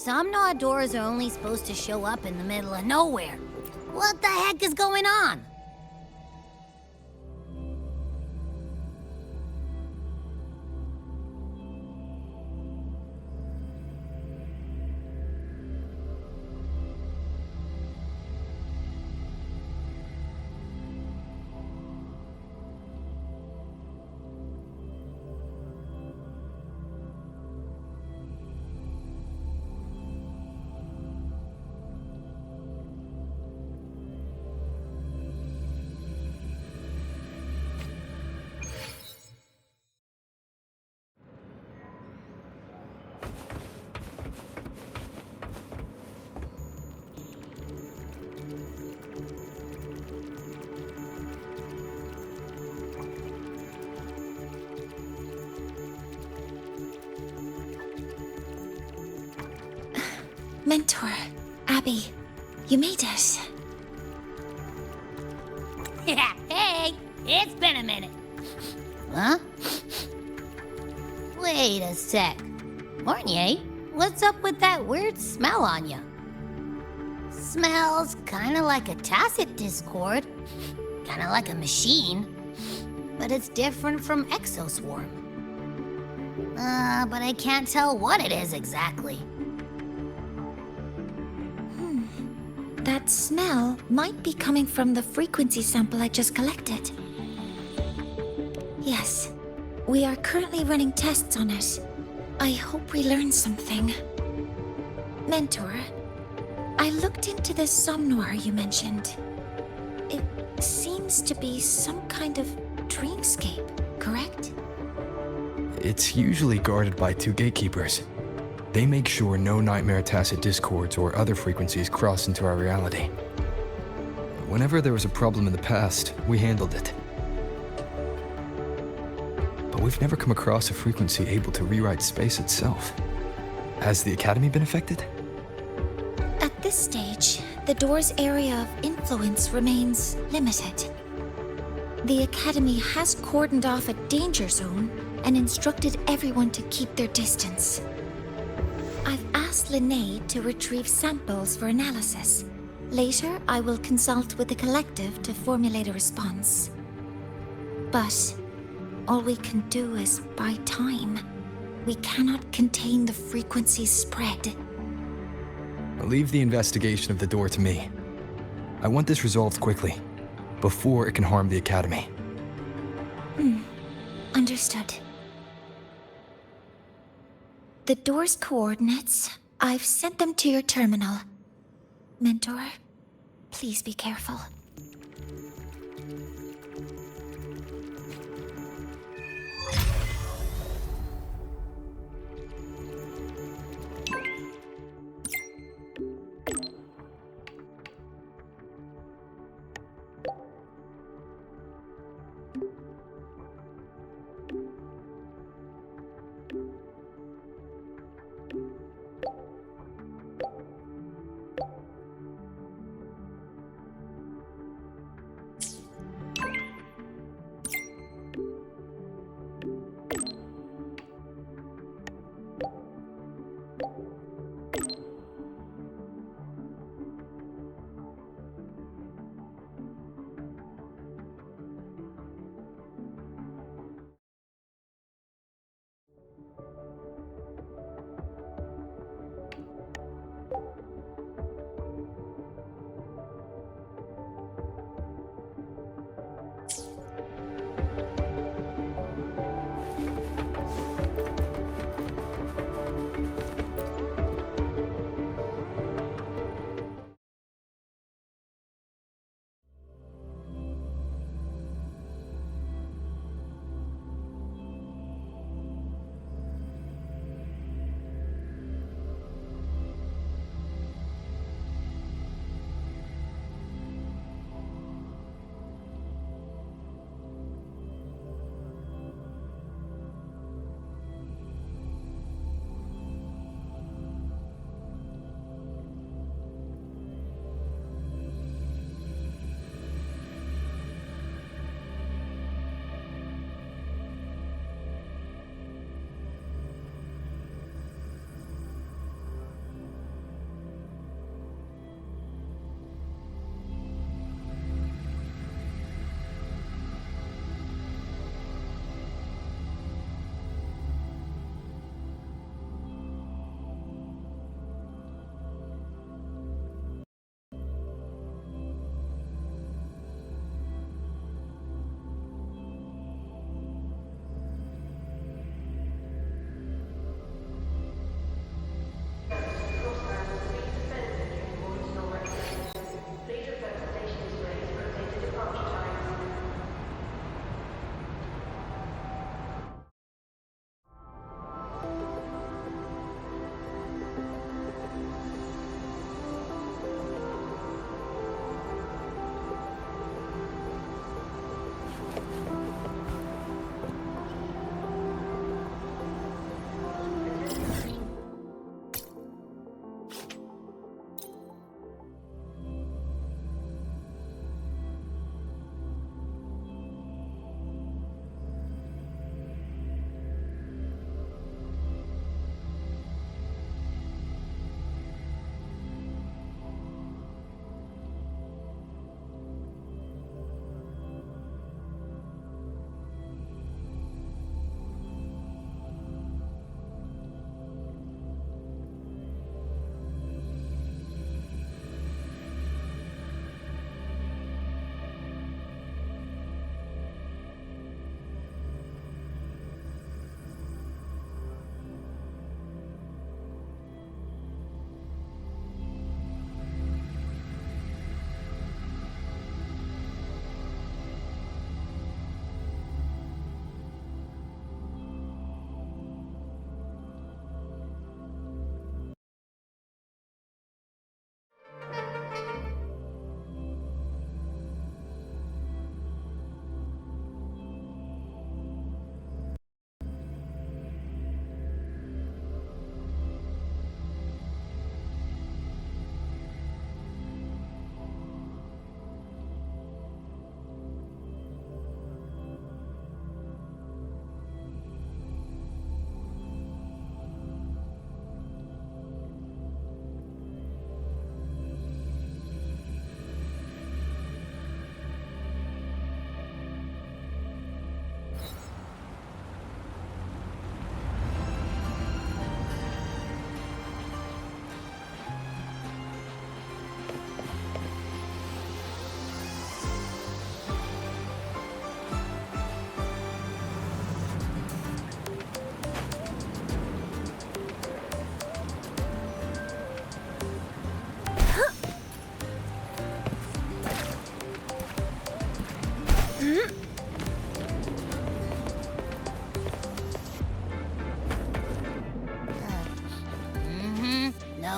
Some doors are only supposed to show up in the middle of nowhere. What the heck is going on? Mentor, Abby, you made it. Hey, it's been a minute. Huh? Wait a sec. Mornier, what's up with that weird smell on you? Smells kinda like a tacit discord. Kinda like a machine. But it's different from Exoswarm. But I can't tell what it is exactly. That smell might be coming from the frequency sample I just collected. Yes, we are currently running tests on it. I hope we learn something. Mentor, I looked into the somnoir you mentioned. It seems to be some kind of dreamscape, correct? It's usually guarded by 2 gatekeepers. They make sure no nightmare tacit discords or other frequencies cross into our reality. Whenever there was a problem in the past, we handled it. But we've never come across a frequency able to rewrite space itself. Has the Academy been affected? At this stage, the door's area of influence remains limited. The Academy has cordoned off a danger zone and instructed everyone to keep their distance. I've asked Linnae to retrieve samples for analysis. Later, I will consult with the collective to formulate a response. But all we can do is buy time. We cannot contain the frequency's spread. Leave the investigation of the door to me. I want this resolved quickly, before it can harm the Academy. Understood. The door's coordinates, I've sent them to your terminal. Mentor, please be careful.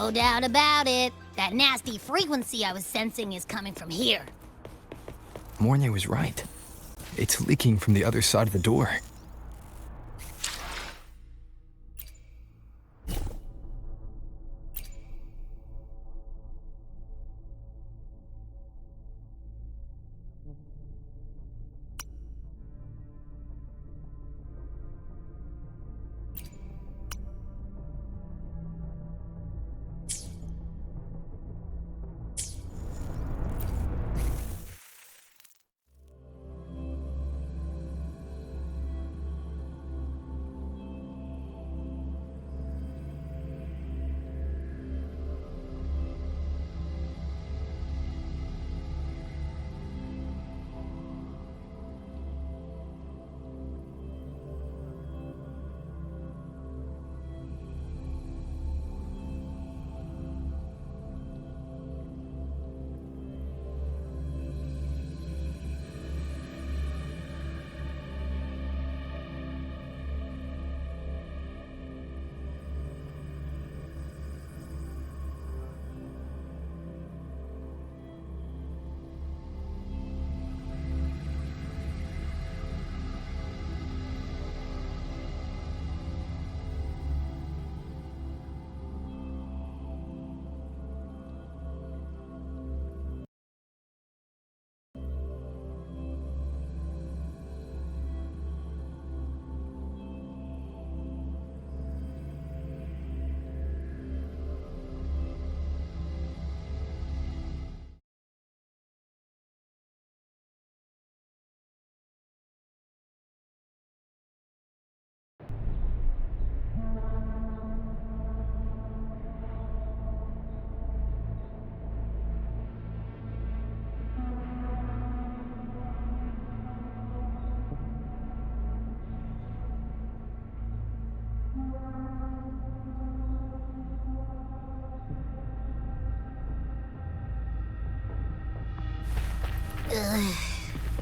No doubt about it. That nasty frequency I was sensing is coming from here. Mornay was right. It's leaking from the other side of the door.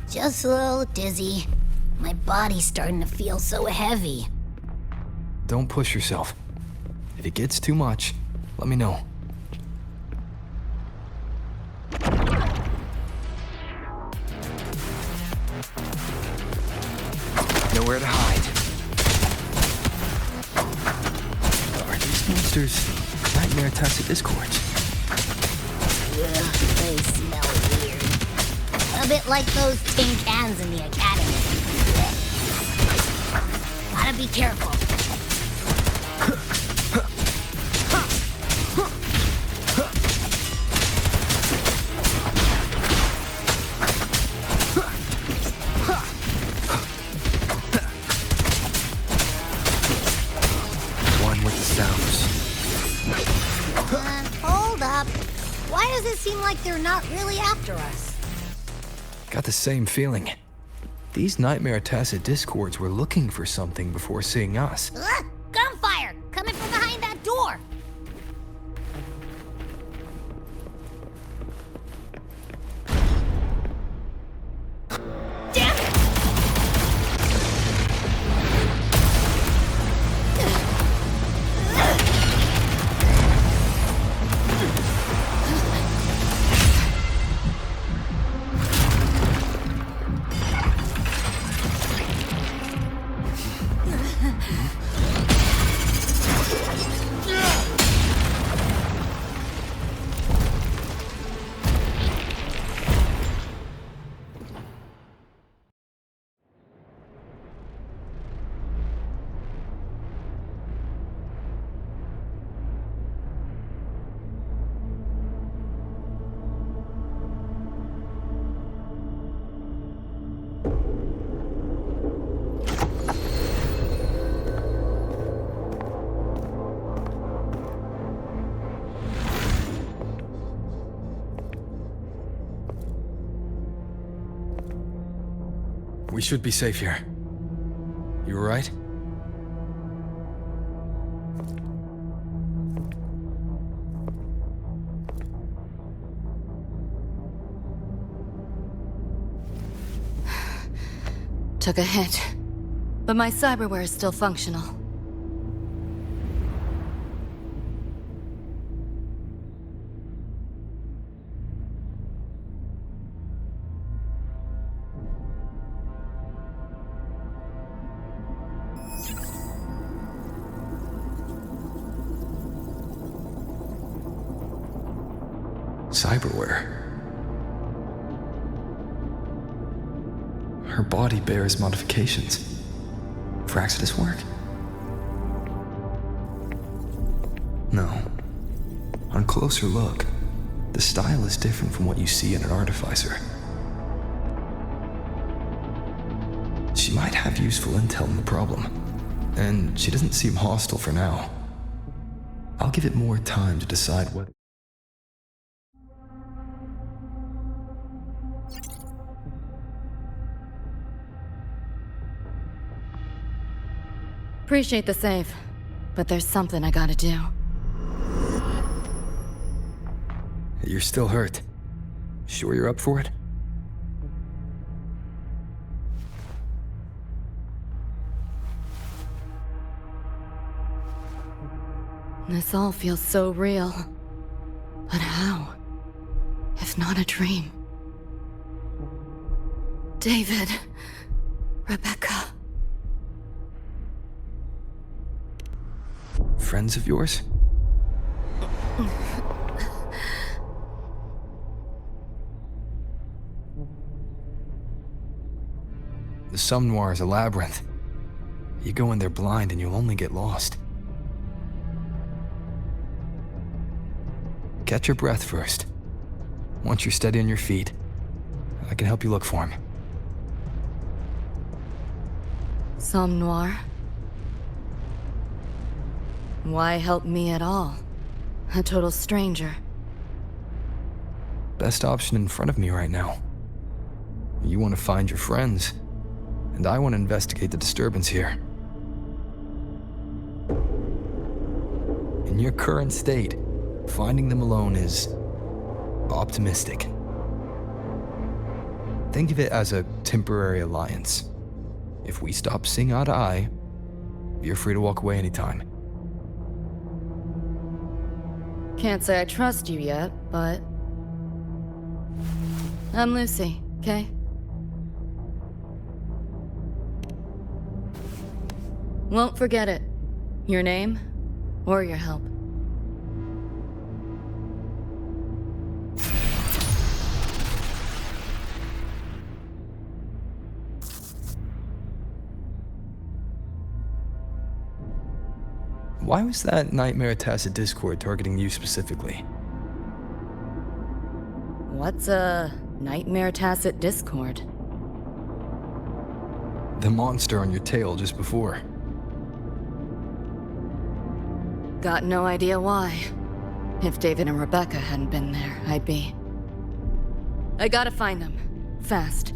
Just a little dizzy. My body's starting to feel so heavy. Don't push yourself. If it gets too much, let me know. Nowhere to hide. Are these monsters nightmare tacit discords? Ugh, they smell weird. A bit like those tin cans in the academy. Gotta be careful. One with the sounds. Hold up. Why does it seem like they're not really after us? Got the same feeling. These nightmare tacit discords were looking for something before seeing us. Gunfire! Coming from behind that door! Damn it! We should be safe here. You alright? Took a hit, but my cyberware is still functional. Cyberware. Her body bears modifications for Exodus work. No. On closer look, the style is different from what you see in an artificer. She might have useful intel on the problem, and she doesn't seem hostile for now. I'll give it more time to decide what. Appreciate the save, but there's something I gotta do. You're still hurt. Sure you're up for it? This all feels so real. But how? If not a dream? David. Rebecca. Friends of yours? The Somme Noir is a labyrinth. You go in there blind and you'll only get lost. Catch your breath first. Once you're steady on your feet, I can help you look for him. Somme Noir? Why help me at all? A total stranger. Best option in front of me right now. You want to find your friends, and I want to investigate the disturbance here. In your current state, finding them alone is optimistic. Think of it as a temporary alliance. If we stop seeing eye to eye, you're free to walk away anytime. Can't say I trust you yet, but... I'm Lucy, okay? Won't forget it. Your name, or your help. Why was that Nightmare Tacit Discord targeting you specifically? What's a Nightmare Tacit Discord? The monster on your tail just before. Got no idea why. If David and Rebecca hadn't been there, I'd be... I gotta find them. Fast.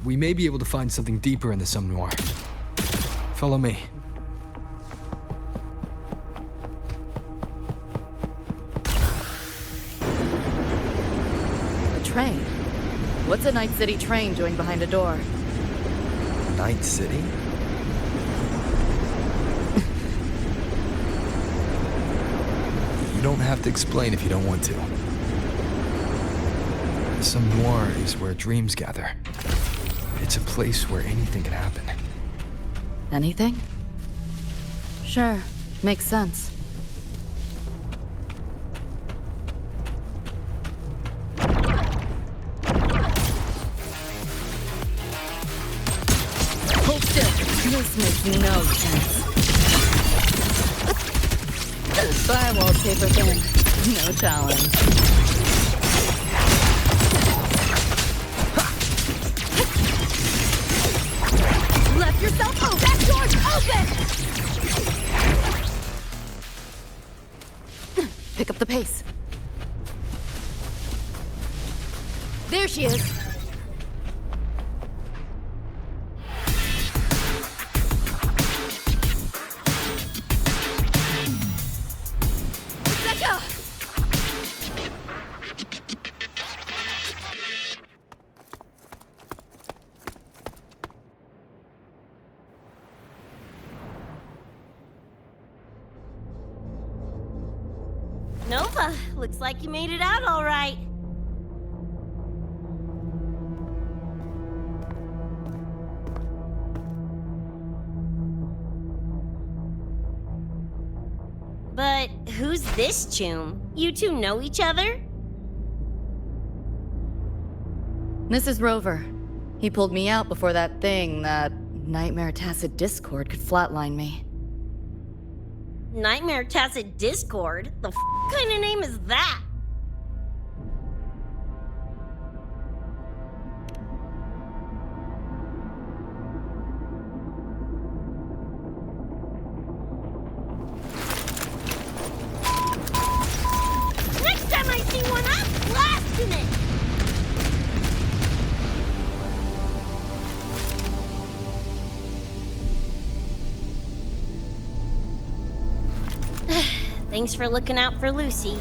We may be able to find something deeper in the Somme Noir. Follow me. A train? What's a Night City train doing behind a door? Night City? You don't have to explain if you don't want to. The Somme Noir is where dreams gather. It's a place where anything can happen. Anything? Sure, makes sense. Hold still. This makes no sense. Firewall paper thin. No challenge. Left yourself open! That door's open! Pick up the pace. There she is. Nova, looks like you made it out all right. But who's this Choom? You two know each other? This is Rover. He pulled me out before that thing, that Nightmare Tacit Discord, could flatline me. Nightmare Tacit Discord? The kind of name is that? Next time I see one, I'm blasting it! Thanks for looking out for Lucy.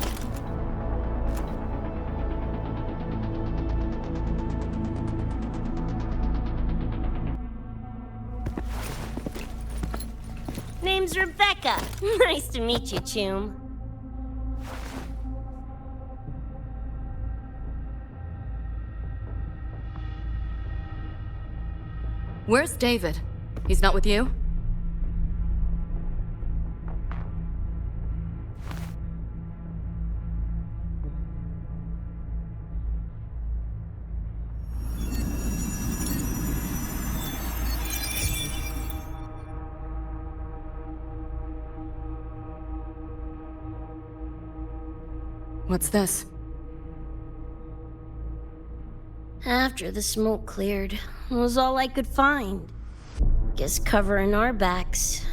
Name's Rebecca. Nice to meet you, Choom. Where's David? He's not with you? What's this? After the smoke cleared, it was all I could find. Guess covering our backs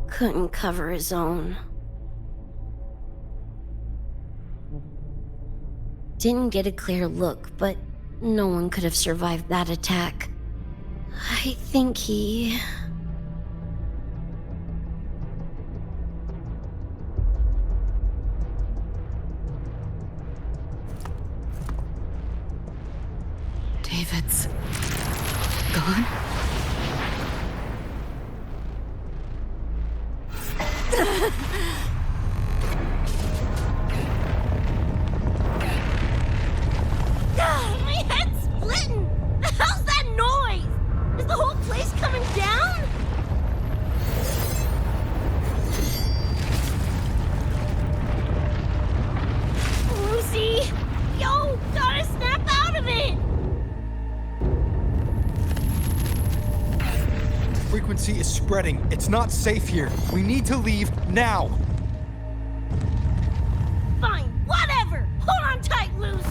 couldn't cover his own. Didn't get a clear look, but no one could have survived that attack. I think he... David's gone? My head's splitting! The hell's that noise? Is the whole place coming down? Lucy! Yo, gotta snap out of it! Frequency is spreading. It's not safe here. We need to leave now. Fine, whatever! Hold on tight, Luce!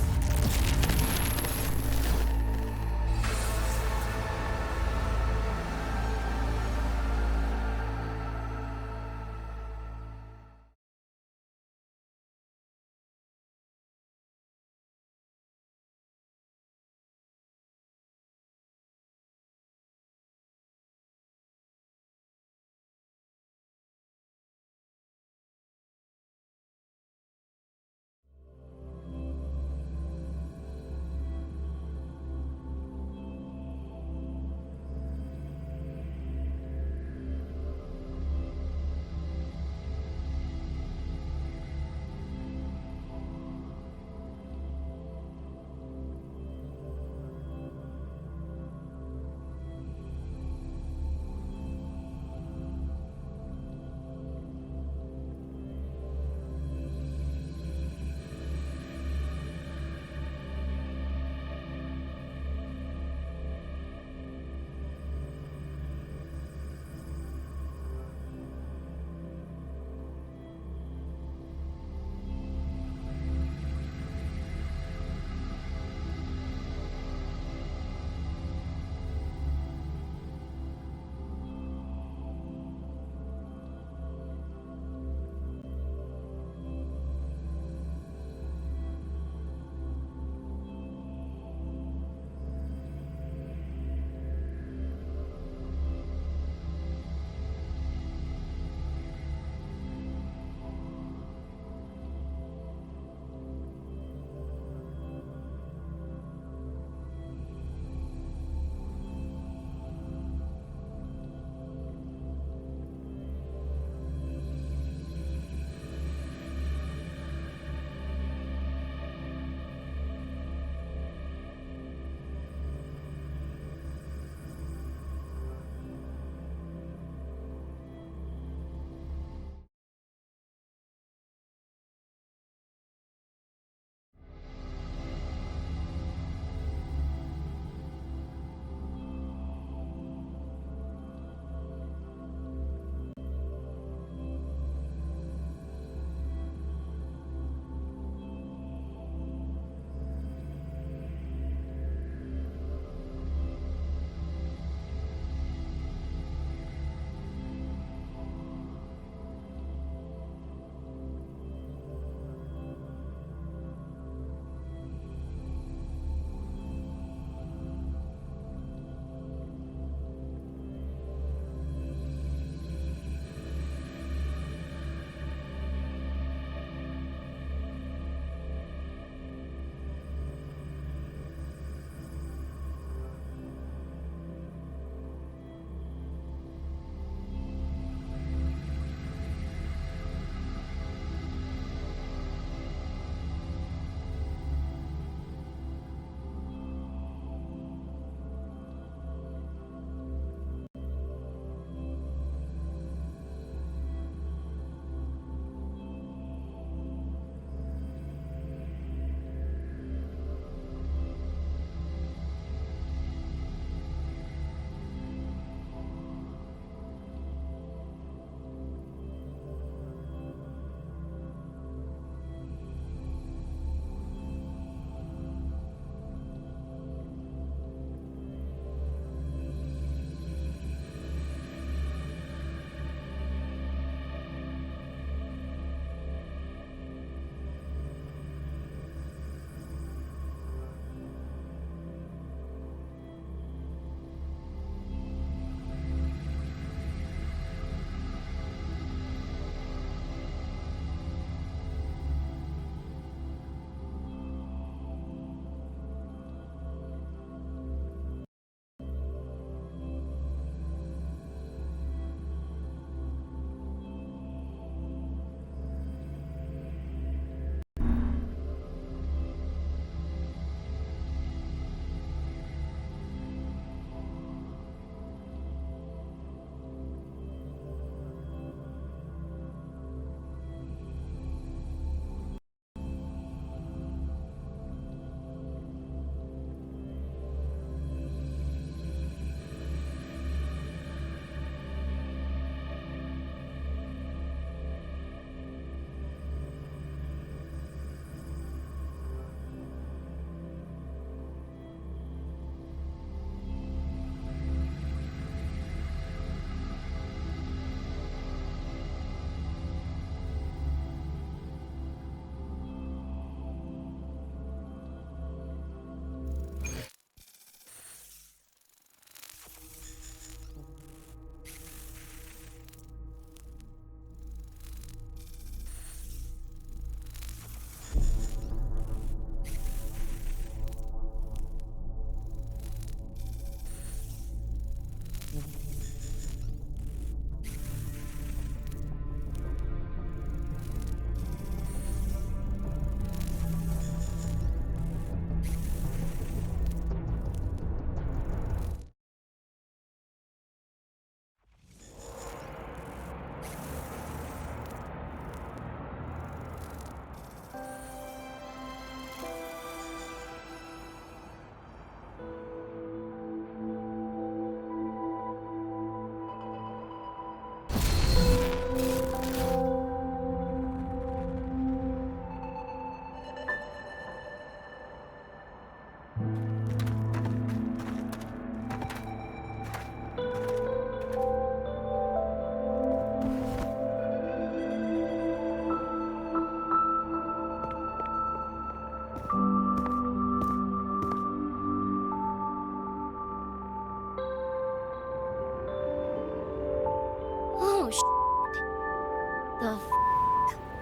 The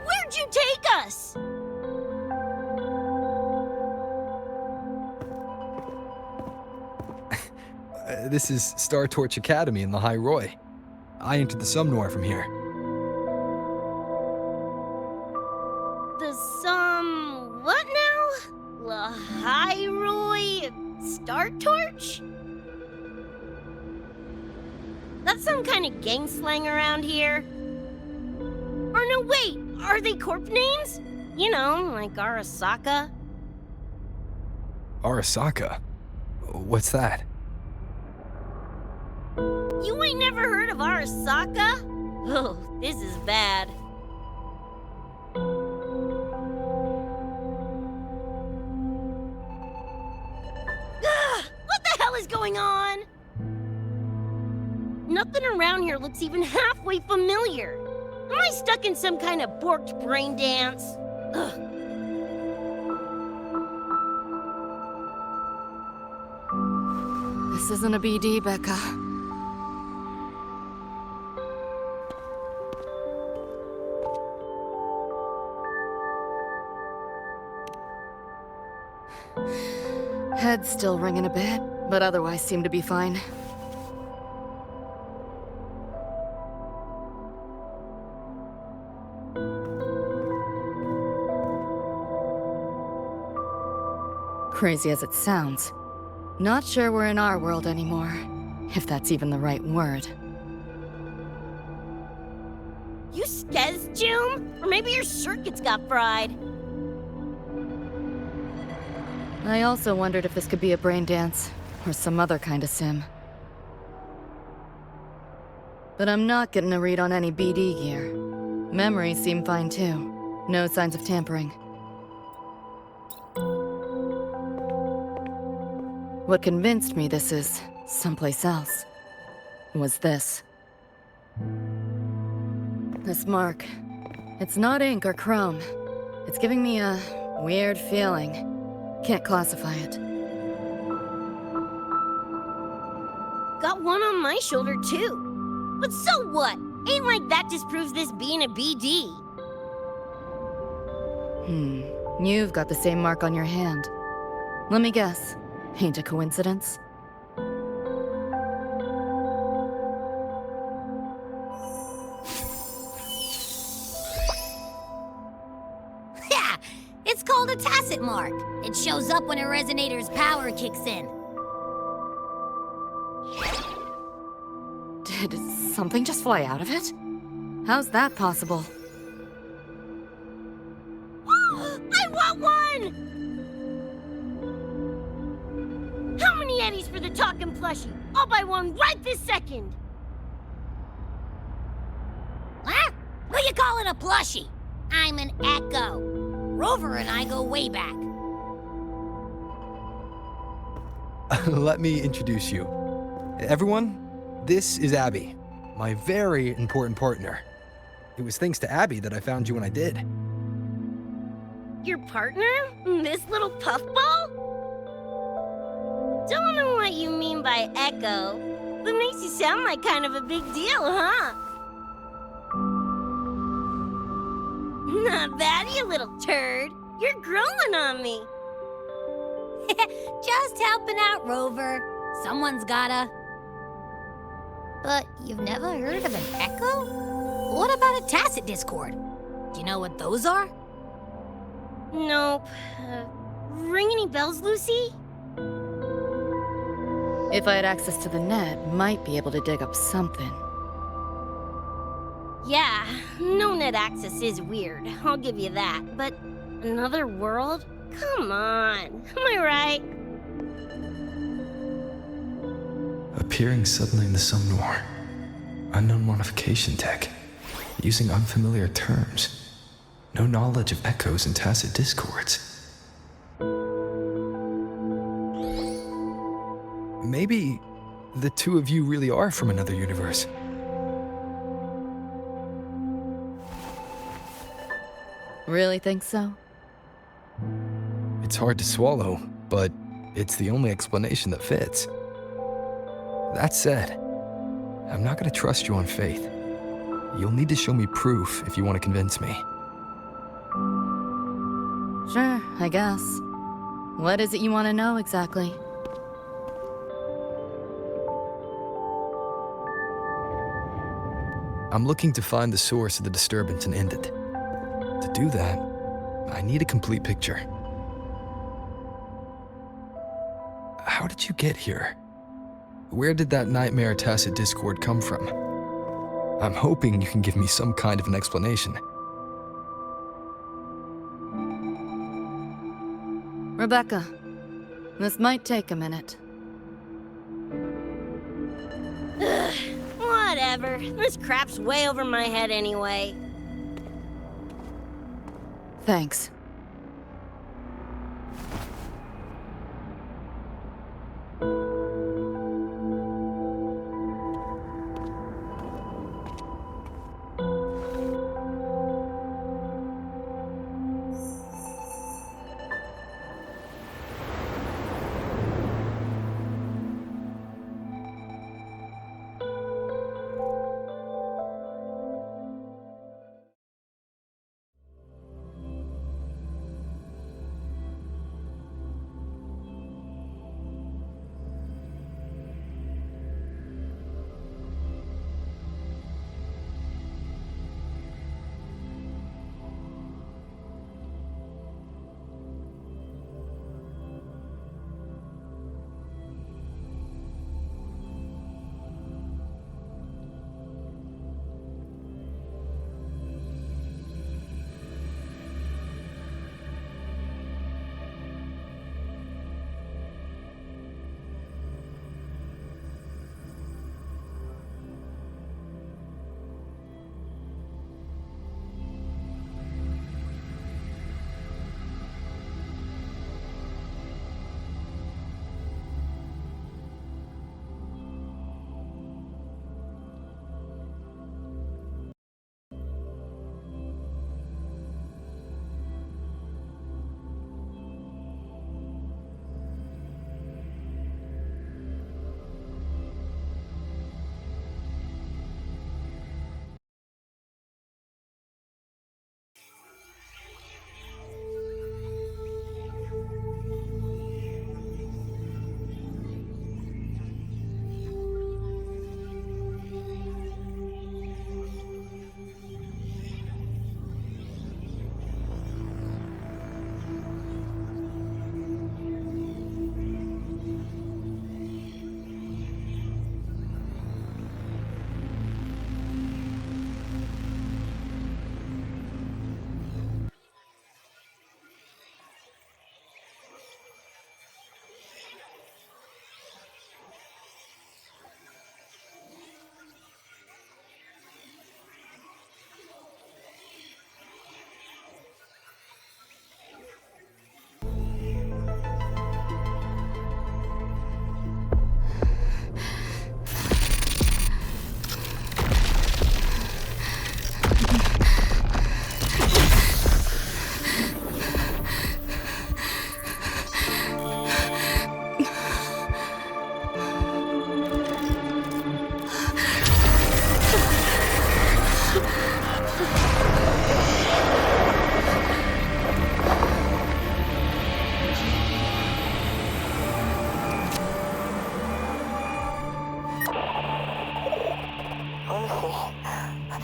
Where'd you take us? This is Star Torch Academy in Lahai-Roi. I entered the Sumnor from here. What now? Lahai-Roi Star Torch? That's some kind of gang slang around here. Or no, wait, are they corp names? You know, like Arasaka? Arasaka? What's that? You ain't never heard of Arasaka? Oh, this is bad. What the hell is going on? Nothing around here looks even halfway familiar. Am I stuck in some kind of borked brain dance? Ugh. This isn't a BD, Becca. Head's still ringing a bit, but otherwise seem to be fine. Crazy as it sounds, not sure we're in our world anymore, if that's even the right word. You skez, June? Or maybe your circuits got fried. I also wondered if this could be a brain dance, or some other kind of sim. But I'm not getting a read on any BD gear. Memories seem fine too. No signs of tampering. What convinced me this is someplace else was this. This mark. It's not ink or chrome. It's giving me a weird feeling. Can't classify it. Got one on my shoulder too. But so what? Ain't like that disproves this being a BD. You've got the same mark on your hand. Let me guess. Ain't a coincidence? Yeah, it's called a tacit mark. It shows up when a resonator's power kicks in. Did something just fly out of it? How's that possible? I want one! How many eddies for the talking plushie? I'll buy one right this second! Huh? Who you calling a plushie? I'm an Echo. Rover and I go way back. Let me introduce you. Everyone, this is Abby, my very important partner. It was thanks to Abby that I found you when I did. Your partner? This little puffball? Don't know what you mean by Echo, but makes you sound like kind of a big deal, huh? Not bad, you little turd. You're growing on me. Just helping out, Rover. Someone's gotta. But you've never heard of an Echo? What about a tacit discord? Do you know what those are? Nope. Ring any bells, Lucy? If I had access to the net, might be able to dig up something. Yeah, no net access is weird, I'll give you that. But another world? Come on, am I right? Appearing suddenly in the Sumnor. Unknown modification tech. Using unfamiliar terms. No knowledge of echoes and tacit discords. Maybe the two of you really are from another universe. Really think so? It's hard to swallow, but it's the only explanation that fits. That said, I'm not gonna trust you on faith. You'll need to show me proof if you want to convince me. Sure, I guess. What is it you want to know exactly? I'm looking to find the source of the disturbance and end it. To do that, I need a complete picture. How did you get here? Where did that Nightmare Tacit Discord come from? I'm hoping you can give me some kind of an explanation. Rebecca, this might take a minute. Whatever. This crap's way over my head anyway. Thanks.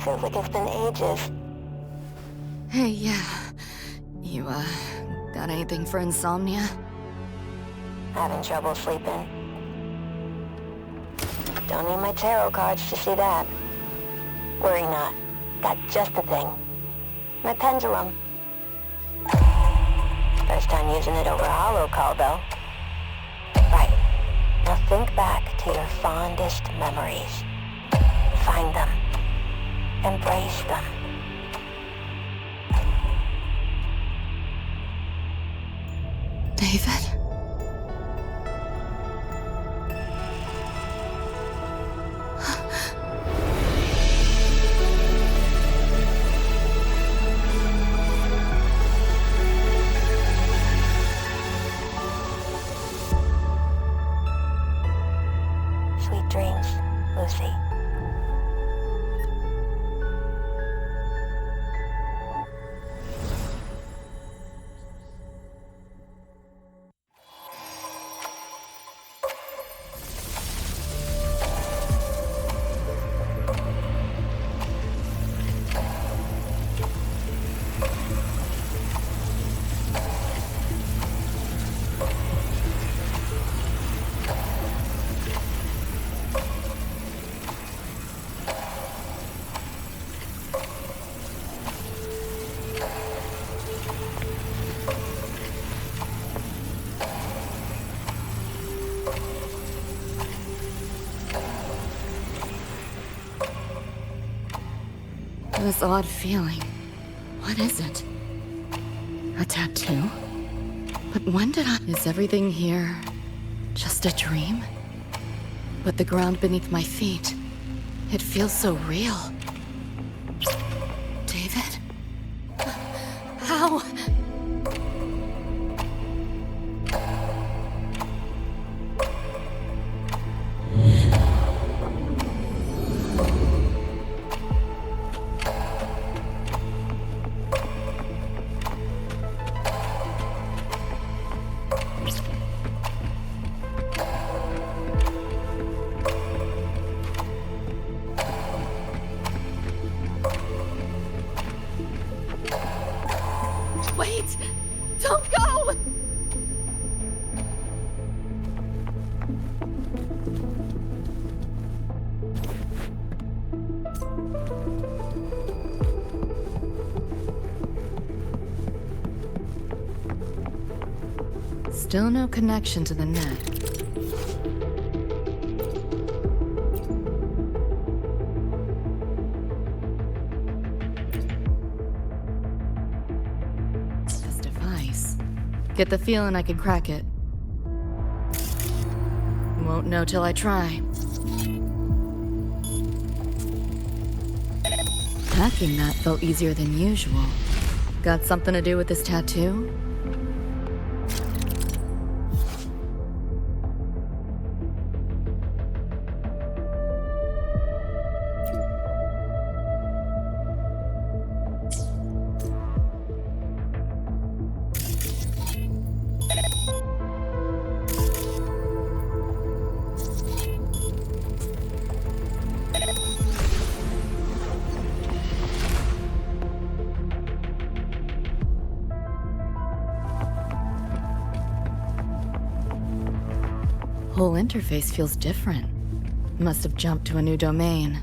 Feels like it's been ages. Hey, yeah. You, got anything for insomnia? Having trouble sleeping. Don't need my tarot cards to see that. Worry not. Got just the thing. My pendulum. First time using it over hollow call, though. Right. Now think back to your fondest memories. Find them. Embrace them. David? Sweet dreams, Lucy. This odd feeling. What is it? A tattoo? But when did I... Is everything here just a dream? But the ground beneath my feet, it feels so real. David? How? Wait! Don't go! Still no connection to the net. Get the feeling I could crack it. Won't know till I try. Hacking that felt easier than usual. Got something to do with this tattoo? Whole interface feels different. Must have jumped to a new domain.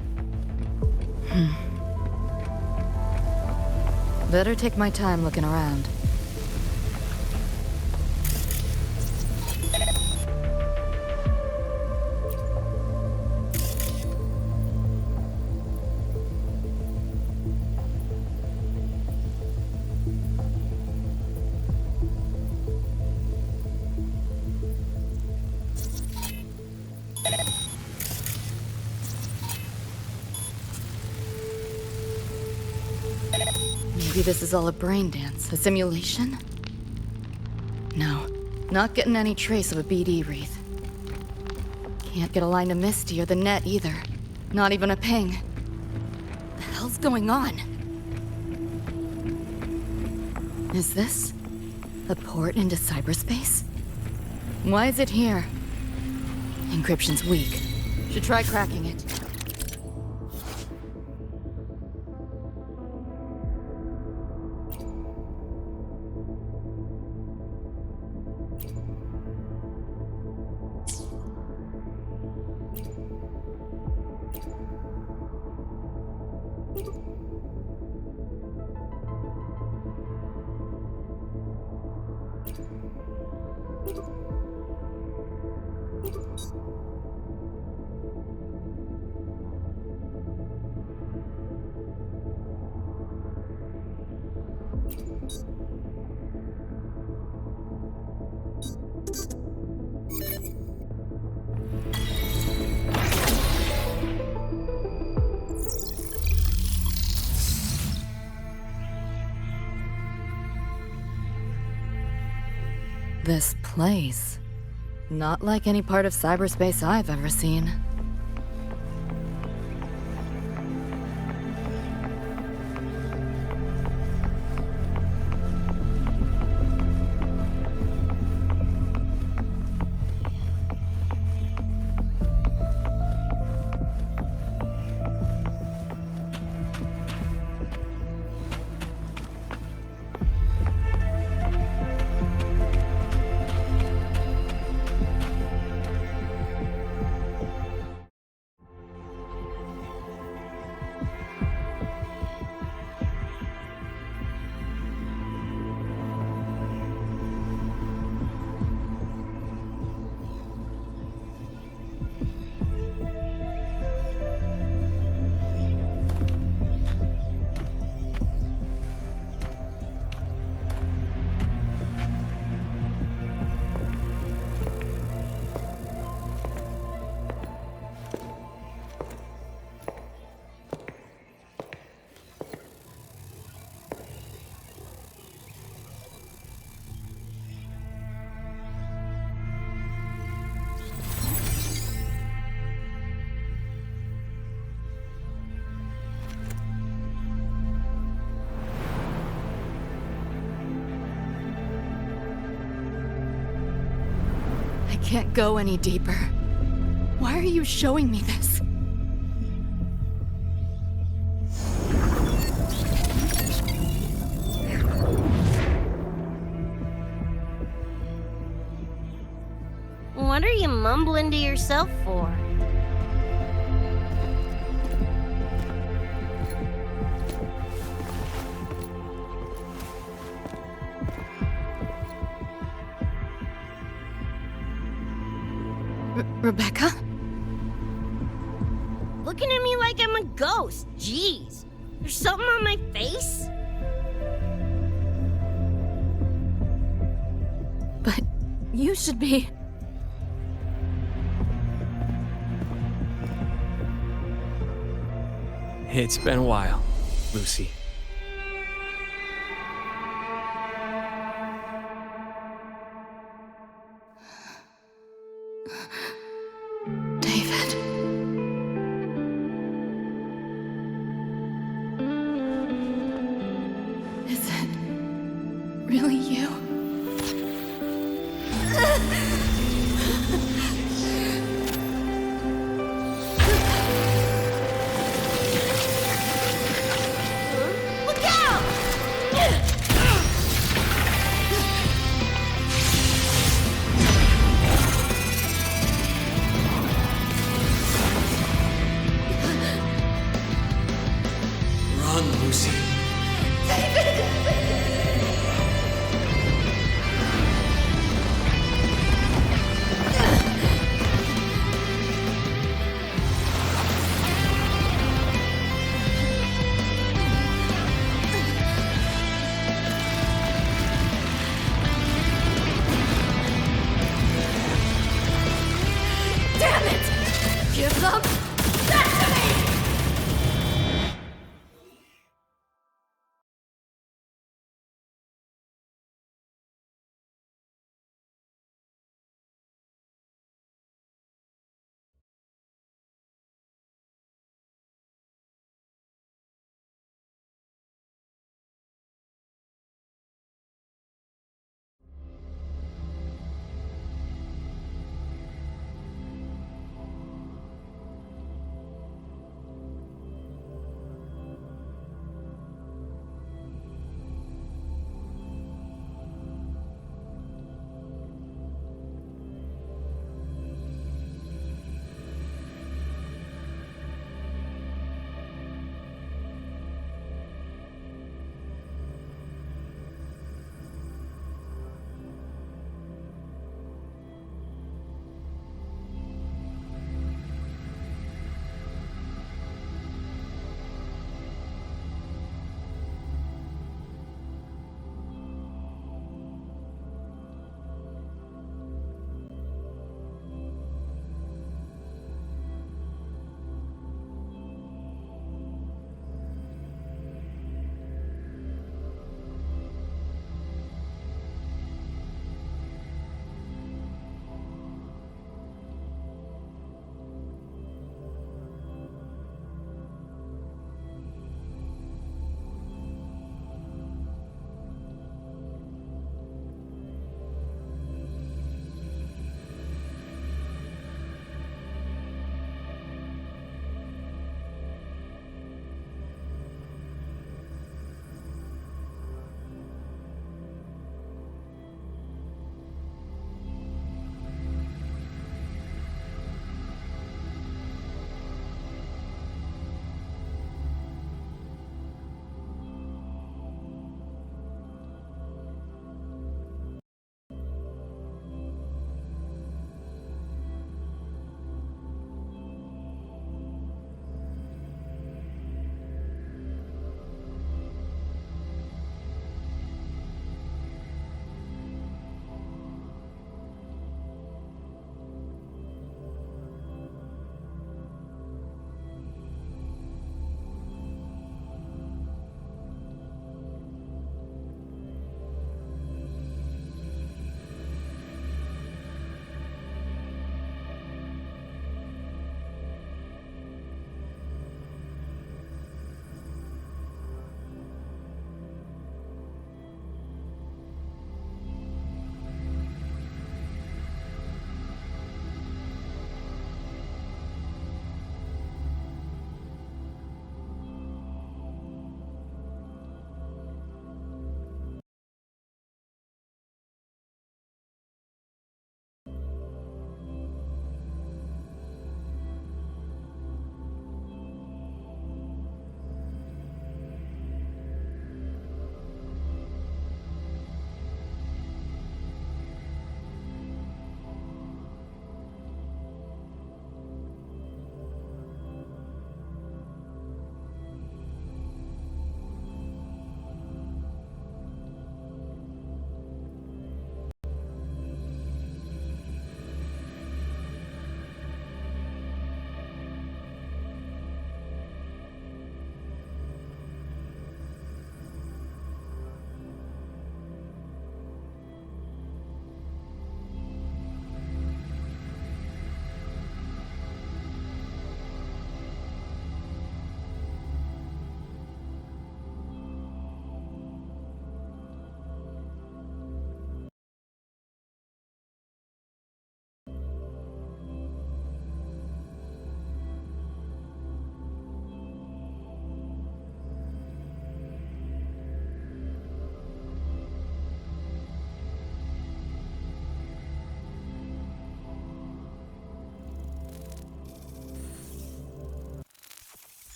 Better take my time looking around. Maybe this is all a brain dance, a simulation? No, not getting any trace of a BD wreath. Can't get a line to Misty or the net either. Not even a ping. The hell's going on? Is this a port into cyberspace? Why is it here? Encryption's weak. Should try cracking it. This place. Not like any part of cyberspace I've ever seen. I can't go any deeper. Why are you showing me this? What are you mumbling to yourself for? Rebecca? Looking at me like I'm a ghost. Jeez. There's something on my face? But you should be... It's been a while, Lucy. David. Is it really you? Look out! Run, Lucy. Damn it! Give them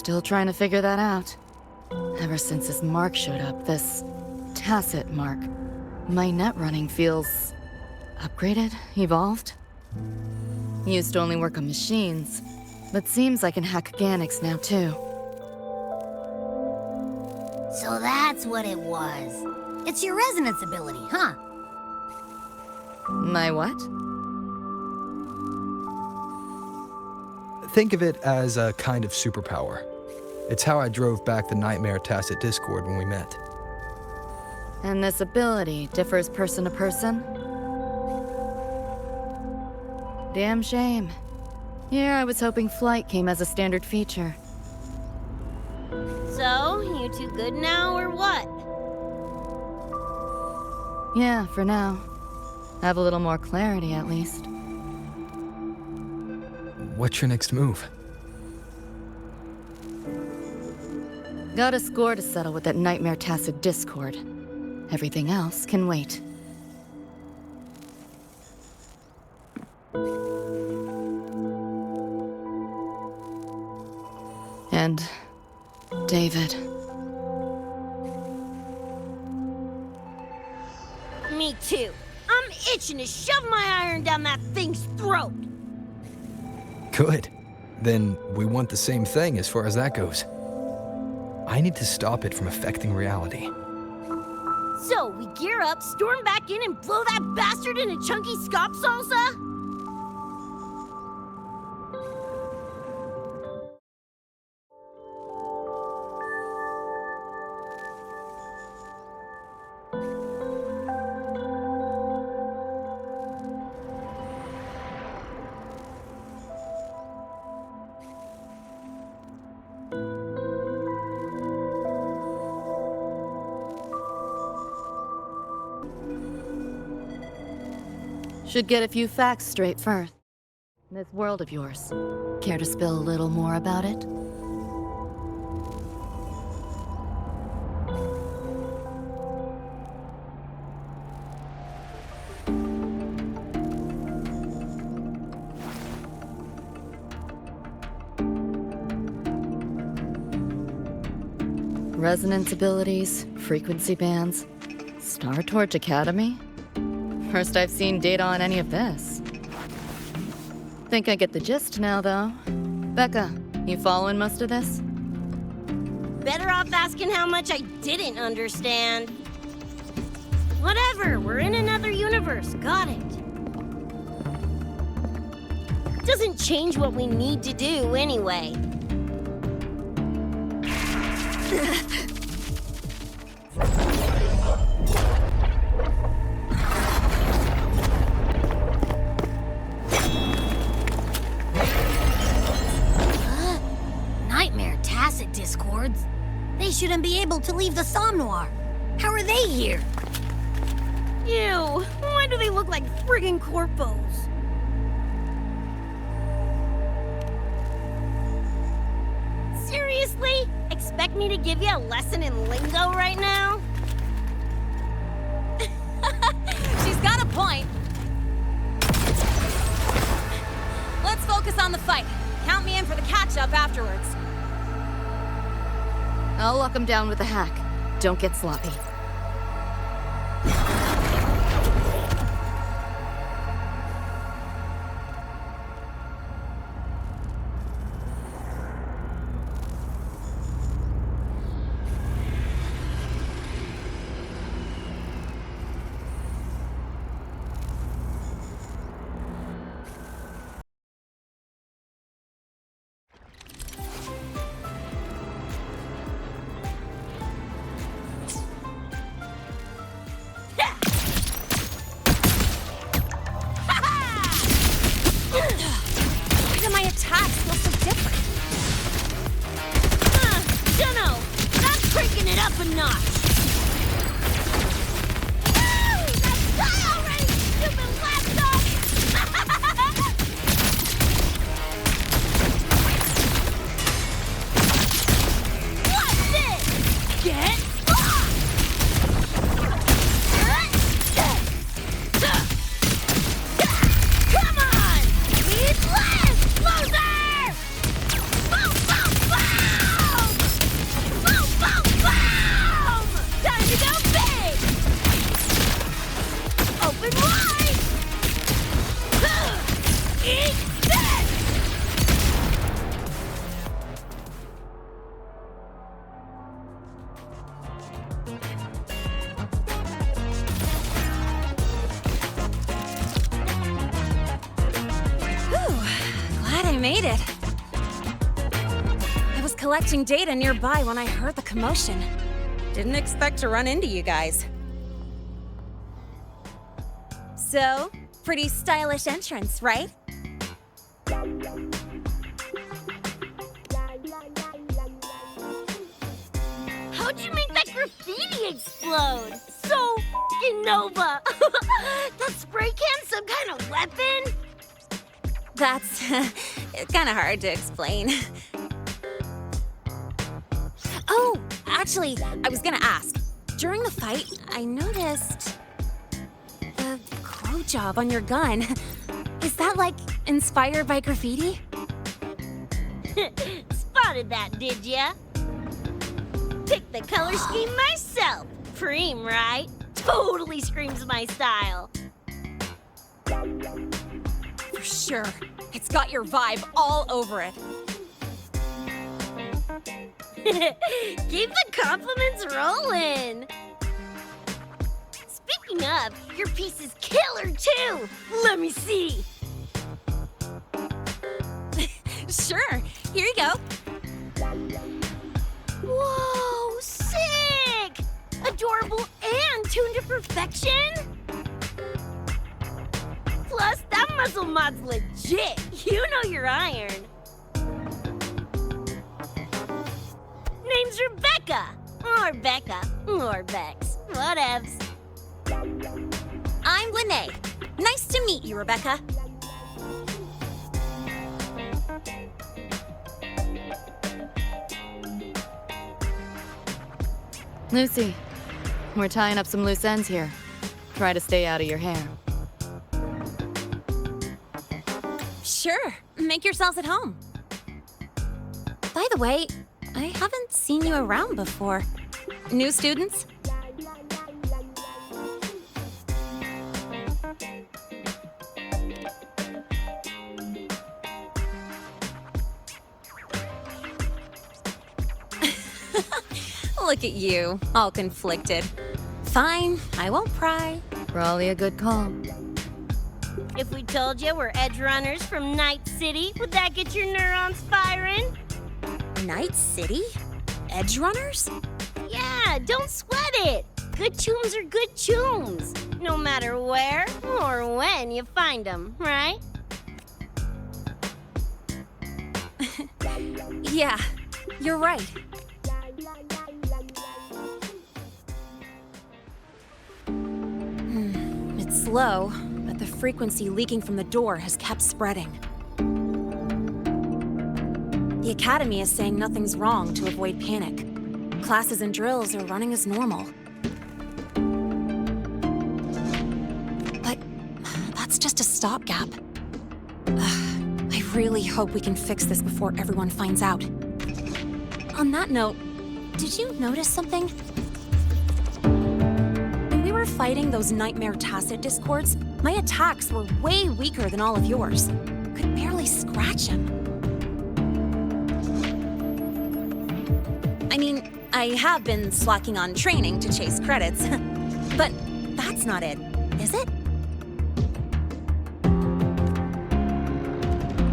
Still trying to figure that out. Ever since this mark showed up, this tacit mark, my net running feels upgraded, evolved. Used to only work on machines, but seems I can hack organics now too. So that's what it was. It's your resonance ability, huh? My what? Think of it as a kind of superpower. It's how I drove back the Nightmare Tacit Discord when we met. And this ability differs person to person? Damn shame. Here I was hoping flight came as a standard feature. So, you two good now, or what? Yeah, for now. Have a little more clarity, at least. What's your next move? Got a score to settle with that Nightmare Tacit Discord. Everything else can wait. And David. Me too. I'm itching to shove my iron down that thing's throat. Good. Then we want the same thing as far as that goes. I need to stop it from affecting reality. So, we gear up, storm back in, and blow that bastard into chunky scop salsa? Should get a few facts straight first. This world of yours. Care to spill a little more about it? Resonance abilities, frequency bands, Star Torch Academy? First I've seen data on any of this. Think I get the gist now, though. Becca, you following most of this? Better off asking how much I didn't understand. Whatever, we're in another universe, got it. Doesn't change what we need to do anyway. Nightmare Tacit Discords? They shouldn't be able to leave the Somnoir. How are they here? Ew, why do they look like friggin' corpos? Seriously? Expect me to give you a lesson in lingo right now? She's got a point. Let's focus on the fight. Count me in for the catch-up afterwards. I'll lock him down with a hack. Don't get sloppy. made it. I was collecting data nearby when I heard the commotion. Didn't expect to run into you guys. So, pretty stylish entrance, right? How'd you make that graffiti explode? So f***ing Nova! That spray can some kind of weapon? That's kind of hard to explain. Oh, actually, I was gonna ask. During the fight, I noticed the crow job on your gun. Is that, like, inspired by graffiti? Spotted that, did ya? Picked the color scheme myself. Preem, right? Totally screams my style. For sure. It's got your vibe all over it. Keep the compliments rolling. Speaking of, your piece is killer too. Let me see. Sure. Here you go. Whoa, sick! Adorable and tuned to perfection? Plus, that muscle mod's legit. You know your iron. Name's Rebecca. Or Becca. Or Bex. Whatevs. I'm Lene. Nice to meet you, Rebecca. Lucy, we're tying up some loose ends here. Try to stay out of your hair. Sure. Make yourselves at home. By the way, I haven't seen you around before. New students? Look at you, all conflicted. Fine, I won't pry. Probably a good call. If we told you we're Edgerunners from Night City, would that get your neurons firing? Night City? Edgerunners? Yeah, don't sweat it. Good tunes are good tunes, no matter where or when you find them, right? Yeah, you're right. It's slow, but the frequency leaking from the door has kept spreading. The Academy is saying nothing's wrong to avoid panic. Classes and drills are running as normal. But that's just a stopgap. I really hope we can fix this before everyone finds out. On that note, did you notice something? When we were fighting those nightmare tacit discords, my attacks were way weaker than all of yours. Could barely scratch him. I mean, I have been slacking on training to chase credits, but that's not it, is it?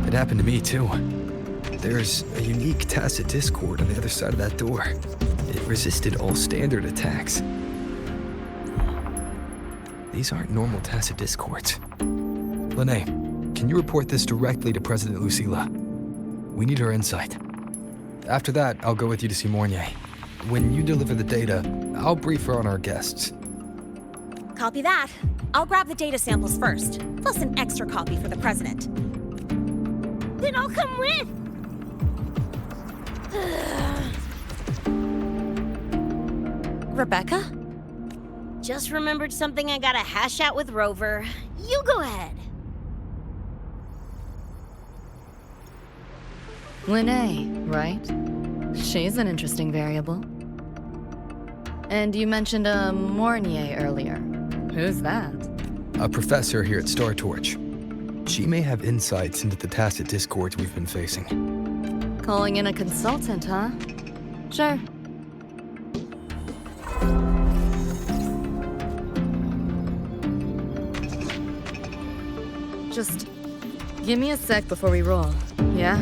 It happened to me, too. There's a unique tacit discord on the other side of that door. It resisted all standard attacks. These aren't normal tacit discords. Lene, can you report this directly to President Lucilla? We need her insight. After that, I'll go with you to see Mornier. When you deliver the data, I'll brief her on our guests. Copy that. I'll grab the data samples first, plus an extra copy for the president. Then I'll come with. Rebecca? Just remembered something I gotta hash out with Rover. You go ahead. Lene, right? She's an interesting variable. And you mentioned a Mornier earlier. Who's that? A professor here at Star Torch. She may have insights into the tacit discords we've been facing. Calling in a consultant, huh? Sure. Just Give me a sec before we roll, yeah?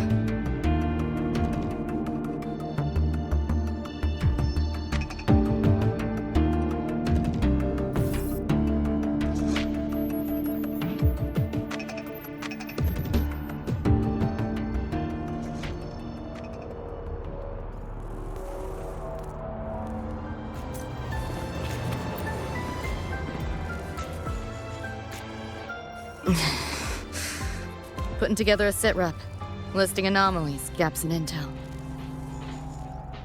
Putting together a sitrep, listing anomalies, gaps in intel.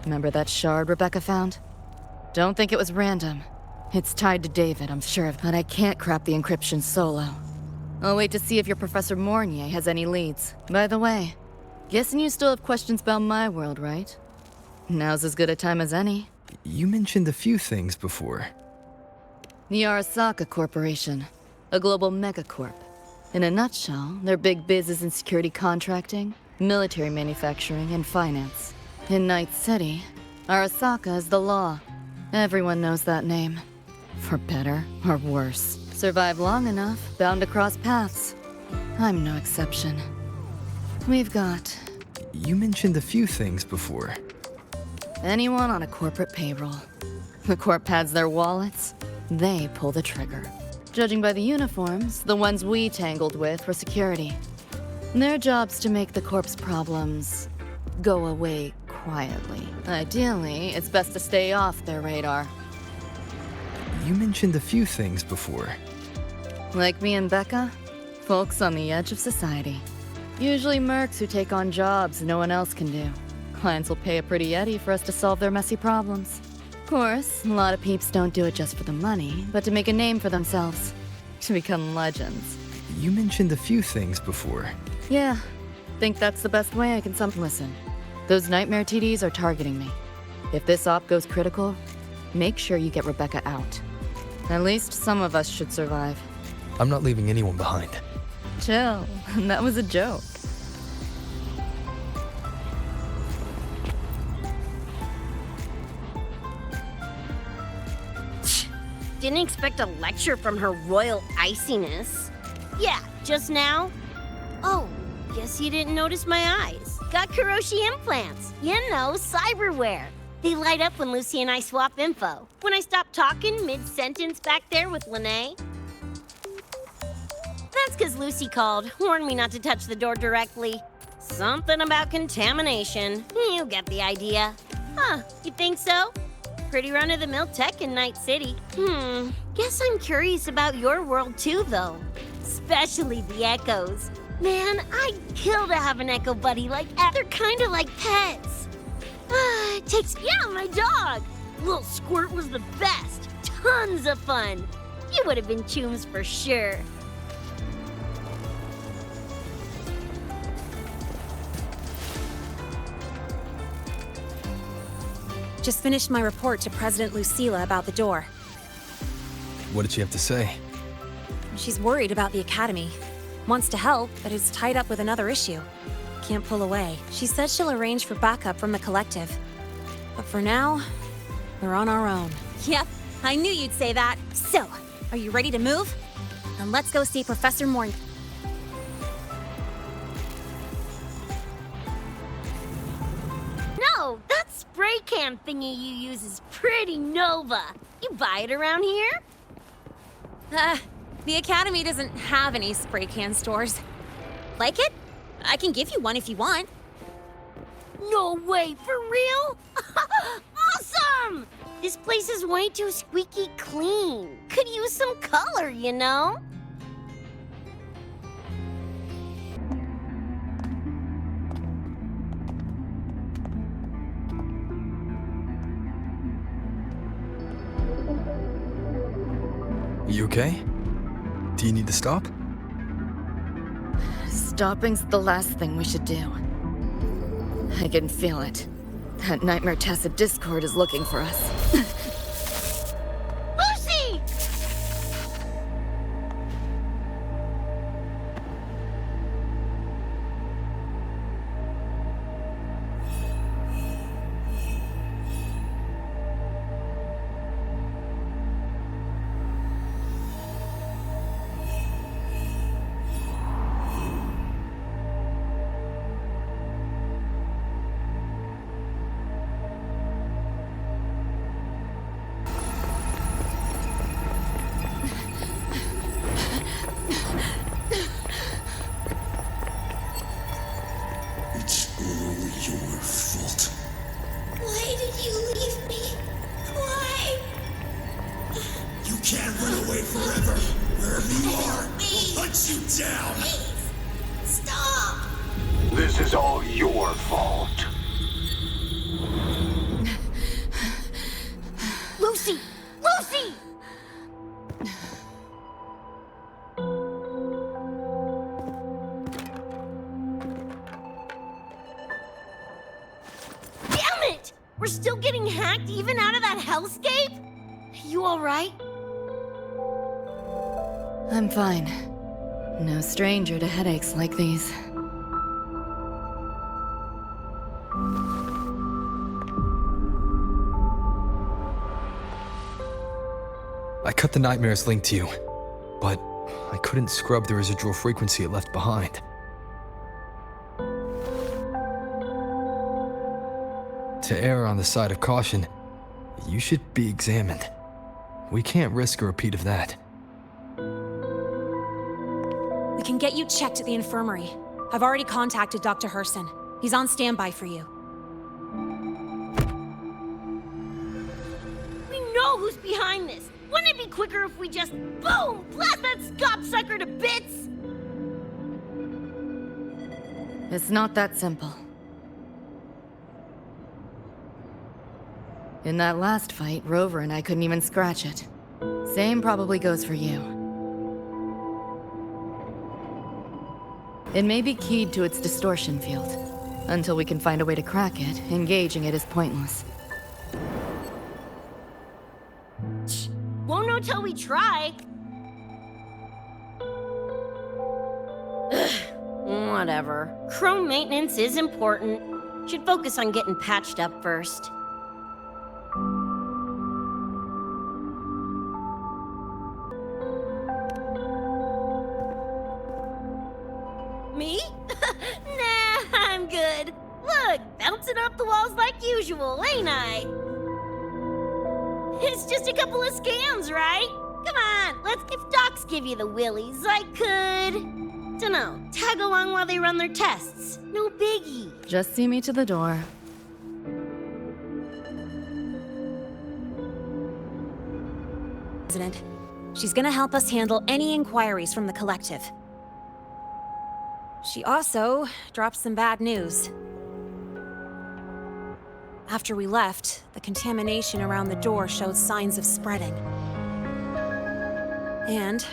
Remember that shard Rebecca found? Don't think it was random. It's tied to David, I'm sure of, but I can't crack the encryption solo. I'll wait to see if your Professor Mornier has any leads. By the way, guessing you still have questions about my world, right? Now's as good a time as any. You mentioned a few things before. The Arasaka Corporation, a global megacorp. In a nutshell, their big biz is in security contracting, military manufacturing, and finance. In Night City, Arasaka is the law. Everyone knows that name. For better or worse. Survive long enough, bound to cross paths. I'm no exception. We've got... You mentioned a few things before. anyone on a corporate payroll. The corp pads their wallets, they pull the trigger. Judging by the uniforms, the ones we tangled with were security. Their job's to make the corp's problems go away quietly. Ideally, it's best to stay off their radar. You mentioned a few things before. Like me and Becca, folks on the edge of society. Usually mercs who take on jobs no one else can do. Clients will pay a pretty eddy for us to solve their messy problems. Of course, a lot of peeps don't do it just for the money, but to make a name for themselves. To become legends. You mentioned a few things before. Yeah, think that's the best way I can listen. Those nightmare TDs are targeting me. If this op goes critical, make sure you get Rebecca out. At least some of us should survive. I'm not leaving anyone behind. Chill, that was a joke. Didn't expect a lecture from her royal iciness. Yeah, just now. Oh, guess you didn't notice my eyes. Got Kuroshi implants. You know, cyberware. They light up when Lucy and I swap info. When I stop talking mid-sentence back there with Lene. That's because Lucy called, warned me not to touch the door directly. Something about contamination. You get the idea. Huh, you think so? Pretty run-of-the-mill tech in Night City. Guess I'm curious about your world too, though. Especially the echoes. Man, I'd kill to have an echo buddy like that. They're kind of like pets. My dog. Little Squirt was the best. Tons of fun. You would have been chooms for sure. Just finished my report to President Lucilla about the door. What did she have to say? She's worried about the Academy. Wants to help, but is tied up with another issue. Can't pull away. She said she'll arrange for backup from the collective. But for now, we're on our own. Yep, I knew you'd say that. So, are you ready to move? Then let's go see Professor Morn. No, that spray can thingy you use is pretty Nova. You buy it around here? The Academy doesn't have any spray can stores. Like it? I can give you one if you want. No way, for real? Awesome! This place is way too squeaky clean. Could use some color, you know? You okay? Do you need to stop? Stopping's the last thing we should do. I can feel it. That Nightmare Tacit Discord is looking for us. Lucy! away forever. Wherever you are, we'll hunt you down. Stop! This is all your fault. Lucy! Lucy! Damn it! We're still getting hacked even out of that hellscape? You alright? I'm fine. No stranger to headaches like these. I cut the nightmare's link to you, but I couldn't scrub the residual frequency it left behind. To err on the side of caution, you should be examined. We can't risk a repeat of that. We can get you checked at the infirmary. I've already contacted Dr. Herson. He's on standby for you. We know who's behind this. Wouldn't it be quicker if we just, boom, blast that gobsucker to bits? It's not that simple. In that last fight, Rover and I couldn't even scratch it. Same probably goes for you. It may be keyed to its distortion field. Until we can find a way to crack it, engaging it is pointless. Won't know till we try. Ugh, whatever. Chrome maintenance is important. Should focus on getting patched up first. Me? Nah, I'm good. Look, bouncing off the walls like usual, ain't I? It's just a couple of scams, right? Come on, if docs give you the willies, I could... Dunno, tag along while they run their tests. No biggie. Just see me to the door. President, she's gonna help us handle any inquiries from the collective. She also dropped some bad news. After we left, the contamination around the door showed signs of spreading. And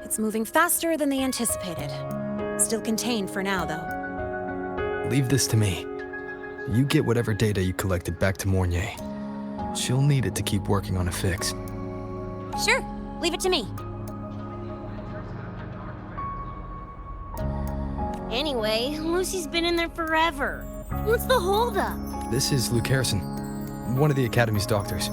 it's moving faster than they anticipated. Still contained for now, though. Leave this to me. You get whatever data you collected back to Mornier. She'll need it to keep working on a fix. Sure, leave it to me. Anyway, Lucy's been in there forever. What's the holdup? This is Luke Harrison, one of the Academy's doctors.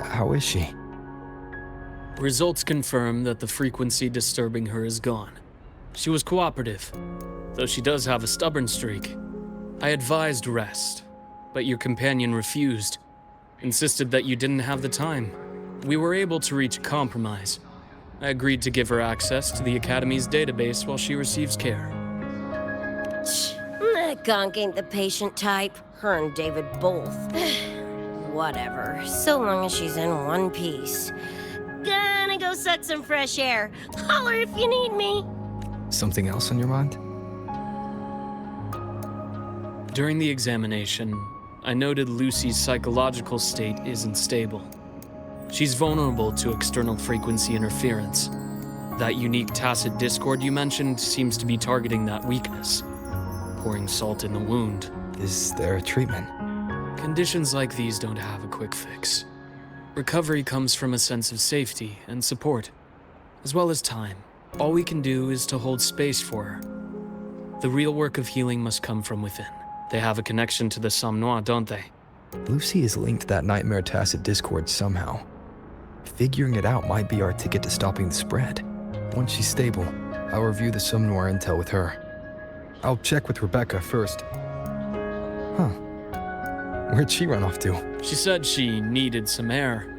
How is she? Results confirm that the frequency disturbing her is gone. She was cooperative, though she does have a stubborn streak. I advised rest, but your companion refused, insisted that you didn't have the time. We were able to reach a compromise. I agreed to give her access to the Academy's database while she receives care. That gonk ain't the patient type. Her and David both. Whatever, so long as she's in one piece. Gonna go suck some fresh air. Holler if you need me. Something else on your mind? During the examination, I noted Lucy's psychological state isn't stable. She's vulnerable to external frequency interference. That unique tacit discord you mentioned seems to be targeting that weakness, pouring salt in the wound. Is there a treatment? Conditions like these don't have a quick fix. Recovery comes from a sense of safety and support, as well as time. All we can do is to hold space for her. The real work of healing must come from within. They have a connection to the Somme Noire, don't they? Lucy is linked to that nightmare tacit discord somehow. Figuring it out might be our ticket to stopping the spread. Once she's stable, I'll review the Somme Noire intel with her. I'll check with Rebecca first. Huh. Where'd she run off to? She said she needed some air.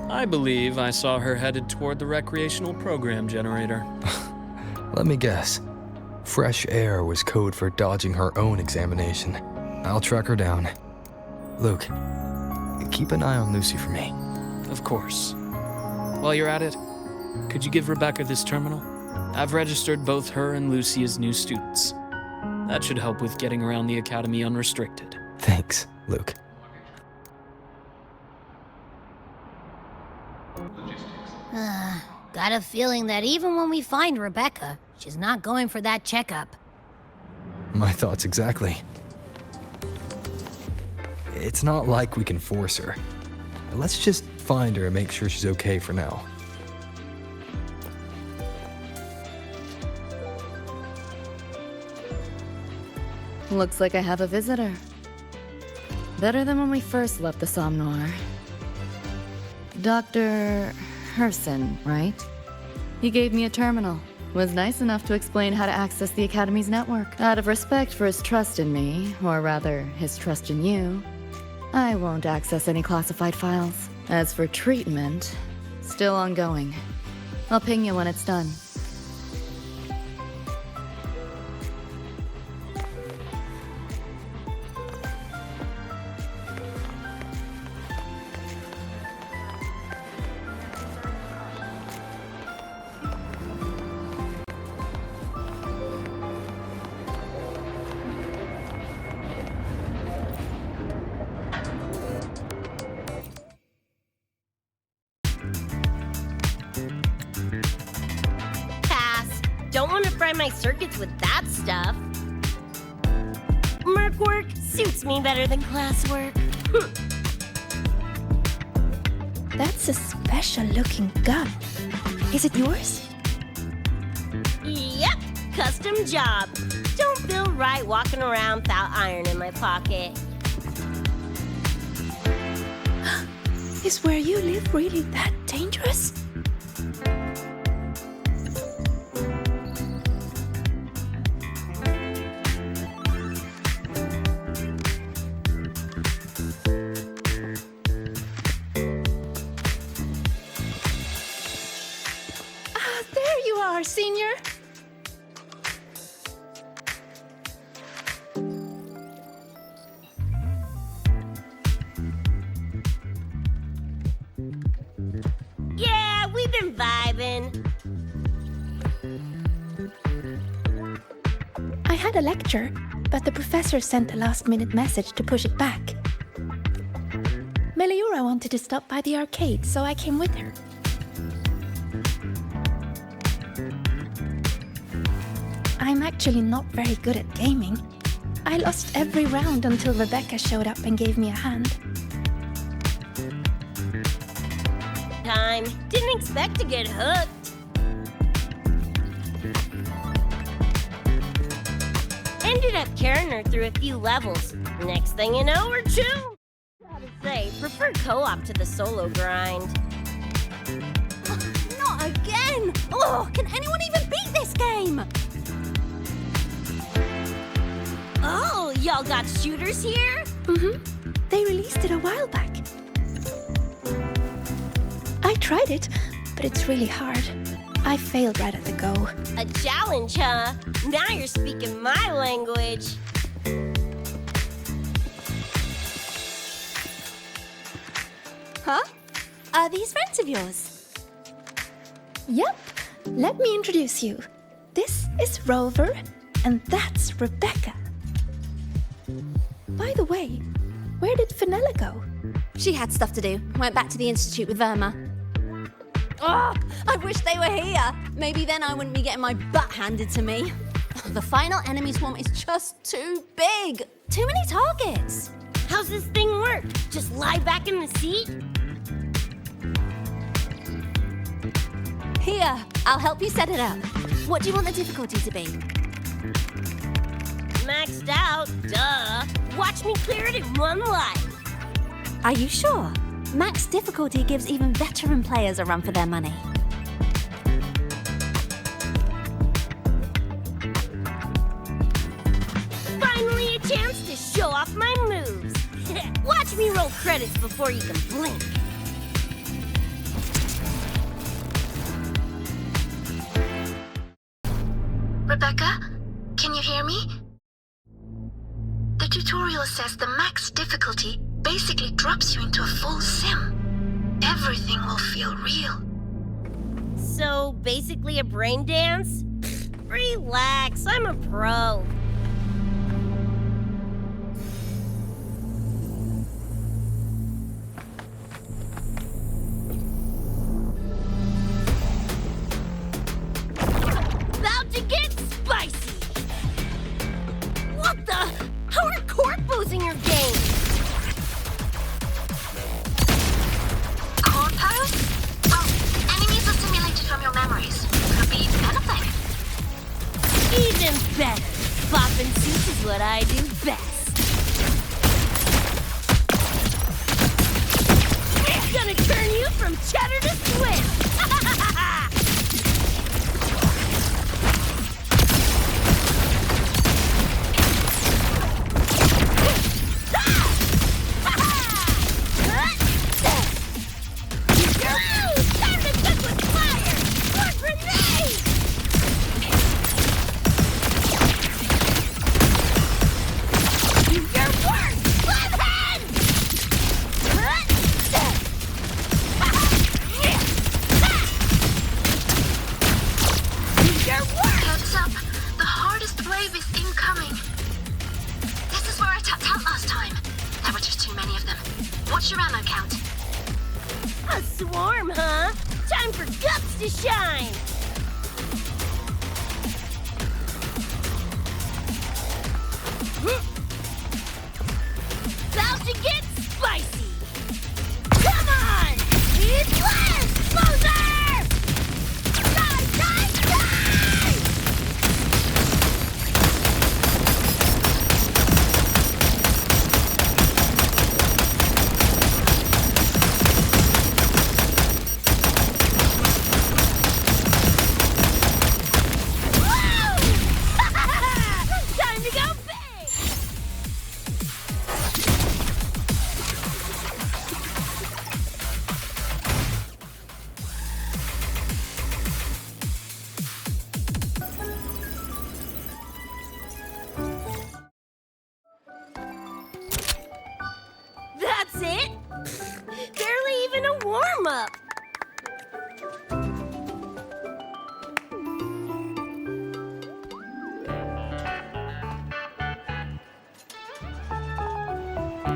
I believe I saw her headed toward the recreational program generator. Let me guess. Fresh air was code for dodging her own examination. I'll track her down. Luke, keep an eye on Lucy for me. Of course. While you're at it, could you give Rebecca this terminal? I've registered both her and Lucy as new students. That should help with getting around the academy unrestricted. Thanks, Luke. Got a feeling that even when we find Rebecca, she's not going for that checkup. My thoughts exactly. It's not like we can force her. Let's just find her and make sure she's okay for now. Looks like I have a visitor. Better than when we first left the Somnoir. Dr. Herson, right? He gave me a terminal. Was nice enough to explain how to access the Academy's network. Out of respect for his trust in me, or rather, his trust in you, I won't access any classified files. As for treatment, still ongoing. I'll ping you when it's done. Don't want to fry my circuits with that stuff. Merc work suits me better than classwork. That's a special-looking gun. Is it yours? Yep, custom job. Don't feel right walking around without iron in my pocket. Is where you live really that dangerous? Senior? Yeah, we've been vibing. I had a lecture, but the professor sent a last-minute message to push it back. Meliora wanted to stop by the arcade, so I came with her. I'm actually not very good at gaming. I lost every round until Rebecca showed up and gave me a hand. Time. Didn't expect to get hooked. Ended up carrying her through a few levels. Next thing you know, we're chill. Gotta say, prefer co-op to the solo grind. Not again! Oh, can anyone even beat this game? Oh, y'all got shooters here? Mm-hmm. They released it a while back. I tried it, but it's really hard. I failed right at the go. A challenge, huh? Now you're speaking my language. Huh? Are these friends of yours? Yep. Let me introduce you. This is Rover, and that's Rebecca. By the way, where did Fenella go? She had stuff to do. Went back to the Institute with Verma. Oh, I wish they were here. Maybe then I wouldn't be getting my butt handed to me. The final enemy swarm is just too big. Too many targets. How's this thing work? Just lie back in the seat? Here, I'll help you set it up. What do you want the difficulty to be? Maxed out, duh. Watch me clear it in one life. Are you sure? Max difficulty gives even veteran players a run for their money. Finally a chance to show off my moves. Watch me roll credits before you can blink. Rebecca, tutorial says the max difficulty basically drops you into a full sim. Everything will feel real. So, basically a brain dance? Relax, I'm a pro. About to get spicy! What the? How are corpos in your game? Corpos? Well, enemies are simulated from your memories. Could be anything. Even better. Poppin' suits is what I do best. It's gonna turn you from cheddar to Swiss! Time to cook with fire! Or grenade! Use your worst! Left hand! Use your worst! Heads up, the hardest wave is incoming. This is where I tapped out last time. There were just too many of them. What's your ammo count? A swarm, huh? Time for guts to shine! About to get spicy! Come on! Need less! Loser! Die, die, die! Time to go big! That's it? Barely even a warm-up.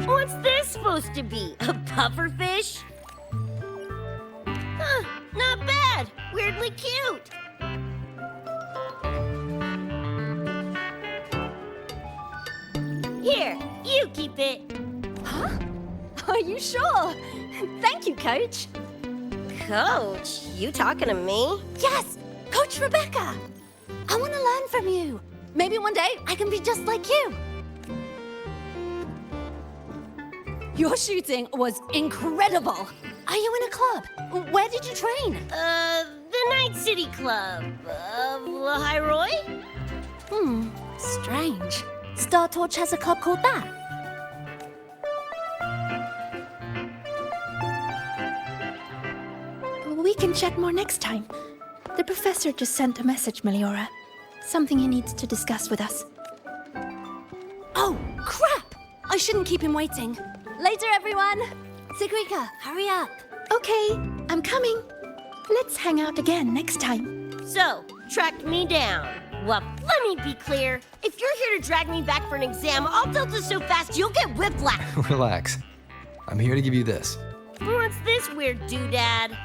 What's this supposed to be? A pufferfish? Huh, not bad. Weirdly cute. Here, you keep it. Huh? Are you sure? Thank you, Coach. Coach, you talking to me? Yes, Coach Rebecca. I want to learn from you. Maybe one day I can be just like you. Your shooting was incredible. Are you in a club? Where did you train? The Night City Club of Lahai-Roi? Strange. Star Torch has a club called that. We can chat more next time. The professor just sent a message, Meliora. Something he needs to discuss with us. Oh, crap! I shouldn't keep him waiting. Later, everyone. Sigrika, hurry up. Okay, I'm coming. Let's hang out again next time. So, tracked me down. Well, let me be clear. If you're here to drag me back for an exam, I'll tilt it so fast you'll get whiplash. Relax. I'm here to give you this. What's this weird doodad?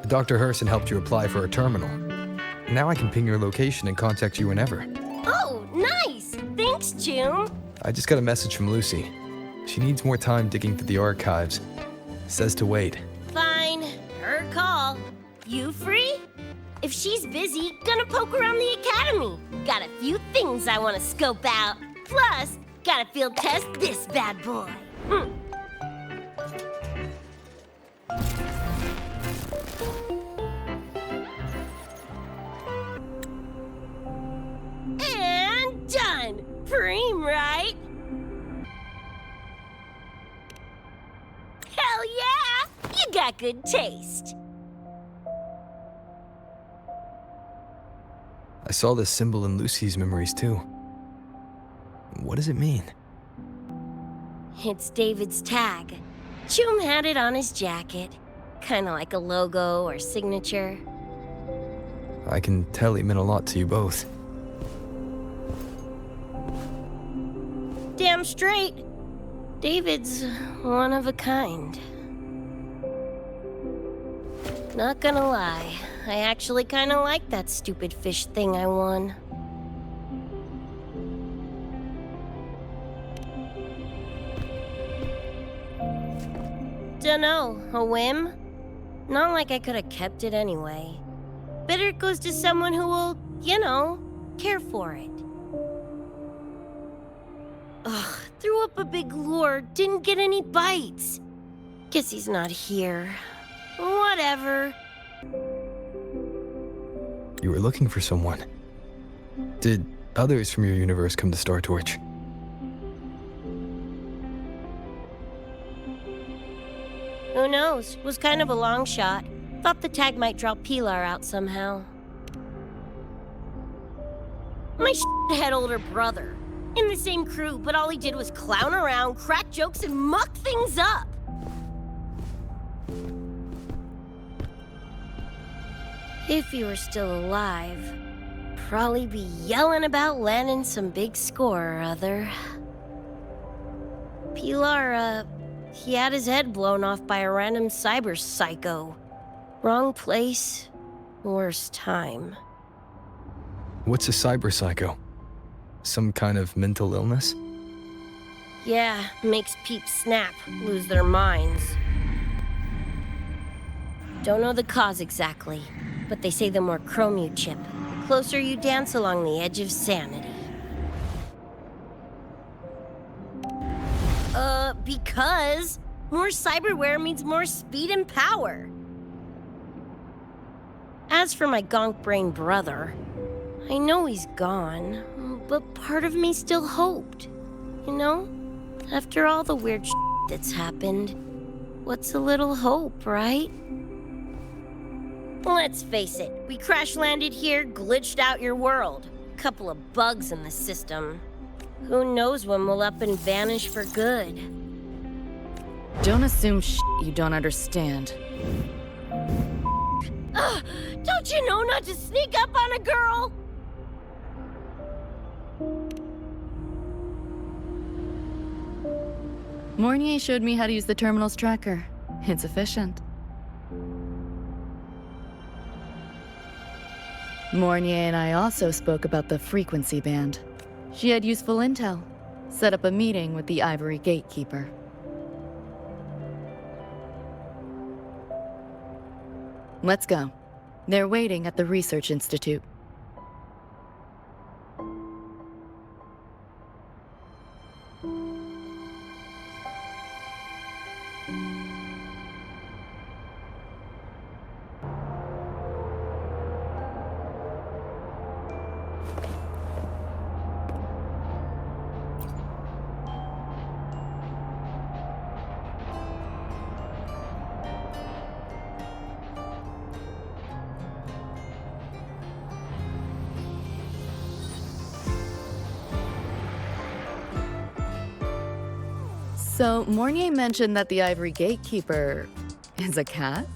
Dr. Herson helped you apply for a terminal. Now I can ping your location and contact you whenever. Oh, nice! Thanks, June. I just got a message from Lucy. She needs more time digging through the archives. Says to wait. Fine. Her call. You free? If she's busy, gonna poke around the academy. Got a few things I want to scope out. Plus, gotta field test this bad boy. And done. Preem, right? Hell yeah! You got good taste. I saw this symbol in Lucy's memories too. What does it mean? It's David's tag. Choom had it on his jacket. Kinda like a logo or signature. I can tell he meant a lot to you both. Damn straight. David's one of a kind. Not gonna lie, I actually kinda like that stupid fish thing I won. Dunno, a whim? Not like I could have kept it anyway. Better it goes to someone who will, care for it. Ugh, threw up a big lure, didn't get any bites. Guess he's not here. Whatever. You were looking for someone. Did others from your universe come to Star Torch? Who knows? Was kind of a long shot. Thought the tag might draw Pilar out somehow. My shithead older brother. In the same crew, but all he did was clown around, crack jokes, and muck things up. If he were still alive, probably be yelling about landing some big score or other. Pilar, he had his head blown off by a random cyber psycho. Wrong place, worst time. What's a cyber psycho? Some kind of mental illness? Yeah, makes peeps snap, lose their minds. Don't know the cause exactly, but they say the more chrome you chip, the closer you dance along the edge of sanity. Because more cyberware means more speed and power. As for my gonk brain brother, I know he's gone, but part of me still hoped. After all the weird shit that's happened, what's a little hope, right? Let's face it, we crash landed here, glitched out your world. Couple of bugs in the system. Who knows when we'll up and vanish for good? Don't assume you don't understand. Don't you know not to sneak up on a girl? Mornier showed me how to use the terminal's tracker. It's efficient. Mornier and I also spoke about the frequency band. She had useful intel. Set up a meeting with the Ivory Gatekeeper. Let's go. They're waiting at the Research Institute. So, Mornier mentioned that the Ivory Gatekeeper is a cat?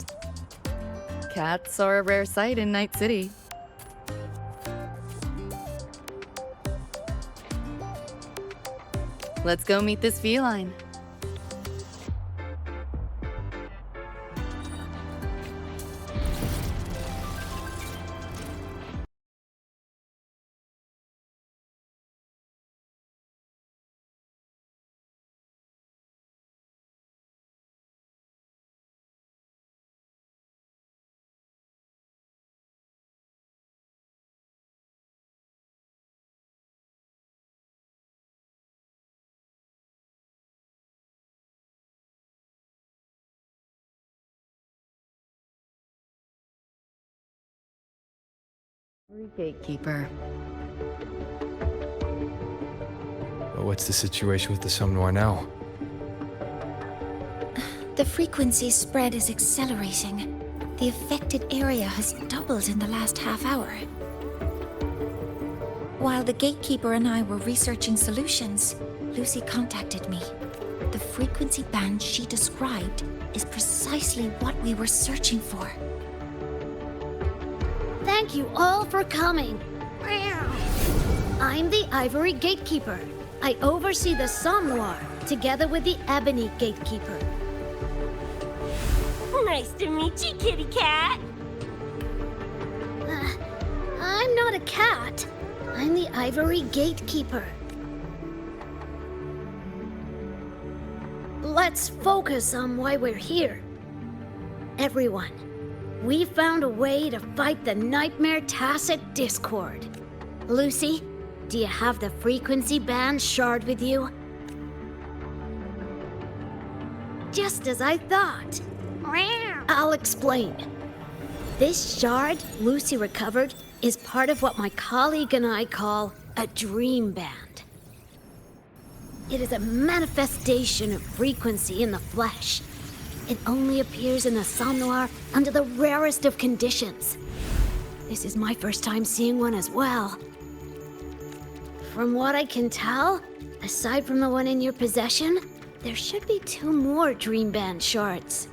Cats are a rare sight in Night City. Let's go meet this feline. Gatekeeper. What's the situation with the Somnoir now? The frequency spread is accelerating. The affected area has doubled in the last half hour. While the gatekeeper and I were researching solutions, Lucy contacted me. The frequency band she described is precisely what we were searching for. Thank you all for coming. I'm the Ivory Gatekeeper. I oversee the Somnoir, together with the Ebony Gatekeeper. Nice to meet you, kitty cat. I'm not a cat. I'm the Ivory Gatekeeper. Let's focus on why we're here. Everyone, we found a way to fight the Nightmare Tacit Discord. Lucy, do you have the frequency band shard with you? Just as I thought. I'll explain. This shard Lucy recovered is part of what my colleague and I call a dream band. It is a manifestation of frequency in the flesh. It only appears in the Somnoir under the rarest of conditions. This is my first time seeing one as well. From what I can tell, aside from the one in your possession, there should be 2 more dream band shards.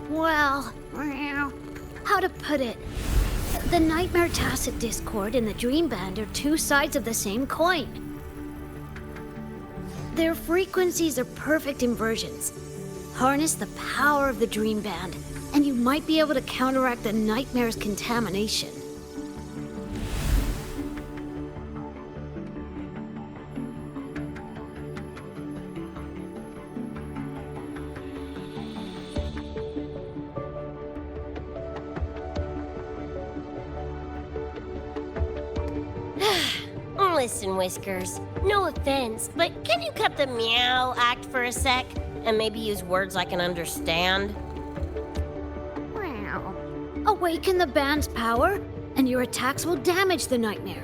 Well, how to put it? The Nightmare Tacit Discord and the Dream Band are 2 sides of the same coin. Their frequencies are perfect inversions. Harness the power of the Dream Band, and you might be able to counteract the Nightmare's contamination. Listen, Whiskers, no offense, but can you cut the meow act for a sec? And maybe use words I can understand? Awaken the band's power, and your attacks will damage the Nightmare.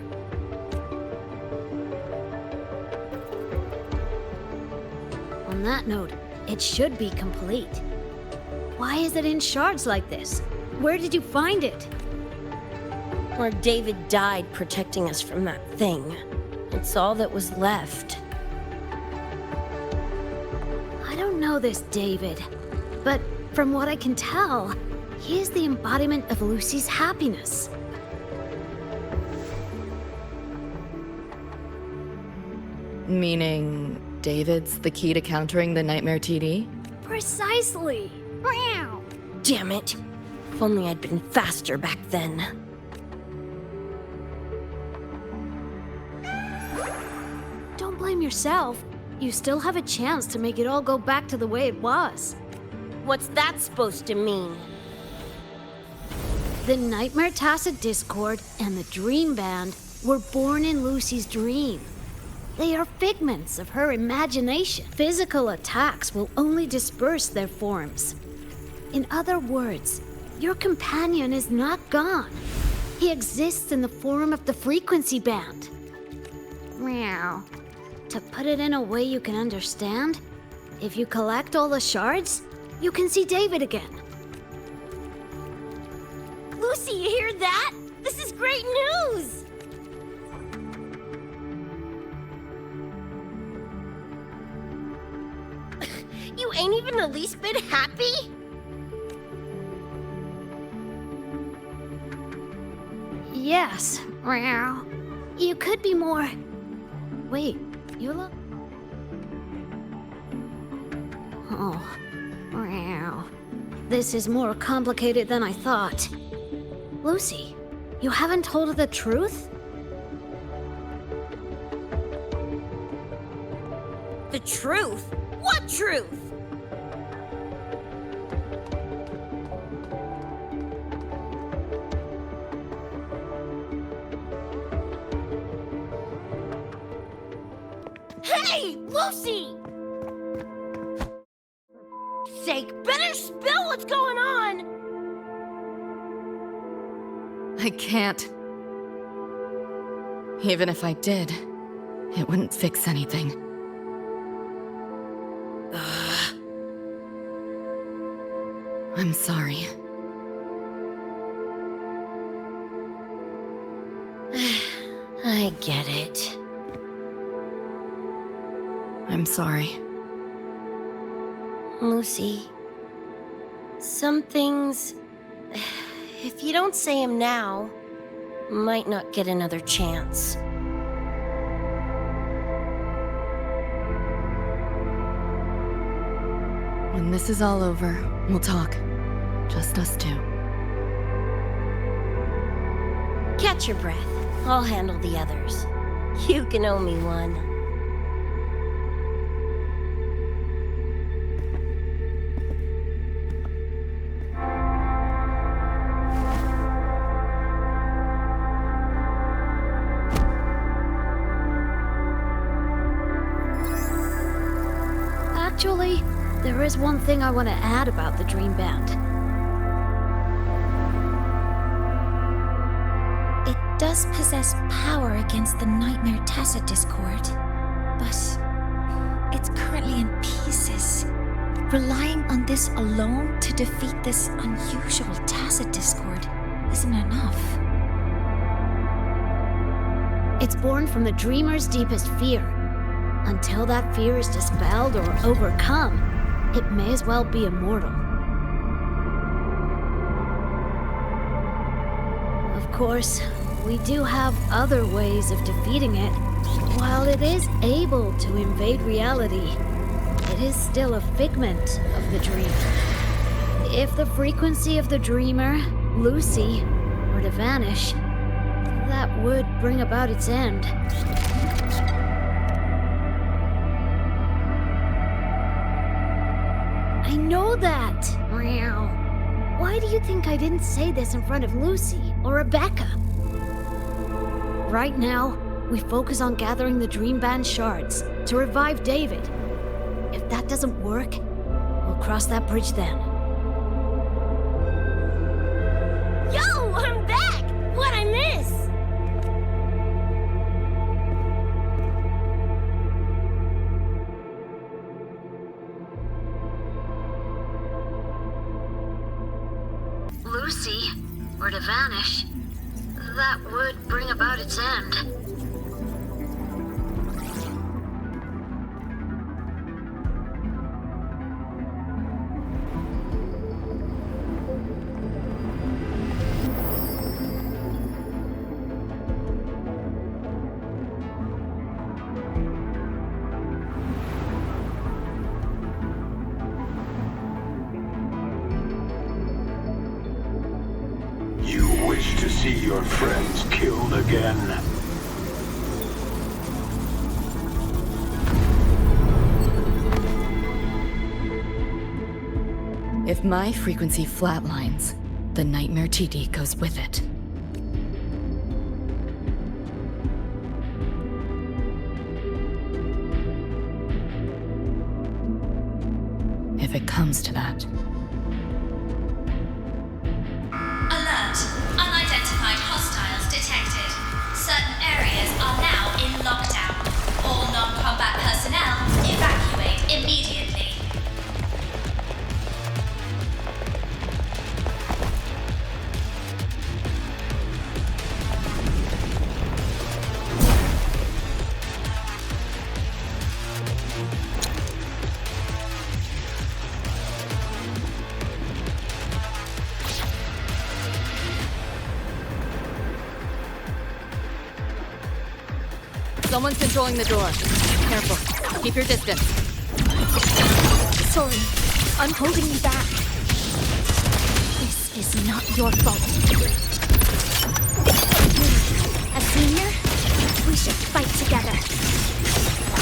On that note, it should be complete. Why is it in shards like this? Where did you find it? Where David died protecting us from that thing. It's all that was left. I don't know this David, but from what I can tell, he is the embodiment of Lucy's happiness. Meaning, David's the key to countering the Nightmare TD? Precisely! Damn it! If only I'd been faster back then. Don't blame yourself. You still have a chance to make it all go back to the way it was. What's that supposed to mean? The Nightmare Tacit Discord and the Dream Band were born in Lucy's dream. They are figments of her imagination. Physical attacks will only disperse their forms. In other words, your companion is not gone. He exists in the form of the frequency band. Meow. To put it in a way you can understand, if you collect all the shards, you can see David again. Lucy, you hear that? This is great news! You ain't even the least bit happy? Yes. Meow. You could be more... Wait, you look... Oh. Meow. This is more complicated than I thought. Lucy, you haven't told her the truth? The truth? What truth? Hey, Lucy! Sake, better spill what's going on! I can't. Even if I did, it wouldn't fix anything. I'm sorry. I get it. I'm sorry. Lucy, some things, if you don't say them now, might not get another chance. When this is all over, we'll talk. Just us two. Catch your breath. I'll handle the others. You can owe me one. Actually, there is one thing I want to add about the Dream Band. It does possess power against the Nightmare Tacit Discord, but it's currently in pieces. Relying on this alone to defeat this unusual Tacit Discord isn't enough. It's born from the dreamer's deepest fear. Until that fear is dispelled or overcome, it may as well be immortal. Of course, we do have other ways of defeating it. While it is able to invade reality, it is still a figment of the dream. If the frequency of the dreamer, Lucy, were to vanish, that would bring about its end. I know that! Meow. Why do you think I didn't say this in front of Lucy or Rebecca? Right now, we focus on gathering the Dream Band shards to revive David. If that doesn't work, we'll cross that bridge then. Yo, I'm back! What'd I miss? Lucy were to vanish, that would bring about its end. You wish to see your friends killed again? If my frequency flatlines, the Nightmare TD goes with it. If it comes to that. Alert! Unidentified hostiles detected. Certain areas are now in lockdown. All non-combat personnel evacuate immediately. Someone's controlling the door. Careful. Keep your distance. Sorry, I'm holding you back. This is not your fault. As senior, we should fight together.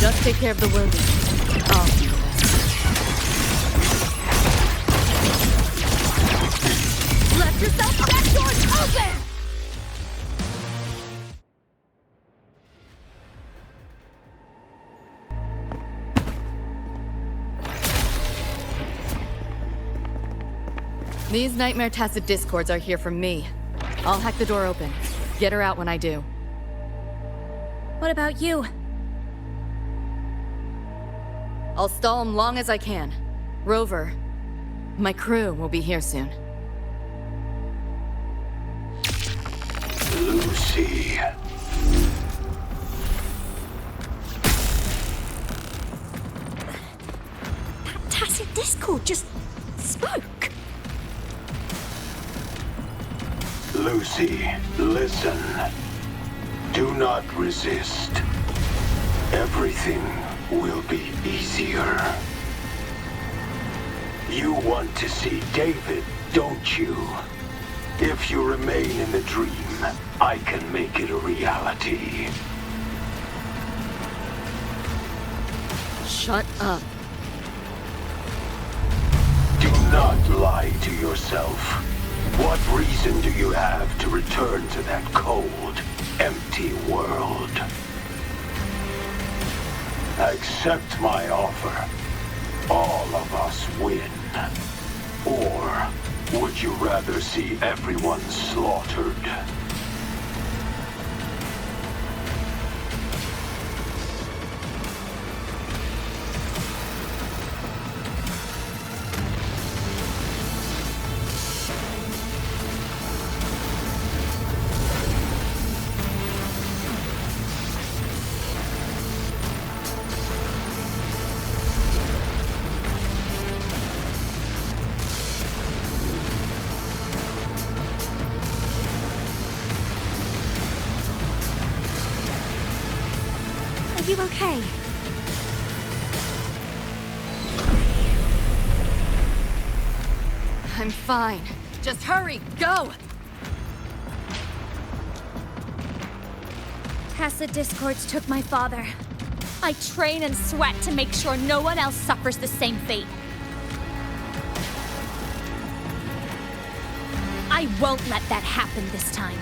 Just take care of the wounded. I'll do this. Let yourself that door's open! These Nightmare Tacit Discords are here for me. I'll hack the door open. Get her out when I do. What about you? I'll stall them long as I can. Rover, my crew will be here soon. Lucy. Discord just spoke. Lucy, listen. Do not resist. Everything will be easier. You want to see David, don't you? If you remain in the dream, I can make it a reality. Shut up. Do not lie to yourself. What reason do you have to return to that cold, empty world? Accept my offer. All of us win. Or would you rather see everyone slaughtered? Are you okay? I'm fine. Just hurry, go! Tessa Discords took my father. I train and sweat to make sure no one else suffers the same fate. I won't let that happen this time.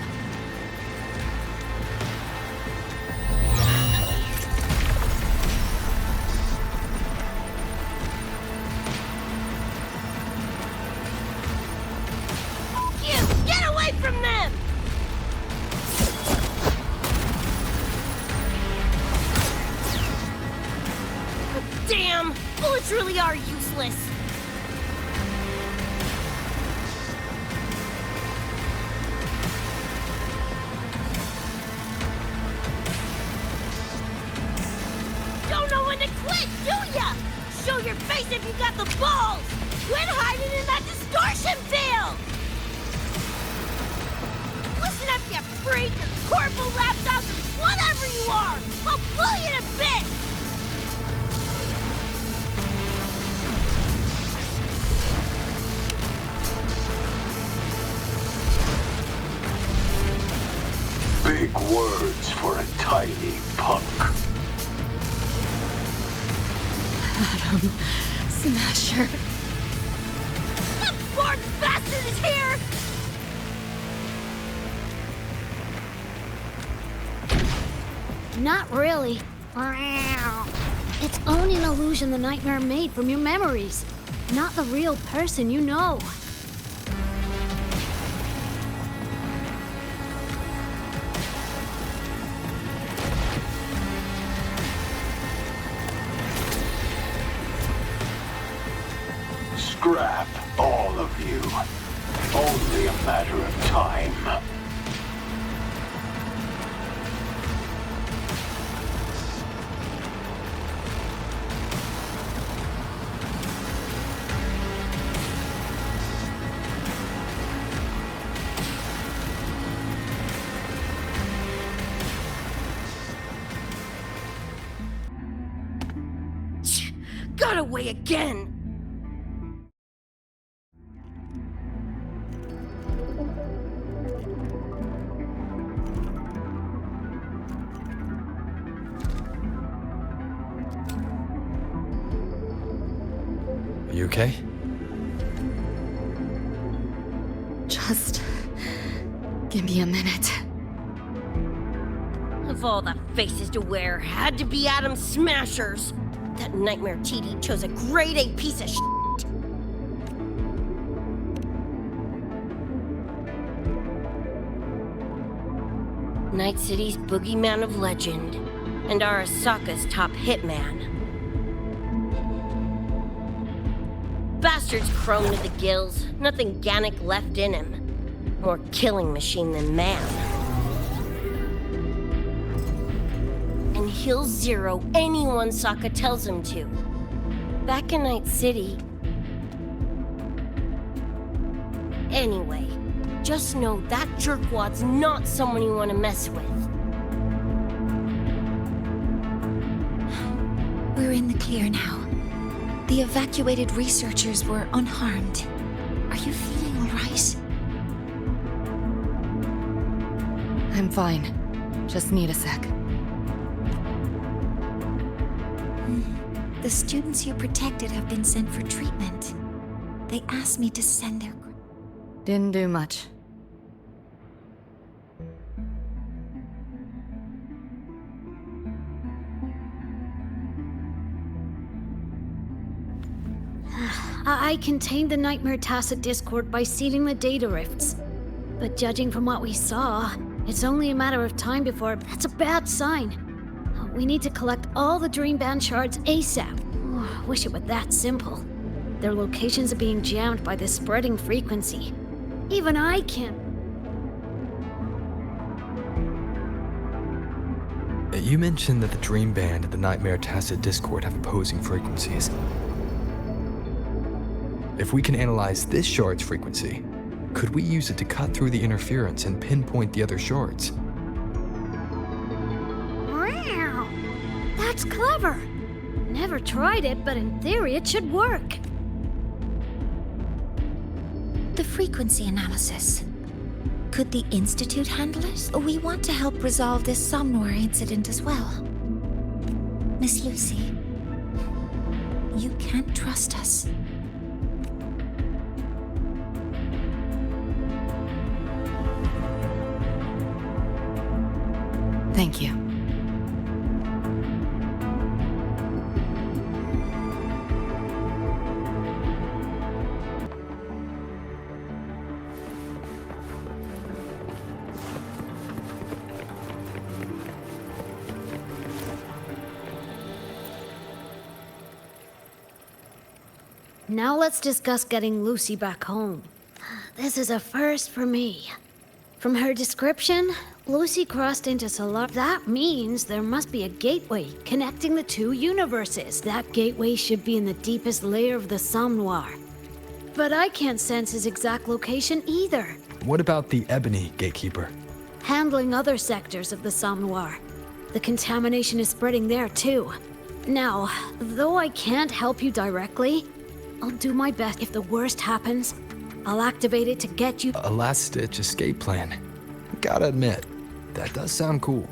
From them! Damn! Bullets really are useless! Don't know when to quit, do ya? Show your face if you got the balls! Quit hiding in that distortion field! Listen up, you freak, or corporal lapdogs, or whatever you are! I'll blow you to bits! Big words for a tiny punk. Adam Smasher. That bored bastard is here! Not really. It's only an illusion the nightmare made from your memories, not the real person you know. Scrap, all of you. Only a matter of time. Got away again! Are you okay? Just give me a minute. Of all the faces to wear, had to be Adam Smashers. That nightmare TD chose a grade A piece of shit. Night City's boogeyman of legend, and Arasaka's top hitman. Bastard's chrome to the gills, nothing Gannic left in him. More killing machine than man. And he'll zero anyone Sokka tells him to. Back in Night City, Anyway, just know that jerkwad's not someone you want to mess with. We're in the clear now. The evacuated researchers were unharmed. Are you feeling all right? I'm fine. Just need a sec. The students you protected have been sent for treatment. They asked me to send their... Didn't do much. I contained the Nightmare Tacit Discord by sealing the data rifts. But judging from what we saw, it's only a matter of time before... That's a bad sign. We need to collect all the Dream Band shards ASAP. Wish it were that simple. Their locations are being jammed by the spreading frequency. Even I can't... You mentioned that the Dream Band and the Nightmare Tacit Discord have opposing frequencies. If we can analyze this shard's frequency, could we use it to cut through the interference and pinpoint the other shards? Wow! That's clever! Never tried it, but in theory it should work. The frequency analysis. Could the Institute handle it? We want to help resolve this Somnoir incident as well. Miss Lucy, you can't trust us. Thank you. Now let's discuss getting Lucy back home. This is a first for me. From her description, Lucy crossed into Solar. That means there must be a gateway connecting the two universes. That gateway should be in the deepest layer of the Somnoir. But I can't sense his exact location either. What about the Ebony Gatekeeper? Handling other sectors of the Somnoir. The contamination is spreading there too. Now, though I can't help you directly, I'll do my best. If the worst happens, I'll activate it to get you... A last-ditch escape plan. Gotta admit, that does sound cool.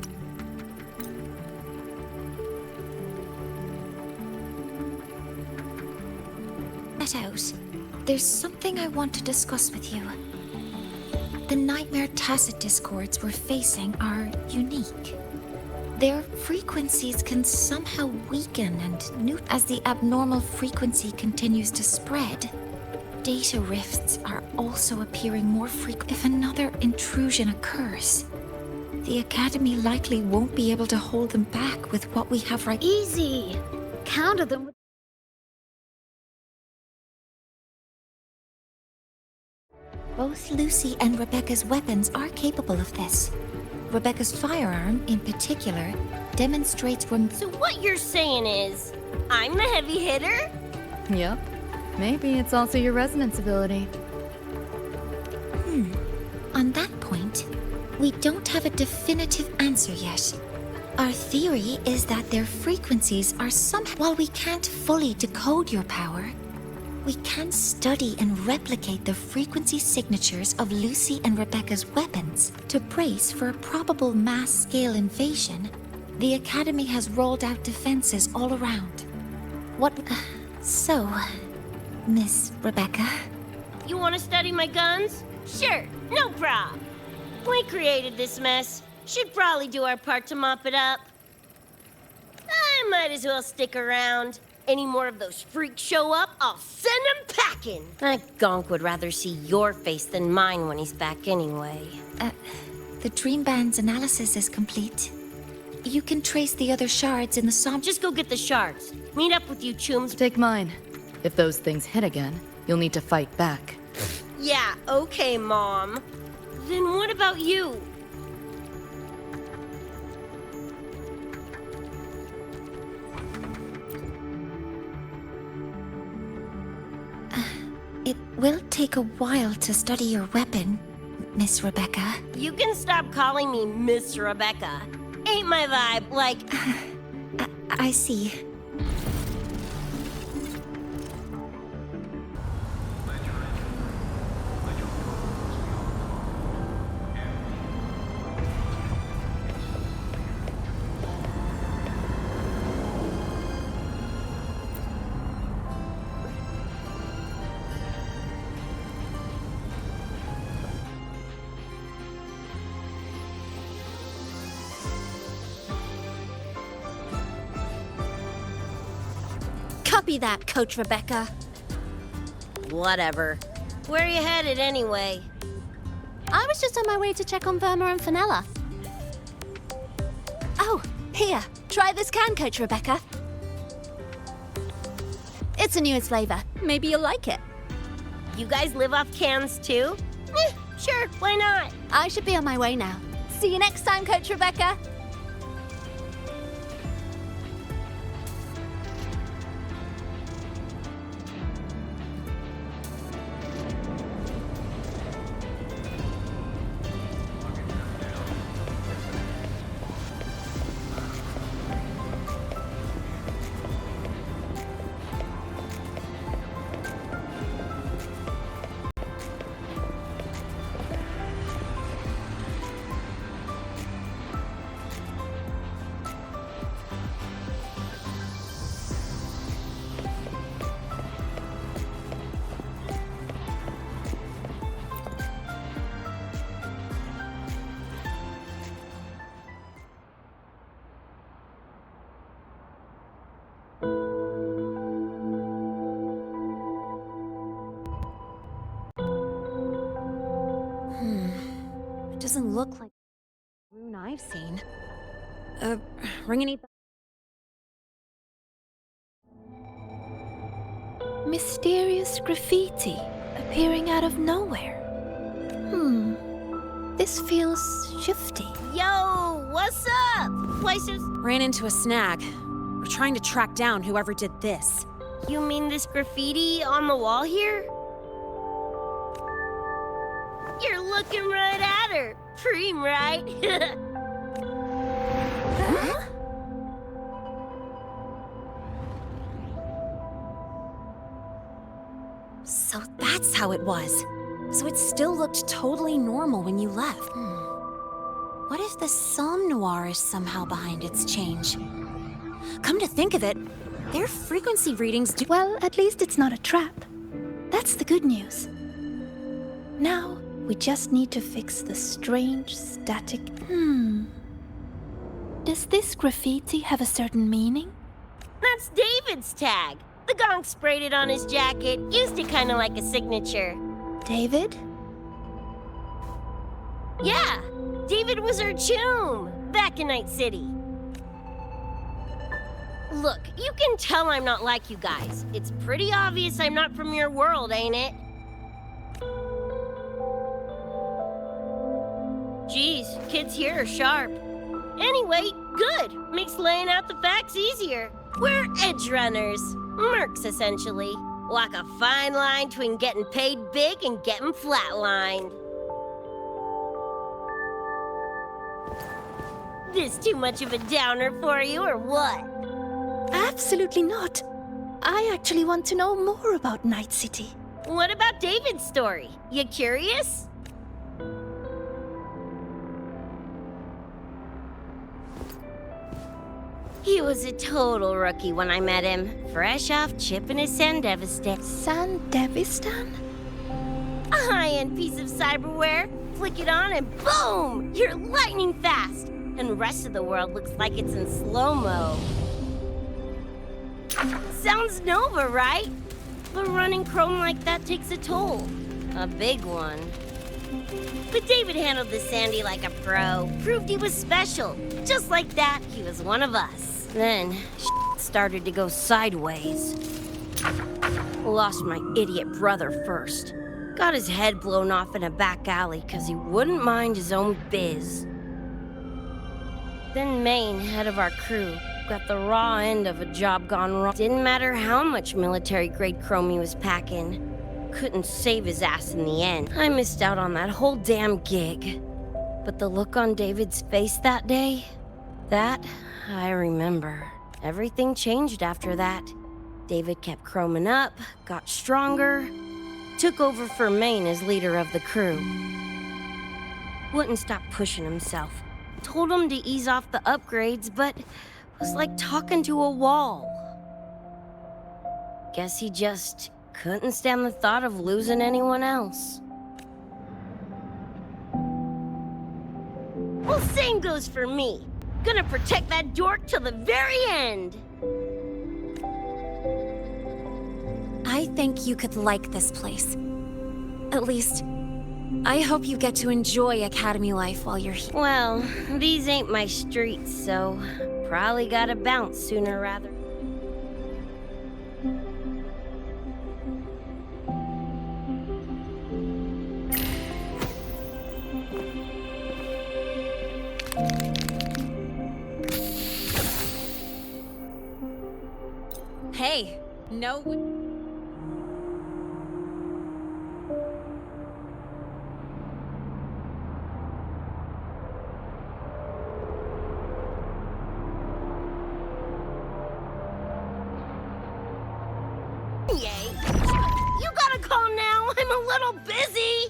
Get out. There's something I want to discuss with you. The Nightmare Tacit Discords we're facing are unique. Their frequencies can somehow weaken and as the abnormal frequency continues to spread. Data rifts are also appearing more frequent. If another intrusion occurs, the Academy likely won't be able to hold them back with what we have right. Easy! Counter them with... Both Lucy and Rebecca's weapons are capable of this. Rebecca's firearm, in particular, demonstrates when... So what you're saying is, I'm the heavy hitter? Yep. Maybe it's also your resonance ability. On that point, we don't have a definitive answer yet. Our theory is that their frequencies are somehow... While we can't fully decode your power, we can study and replicate the frequency signatures of Lucy and Rebecca's weapons. To brace for a probable mass-scale invasion, the Academy has rolled out defenses all around. What... So, Miss Rebecca? You want to study my guns? Sure, no prob. We created this mess. Should probably do our part to mop it up. I might as well stick around. Any more of those freaks show up, I'll send them packing. That gonk would rather see your face than mine when he's back anyway. The Dream Band's analysis is complete. You can trace the other shards in the Just go get the shards. Meet up with you, chums. Take mine. If those things hit again, you'll need to fight back. Yeah, okay, Mom. Then what about you? will take a while to study your weapon, Miss Rebecca. You can stop calling me Miss Rebecca. Ain't my vibe, like... I see. Copy that, Coach Rebecca. Whatever. Where are you headed anyway? I was just on my way to check on Verma and Fenella. Oh, here. Try this can, Coach Rebecca. It's a newest flavor. Maybe you'll like it. You guys live off cans too? Sure, why not? I should be on my way now. See you next time, Coach Rebecca. Doesn't look like the rune I've seen. Ring any bells? Mysterious graffiti appearing out of nowhere. This feels shifty. Yo, what's up? Place is... Ran into a snag. We're trying to track down whoever did this. You mean this graffiti on the wall here? You're looking right at her. Preem, right? Huh? So that's how it was. So it still looked totally normal when you left. What if the Somme Noir is somehow behind its change? Come to think of it, their frequency readings do— Well, at least it's not a trap. That's the good news. Now, we just need to fix the strange static. Does this graffiti have a certain meaning? That's David's tag. The gonk sprayed it on his jacket. Used it kind of like a signature. David? Yeah, David was our choom back in Night City. Look, you can tell I'm not like you guys. It's pretty obvious I'm not from your world, ain't it? Geez, kids here are sharp. Anyway, good. Makes laying out the facts easier. We're Edgerunners. Mercs, essentially. Walk a fine line between getting paid big and getting flatlined. This too much of a downer for you, or what? Absolutely not. I actually want to know more about Night City. What about David's story? You curious? He was a total rookie when I met him. Fresh off chipping his Sandevistan. Sandevistan? A high-end piece of cyberware. Flick it on and boom! You're lightning fast! And the rest of the world looks like it's in slow-mo. Sounds Nova, right? But running chrome like that takes a toll. A big one. But David handled the Sandy like a pro. Proved he was special. Just like that, he was one of us. Then, started to go sideways. Lost my idiot brother first. Got his head blown off in a back alley because he wouldn't mind his own biz. Then Maine, head of our crew, got the raw end of a job gone wrong. Didn't matter how much military-grade chrome he was packing. couldn't save his ass in the end. I missed out on that whole damn gig. But the look on David's face that day, that I remember. Everything changed after that. David kept chroming up, got stronger, took over for Maine as leader of the crew. Wouldn't stop pushing himself. Told him to ease off the upgrades, but was like talking to a wall. Guess he just couldn't stand the thought of losing anyone else. Well, same goes for me. Gonna protect that dork till the very end. I think you could like this place. At least, I hope you get to enjoy Academy life while you're here. Well, these ain't my streets, so probably gotta bounce sooner rather. Hey, no. Yay. You gotta call now. I'm a little busy.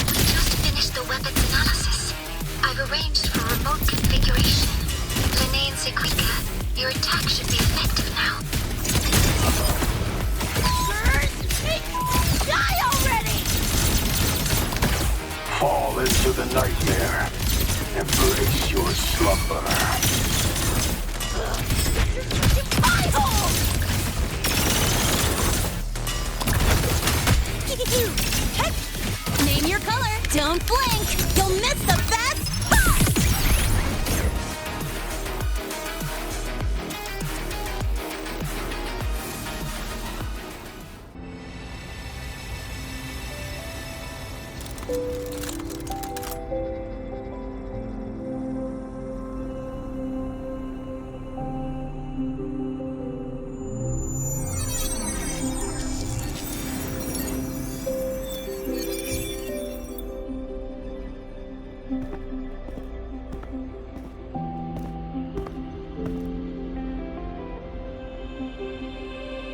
We just finished the weapons analysis. I've arranged for remote configuration. Lene and Sequika, your attack should be effective now. Die already! Fall into the nightmare. Embrace your slumber. Name your color. Don't blink. You'll miss the best part.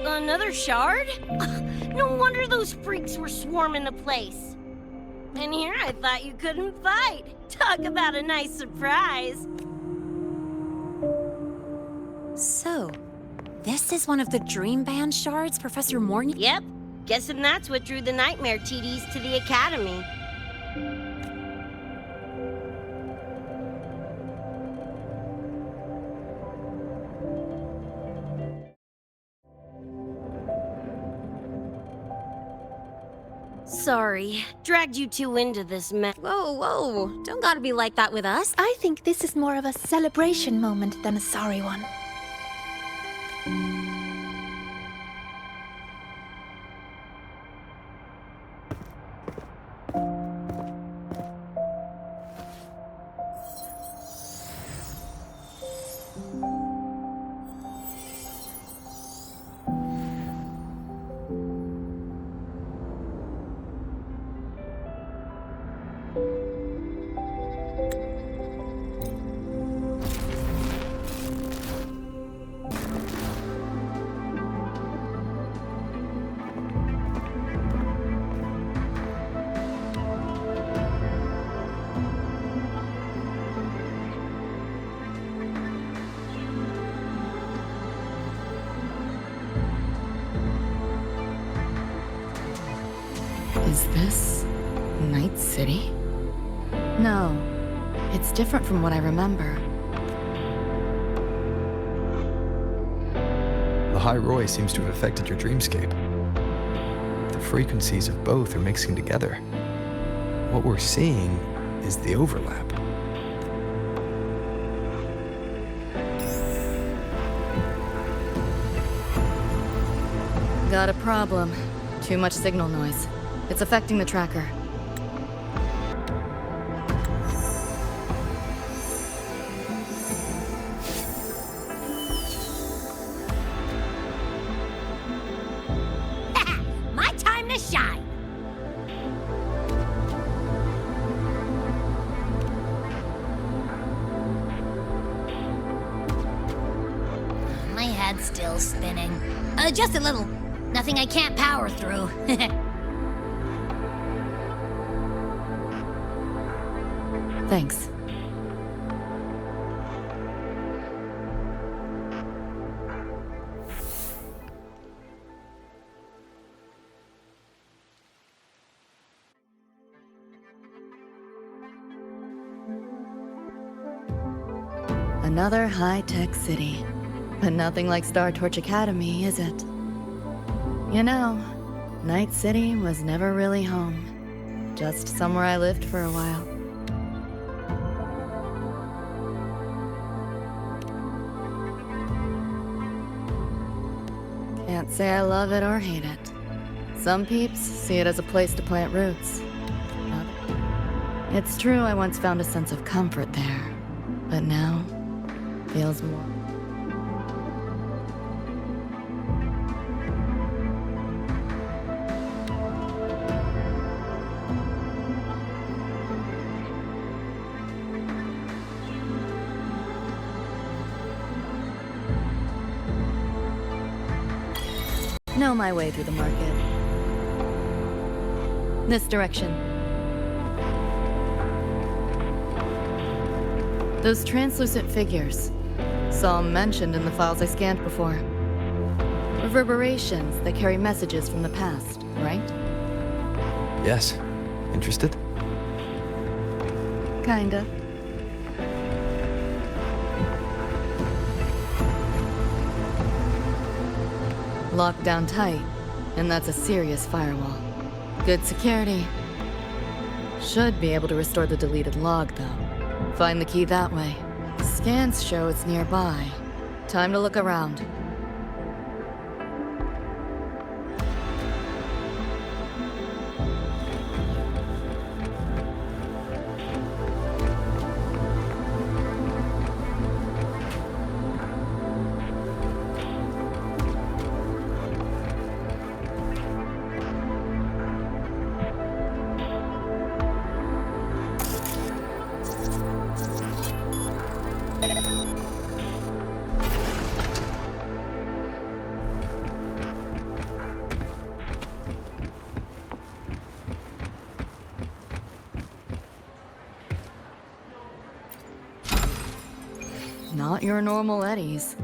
Another shard? No wonder those freaks were swarming the place. And here I thought you couldn't fight. Talk about a nice surprise. So, this is one of the Dream Band shards Professor Morgan? Yep. Guessing that's what drew the Nightmare TDs to the Academy. Sorry, dragged you two into this mess. Whoa, whoa, don't gotta be like that with us. I think this is more of a celebration moment than a sorry one. Is this Night City? No, it's different from what I remember. Lahai-Roi seems to have affected your dreamscape. The frequencies of both are mixing together. What we're seeing is the overlap. Got a problem. Too much signal noise. It's affecting the tracker. head's still spinning. Just a little. Nothing I can't power through. Thanks. Another high-tech city. But nothing like Star Torch Academy, is it? You know, Night City was never really home. Just somewhere I lived for a while. Can't say I love it or hate it. Some peeps see it as a place to plant roots. It's true I once found a sense of comfort there, but now feels more. Know my way through the market. This direction. Those translucent figures. Saw 'em mentioned in the files I scanned before. Reverberations that carry messages from the past, right? Yes. Interested? Kinda. Locked down tight, and that's a serious firewall. Good security. Should be able to restore the deleted log, though. Find the key that way. Scans show it's nearby. Time to look around. Not your normal eddies.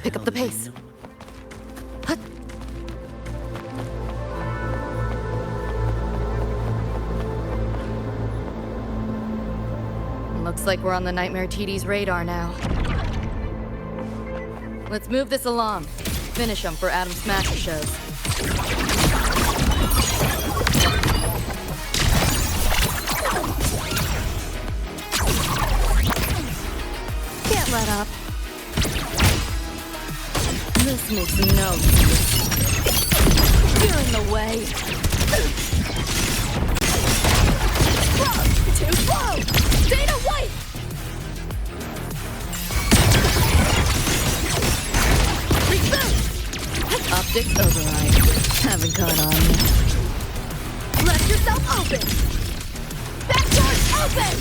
Pick up the pace. Hut. Looks like we're on the Nightmare TD's radar now. Let's move this along. Finish them for Adam Smasher shows. Can't let up. This makes no sense. You're in the way. Whoa! Too slow! Dana White! Reboot! Optics override. Haven't caught on yet. Let yourself open! Back door's open!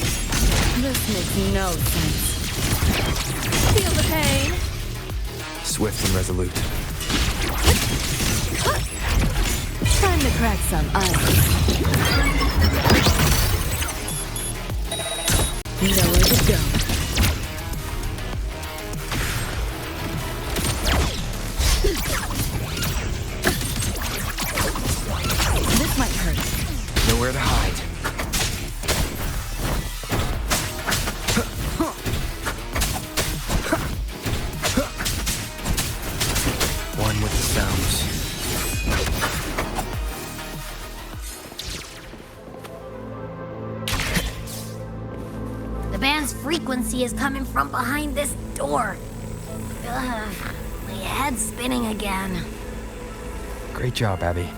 This makes no sense. Feel the pain. Swift and resolute. Time to crack some ice. Nowhere to go. This might hurt. Nowhere to hide. One with the sounds. The band's frequency is coming from behind this door. Ugh, my head's spinning again. Great job, Abby.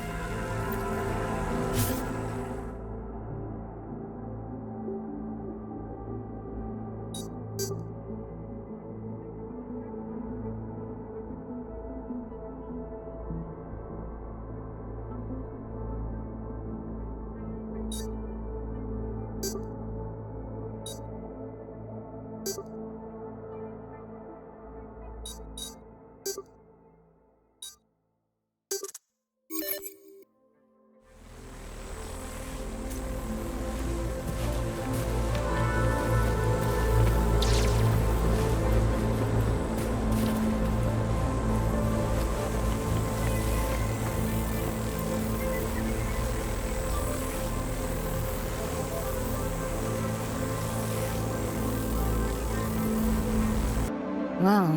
Well,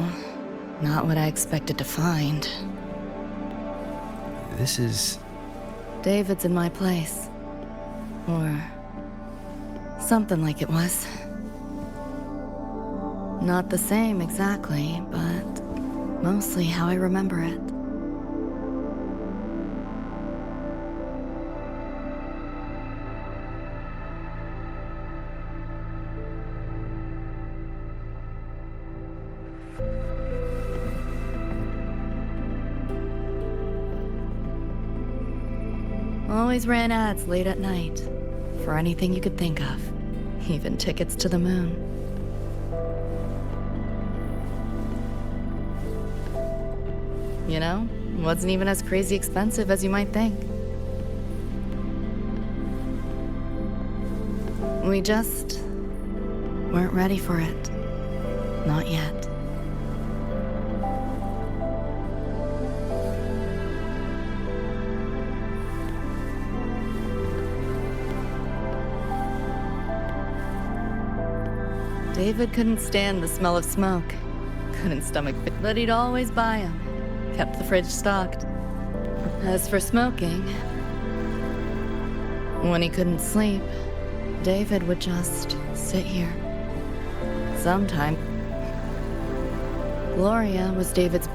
not what I expected to find. This is... David's in my place. Or... something like it was. Not the same exactly, but mostly how I remember it. Always ran ads late at night, for anything you could think of, even tickets to the moon. You know, wasn't even as crazy expensive as you might think. We just weren't ready for it. Not yet. David couldn't stand the smell of smoke. Couldn't stomach it, but he'd always buy them. Kept the fridge stocked. As for smoking, when he couldn't sleep, David would just sit here. Sometime, Gloria was David's...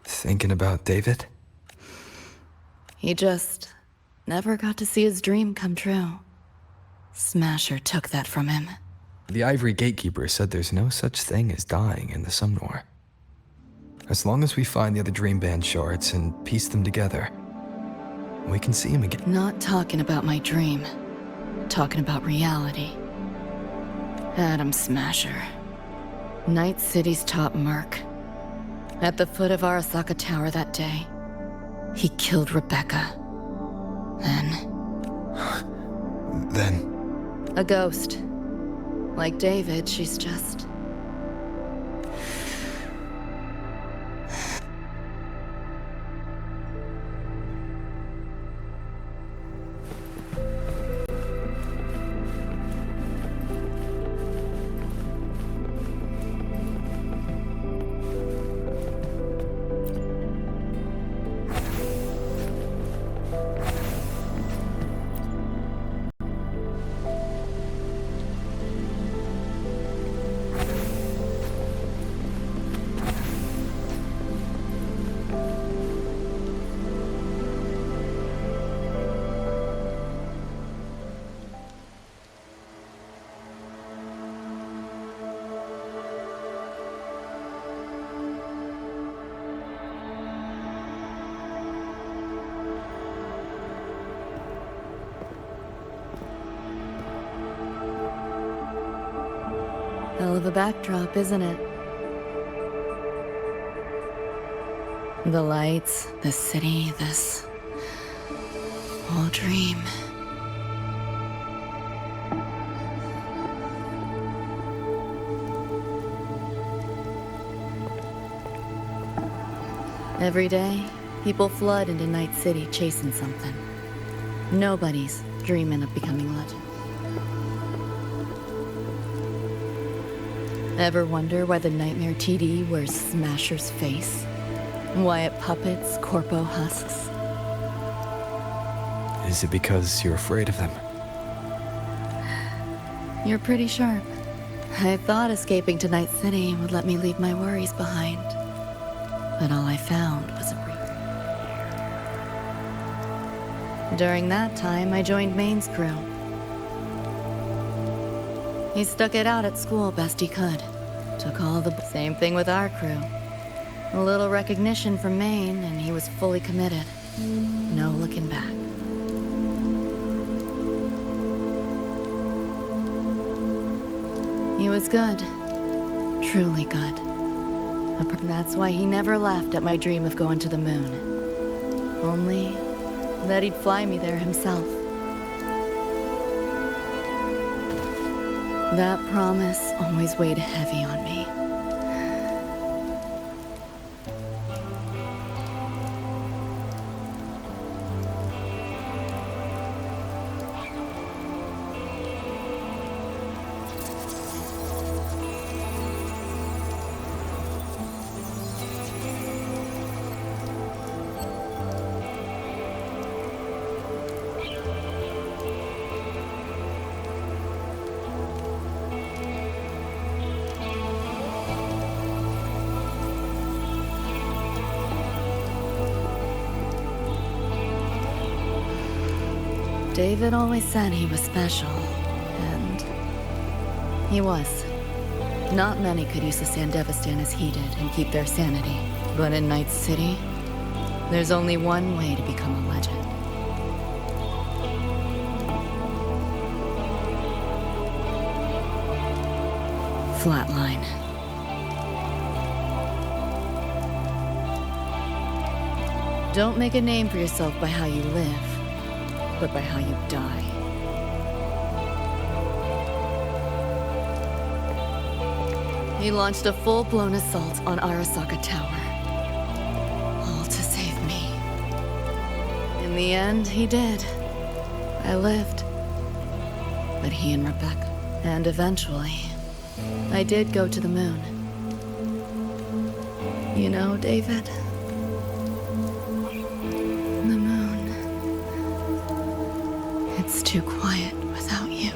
Thinking about David? He just never got to see his dream come true. Smasher took that from him. The Ivory Gatekeeper said there's no such thing as dying in the Sumnor. As long as we find the other Dream Band shards and piece them together, we can see him again. Not talking about my dream. Talking about reality. Atom Smasher. Night City's top merc. At the foot of Arasaka Tower that day, he killed Rebecca. Then... A ghost. Like David, she's just... Hell of a backdrop, isn't it? The lights, the city, this whole dream. Every day, people flood into Night City chasing something. Nobody's dreaming of becoming legend. Ever wonder why the Nightmare TD wears Smasher's face? Why it puppets Corpo husks? Is it because you're afraid of them? You're pretty sharp. I thought escaping to Night City would let me leave my worries behind. But all I found was a brief. During that time, I joined Maine's crew. He stuck it out at school best he could. Took all the... Same thing with our crew. A little recognition from Maine, and he was fully committed. No looking back. He was good. Truly good. That's why he never laughed at my dream of going to the moon. Only that he'd fly me there himself. That promise always weighed heavy on me. David always said he was special, and he was. Not many could use the Sandevistan as he did and keep their sanity. But in Night City, there's only one way to become a legend. Flatline. Don't make a name for yourself by how you live, but by how you die. He launched a full-blown assault on Arasaka Tower. All to save me. In the end, he did. I lived. But he and Rebecca. And eventually, I did go to the moon. You know, David? The moon. It's too quiet without you.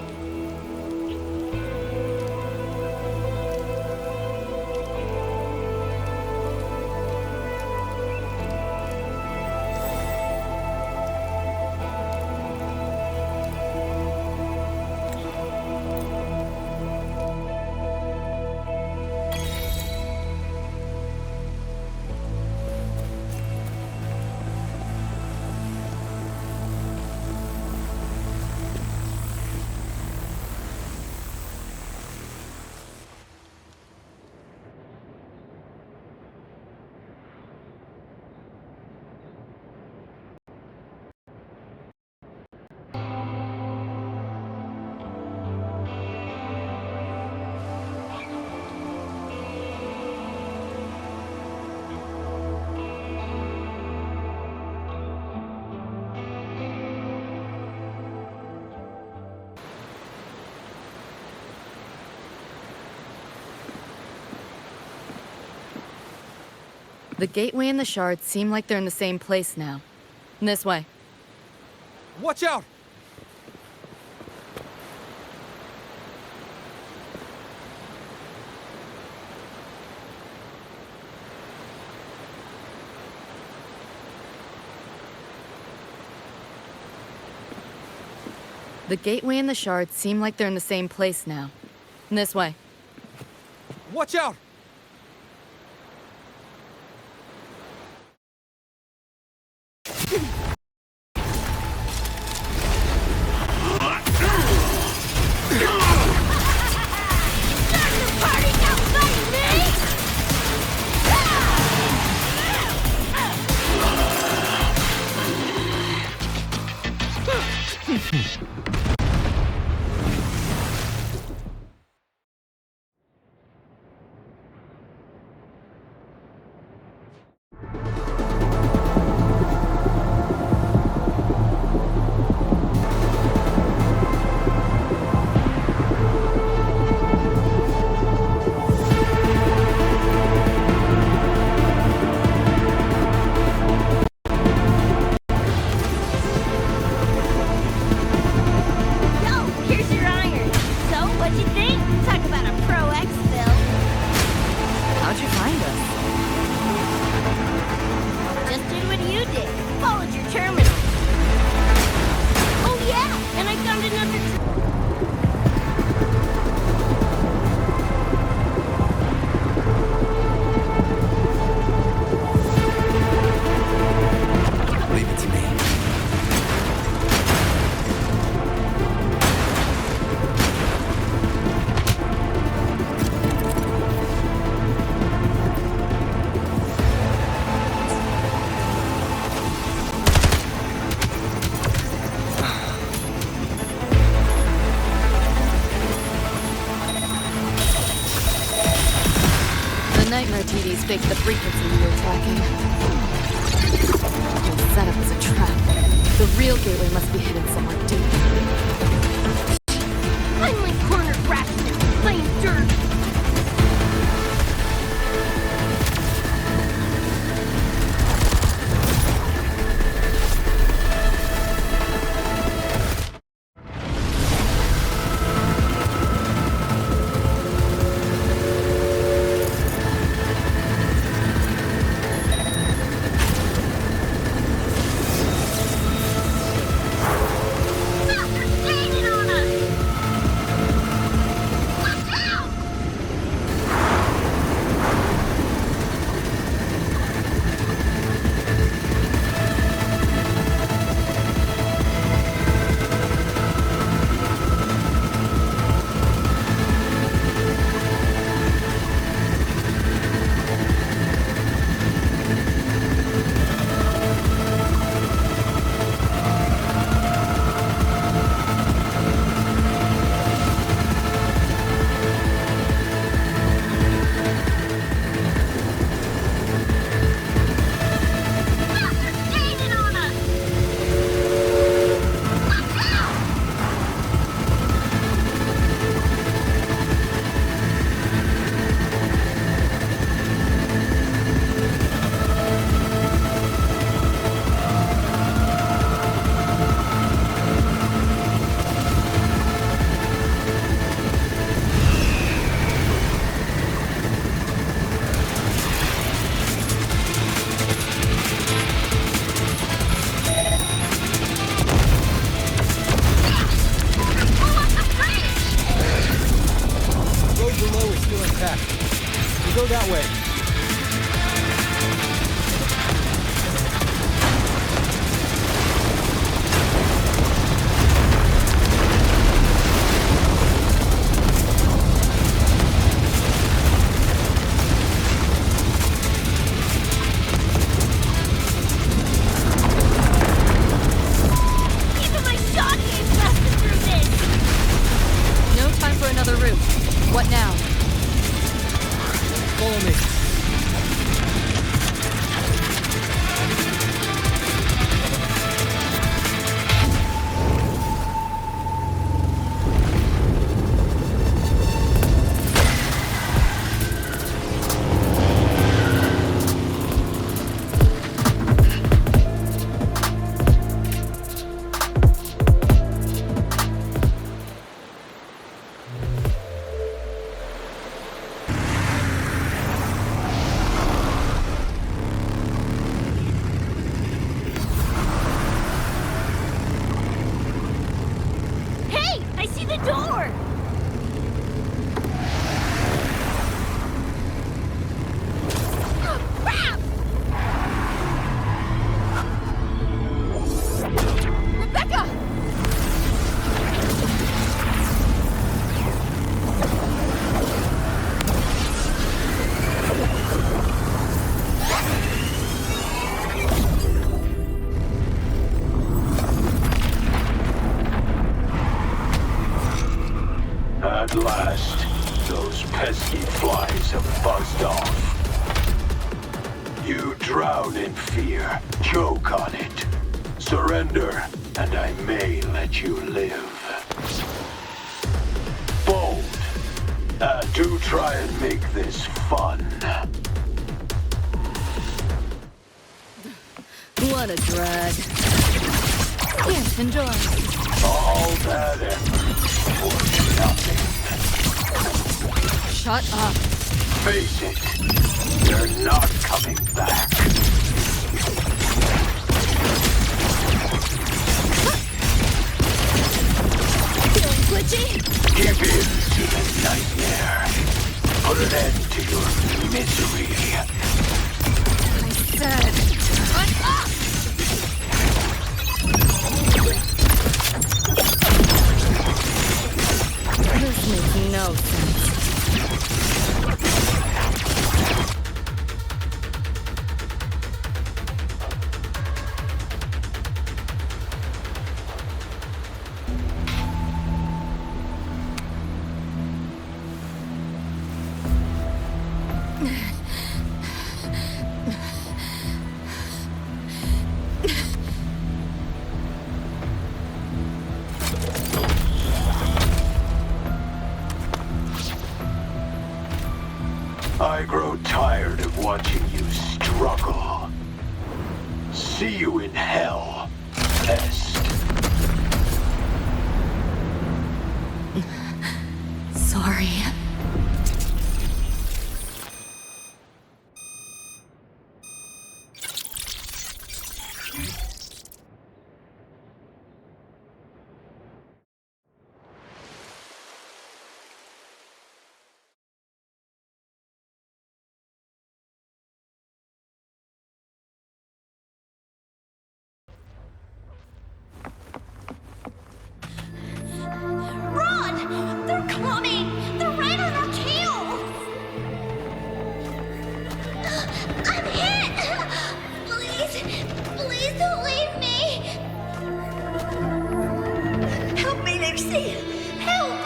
The gateway and the shard seem like they're in the same place now. This way. Watch out! The gateway and the shard seem like they're in the same place now. This way. Watch out! Nightmare TVs faked the frequency we were tracking. The setup is a trap. The real gateway must be hidden somewhere deep. I'm like cornered rats playing dirt. Go that way. Even my shot game blasted through this! No time for another route. What now? Follow me. the door! Oh, crap! Rebecca! At last, those pesky flies have buzzed off. You drown in fear, choke on it. Surrender, and I may let you live. Bold. Do try and make this fun. What a drag. Here, enjoy. All that effort for nothing. Shut up. Face it, you're not coming back. Feeling glitchy? Give in to the nightmare. Put an end to your misery. I said, shut up! This makes no sense. I grow tired of watching you struggle. See you in hell, pest. Sorry. Run! They're coming! They're right on our tail! I'm hit! Please, please don't leave me! Help me, Lucy! Help!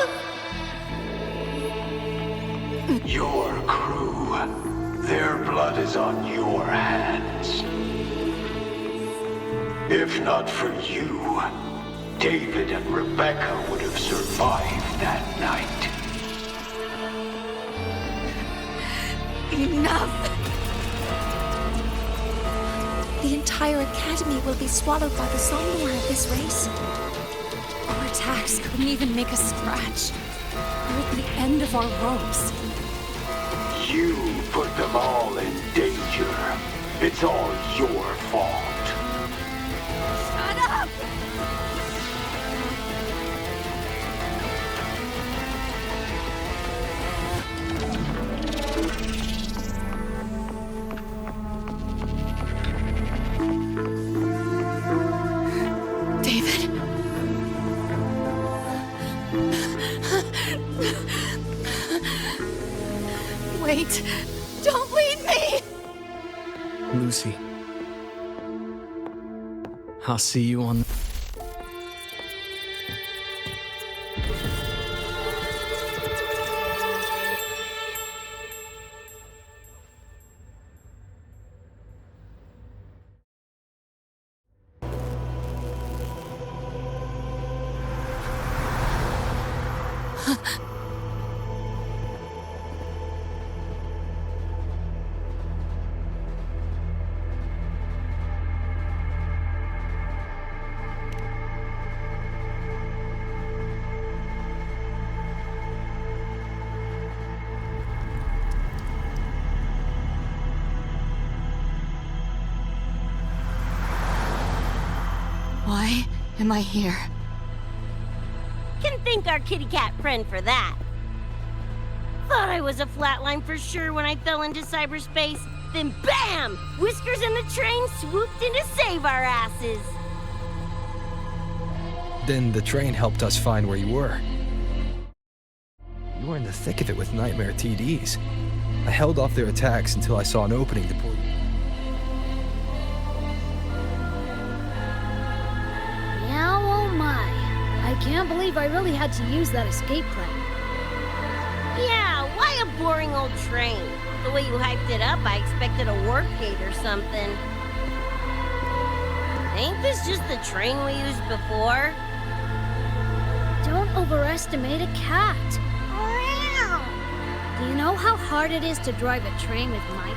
Your crew, their blood is on your hands. If not for you, David and Rebecca would have survived that night. Enough! The entire academy will be swallowed by the somnolence of this race. Our attacks couldn't even make us scratch. We're at the end of our ropes. You put them all in danger. It's all your fault. Shut up! David? Wait! Don't leave me! Lucy. I'll see you on... Why am I here? Can thank our kitty cat friend for that. Thought I was a flatline for sure when I fell into cyberspace. Then BAM! Whiskers and the train swooped in to save our asses. Then the train helped us find where you were. You were in the thick of it with Nightmare TDs. I held off their attacks until I saw an opening to pull you. Yeah, oh my. I can't believe I really had to use that escape plan. Yeah, why a boring old train? The way you hyped it up, I expected a warp gate or something. Ain't this just the train we used before? Don't overestimate a cat. Do you know how hard it is to drive a train with Mike?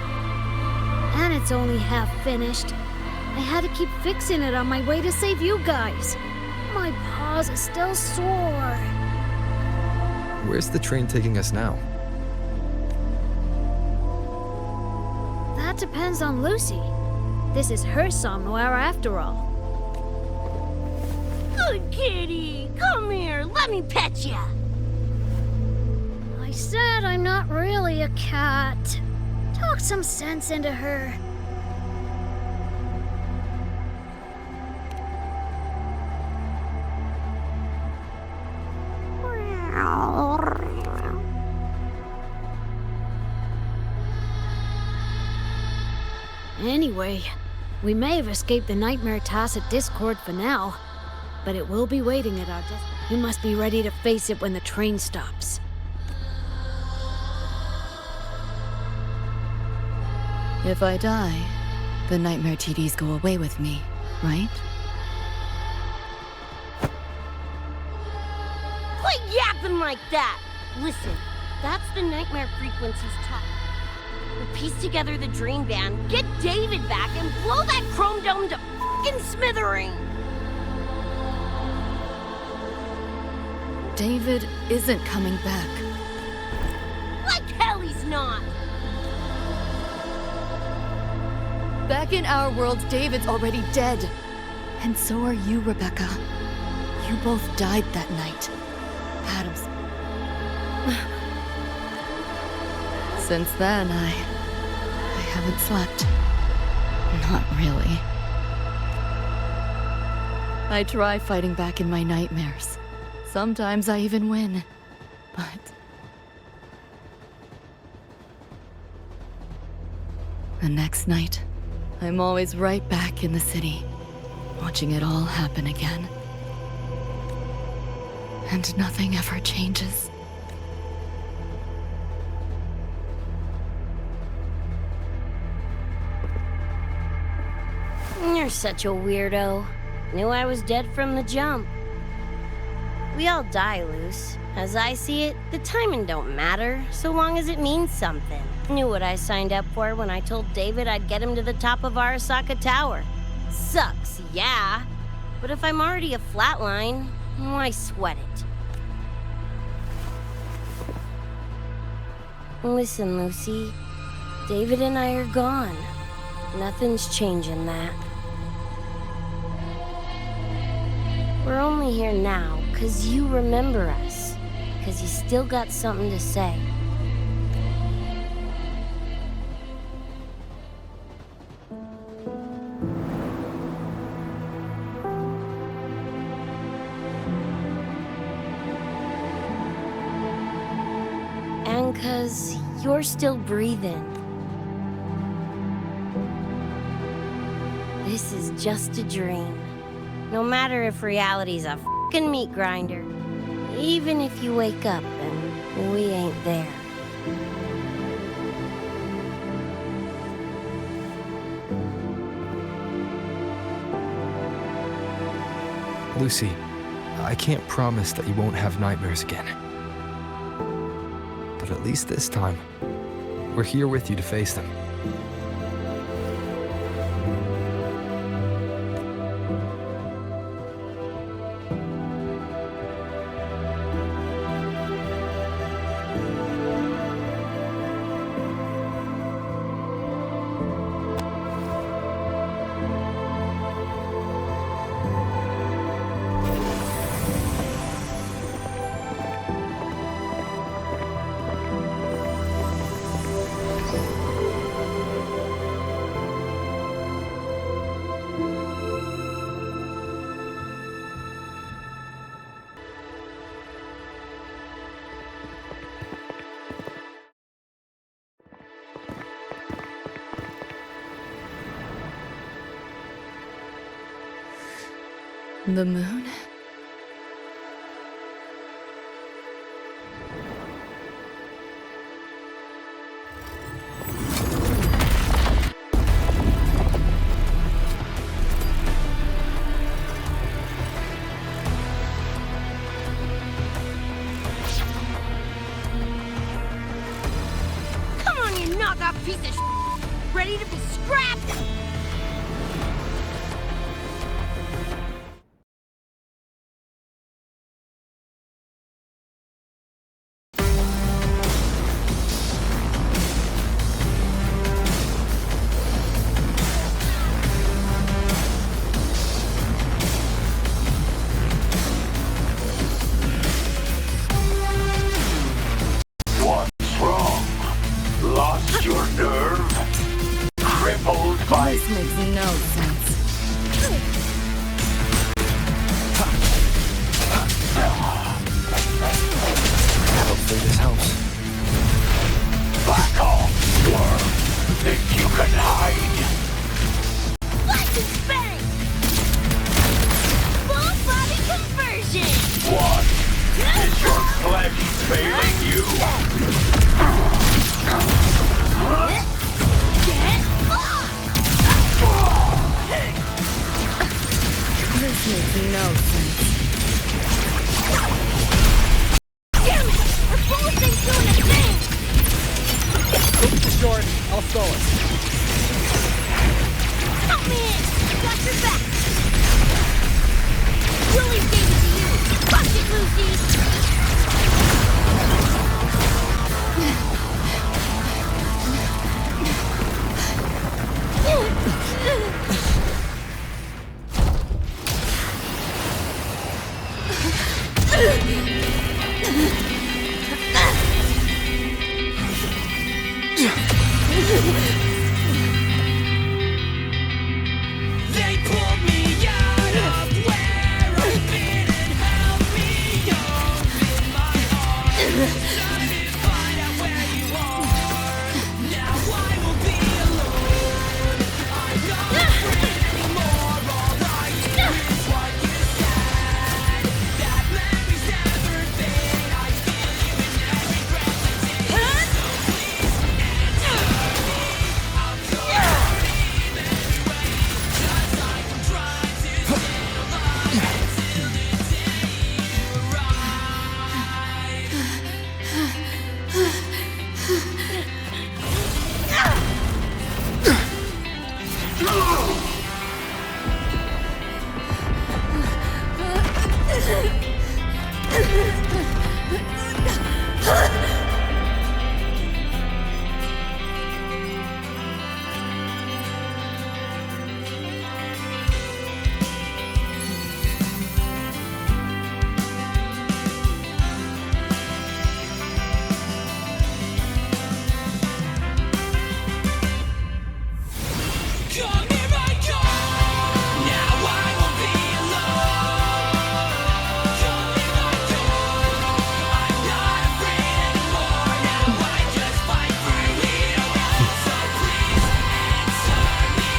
And it's only half finished. I had to keep fixing it on my way to save you guys. My paws are still sore. Where's the train taking us now? That depends on Lucy. This is her somewhere after all. Good kitty, come here, let me pet ya. I said I'm not really a cat. Talk some sense into her. Anyway, we may have escaped the Nightmare Tacit Discord for now, but it will be waiting at our desk. We must be ready to face it when the train stops. If I die, the Nightmare TDs go away with me, right? Quit yapping like that! Listen, that's the Nightmare frequencies talk. We'll piece together the Dream Band, get David back, and blow that Chrome Dome to f***ing smithereens! David isn't coming back. Like hell he's not! Back in our world, David's already dead. And so are you, Rebecca. You both died that night. Adams. Since then, I haven't slept. Not really. I try fighting back in my nightmares. Sometimes I even win. But the next night, I'm always right back in the city, watching it all happen again. And nothing ever changes. You're such a weirdo. Knew I was dead from the jump. We all die, Luce. As I see it, the timing don't matter, so long as it means something. Knew what I signed up for when I told David I'd get him to the top of Arasaka Tower. Sucks, yeah. But if I'm already a flatline, why sweat it? Listen, Lucy. David and I are gone. Nothing's changing that. We're only here now because you remember us. Because you still got something to say. And because you're still breathing. This is just a dream. No matter if reality's a f***ing meat grinder. Even if you wake up and we ain't there. Lucy, I can't promise that you won't have nightmares again. But at least this time, we're here with you to face them. The moon? Come on, you knockoff piece of shit! Ready to be scrapped? What's wrong? Lost your nerve? Crippled by... This makes no sense. Hopefully this helps. Back off, worm. Think you can hide? Lightning bang! Full body conversion! What? Is your flesh failing you? This makes no sense. Damn it! Our bullet thing's doing a thing! Short, I'll stall it. Help me in! Got your back! Willie's gave it to you! Punch it, Lucy! They pulled me out of where I've been and held me up in my arms. Time to find out where you are. Now I will be alone. I'm not afraid anymore. All I hear is what you said. That memories never fade. I feel you in every breath I take. So please answer me. I'll go leave anyway. Just like I'm trying to stay alive until the day you Come here, I come. Now I won't be alone. Come here, I come. I'm not afraid anymore. Now I just fight through it all. So please answer me.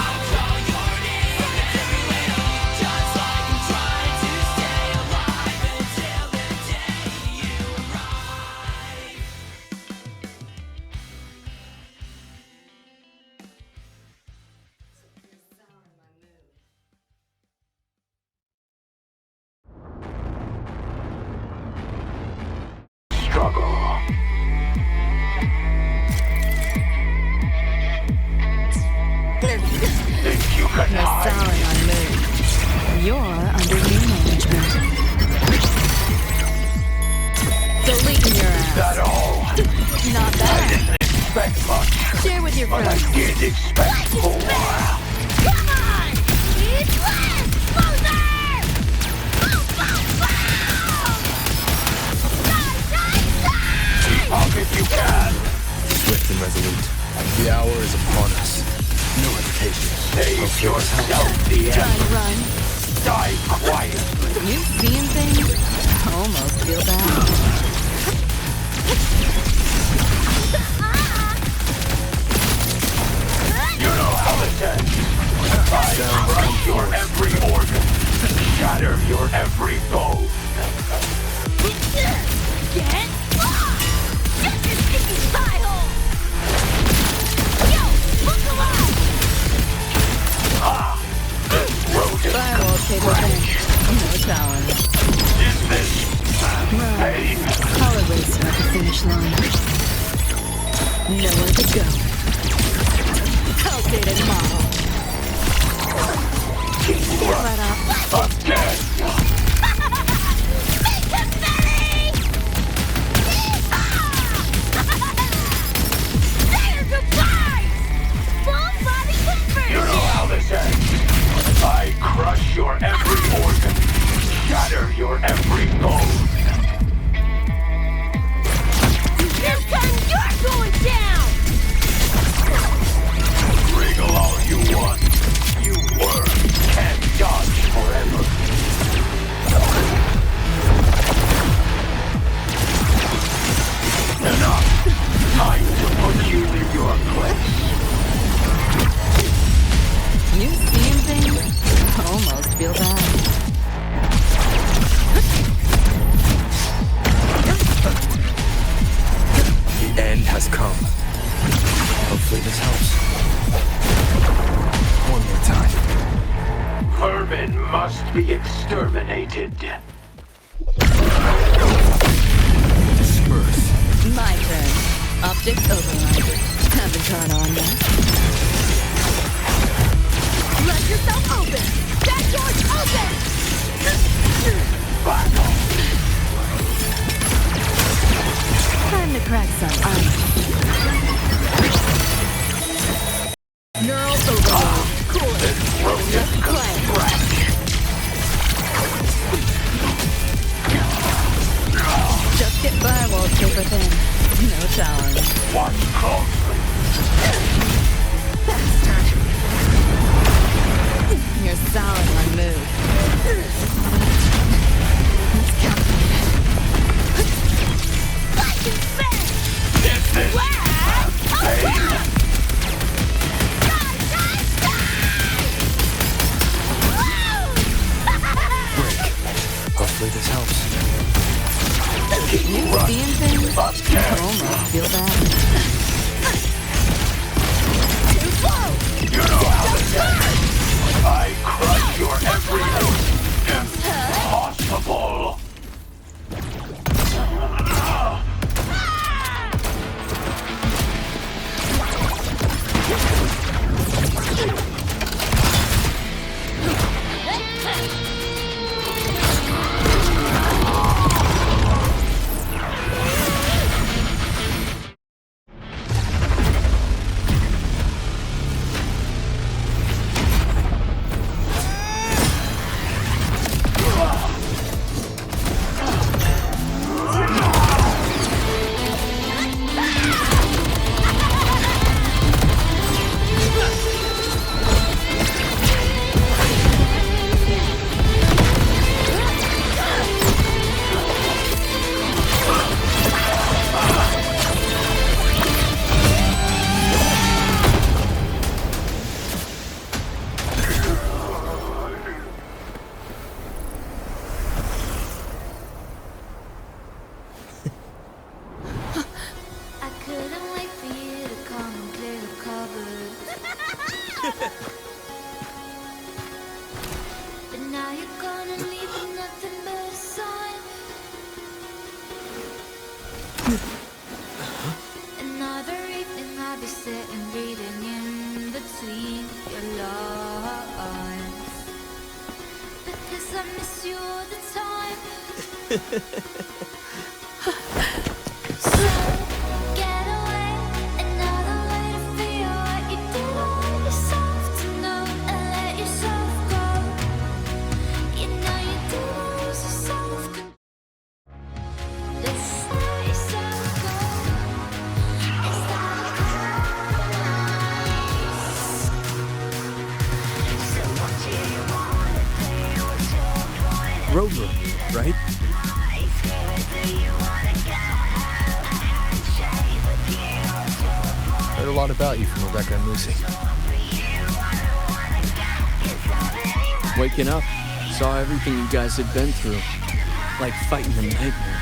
I'll call your name everywhere. Just like I'm trying to stay alive until the day you arrive. Struggle. Think you can You're hide? souring on mood. You're under new management. Deleting your ass. That all? Not I bad. didn't expect much, Share with your but I friends. did expect more. Come on! It's less! Closer! Boom, boom, boom! Die, die, die! Keep up if you can. Swift and resolute. The hour is upon us. No hesitation. Save yourself the Trying end. to run. Die quietly. You seeing things? Almost feel bad. You know how it ends. I crush your every organ. Shatter your every bone. Get lost! Shut your sticky spy hole! Yo, look alive! Firewall cable in. No challenge. Pain. Solid racer at the finish line. Nowhere to go. Outdated model. Let up. Again. Say your goodbyes! Full body conversion! You know how this ends. I crush your every organ. Shatter your every bone. This time you're going down! Wriggle all you want. You worms can't dodge forever. Enough. Time to put you in your place. You seeing things? Almost feel bad. The end has come. Hopefully this helps. One more time. Vermin must be exterminated. Disperse. My turn. Optics override. Haven't caught on yet. Let yourself open! That door's open! Time to crack some ice. Neural overload. Cool it. Let's play. Just get firewall paper thin. No challenge. Watch closely. You're souring my mood. Let's calculate it. I can sense! This is pain. Break. Hopefully this helps. You seeing things? Almost feel bad. Too slow! You know how this ends. I crush your every impossible. Another evening I'll be sitting reading in between your lines, because I miss you all the time. So get away, another way to feel what you did all yourself to know and let yourself go. You know you did lose yourself. Let's let yourself go. Is that a compromise? So what do you wanna do? What's your point? Rover, right? Heard a lot about you from Rebecca and Lucy. Waking up. So saw everything you guys had been through, like fighting the nightmare.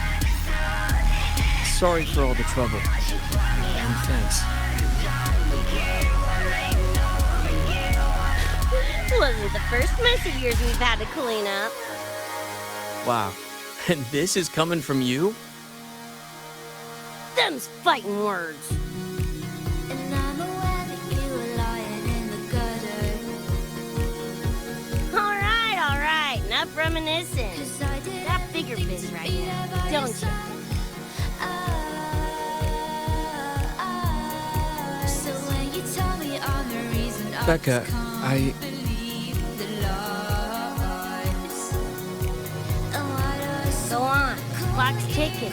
Sorry for all the trouble. And thanks. Wasn't the first mess of yours we've had to clean up. Wow. And this is coming from you? Them's fighting words. And I'm aware that you were lying in the gutter. All right. Enough reminiscing. That bigger biz right now, don't you? So when you tell me I'm the reason I Becca, believe the lies. And why do I Go on. Clock's ticking.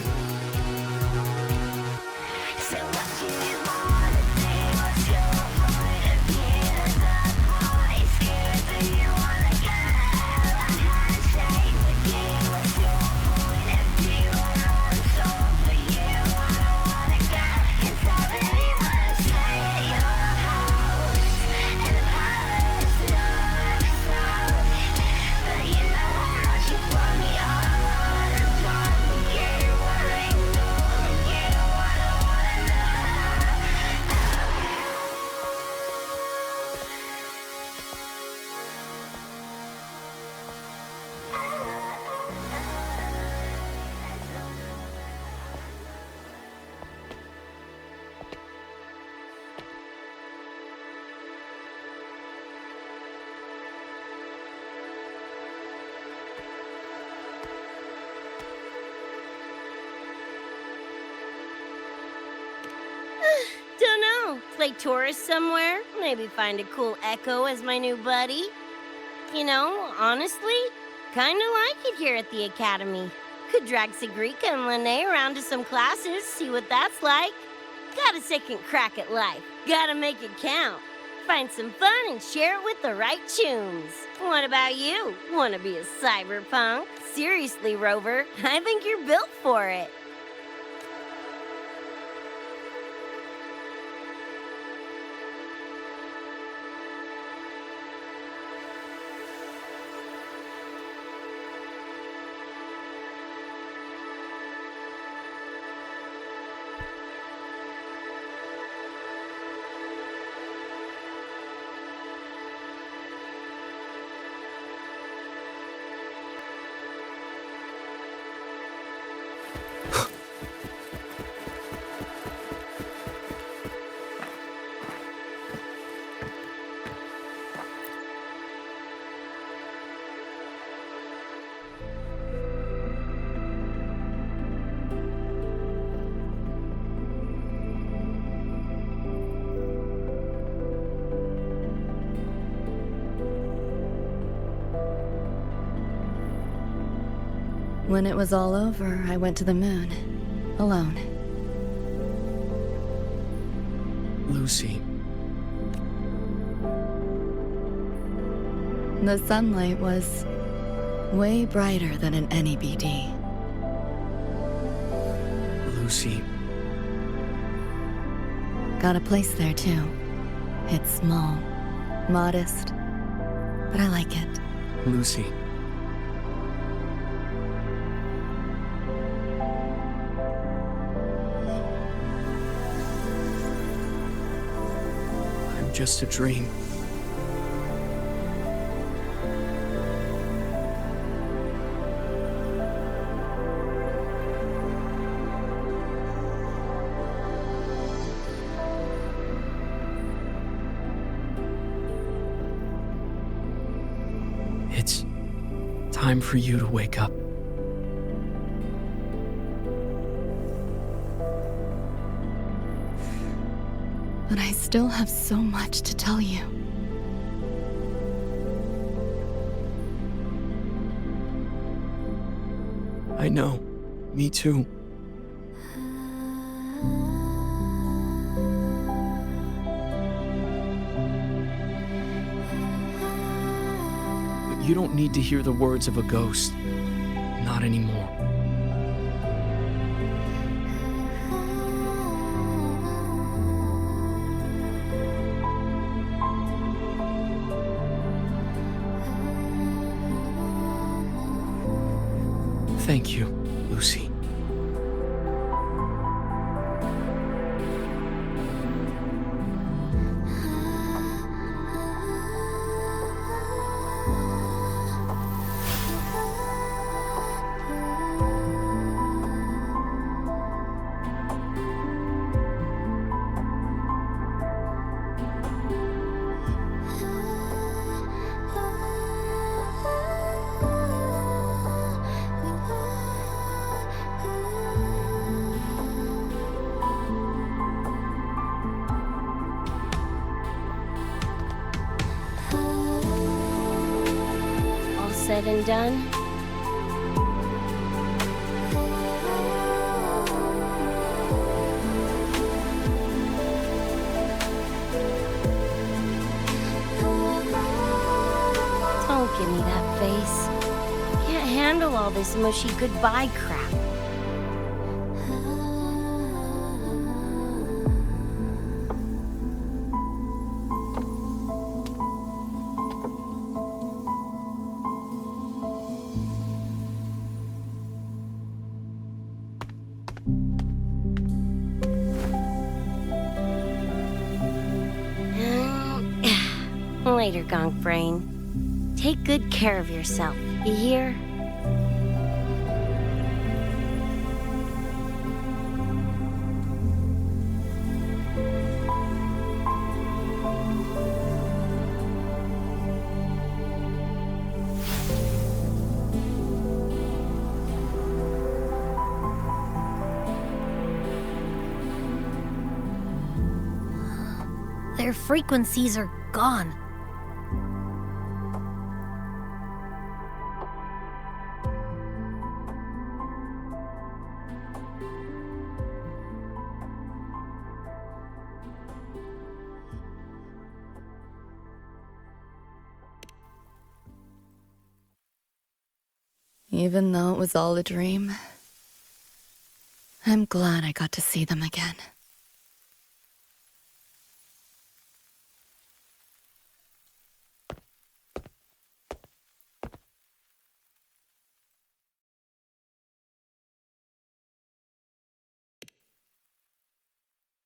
Dunno. Play tourist somewhere? Maybe find a cool Echo as my new buddy? You know, honestly, kinda like it here at the Academy. Could drag Sigrika and Lene around to some classes, see what that's like. Got a second crack at life. Gotta make it count. Find some fun and share it with the right tunes. What about you? Wanna be a cyberpunk? Seriously, Rover, I think you're built for it. When it was all over, I went to the moon. Alone. Lucy. The sunlight was way brighter than in any BD. Lucy. Got a place there too. It's small, modest, but I like it. Lucy. I'm just a dream. It's time for you to wake up. But I still have so much to tell you. I know. Me too. But you don't need to hear the words of a ghost. Not anymore. Thank you, Lucy. All said and done? Don't give me that face. Can't handle all this mushy goodbye crap. Later, Gonk Brain. Take good care of yourself, you hear? Their frequencies are gone. Even though it was all a dream, I'm glad I got to see them again.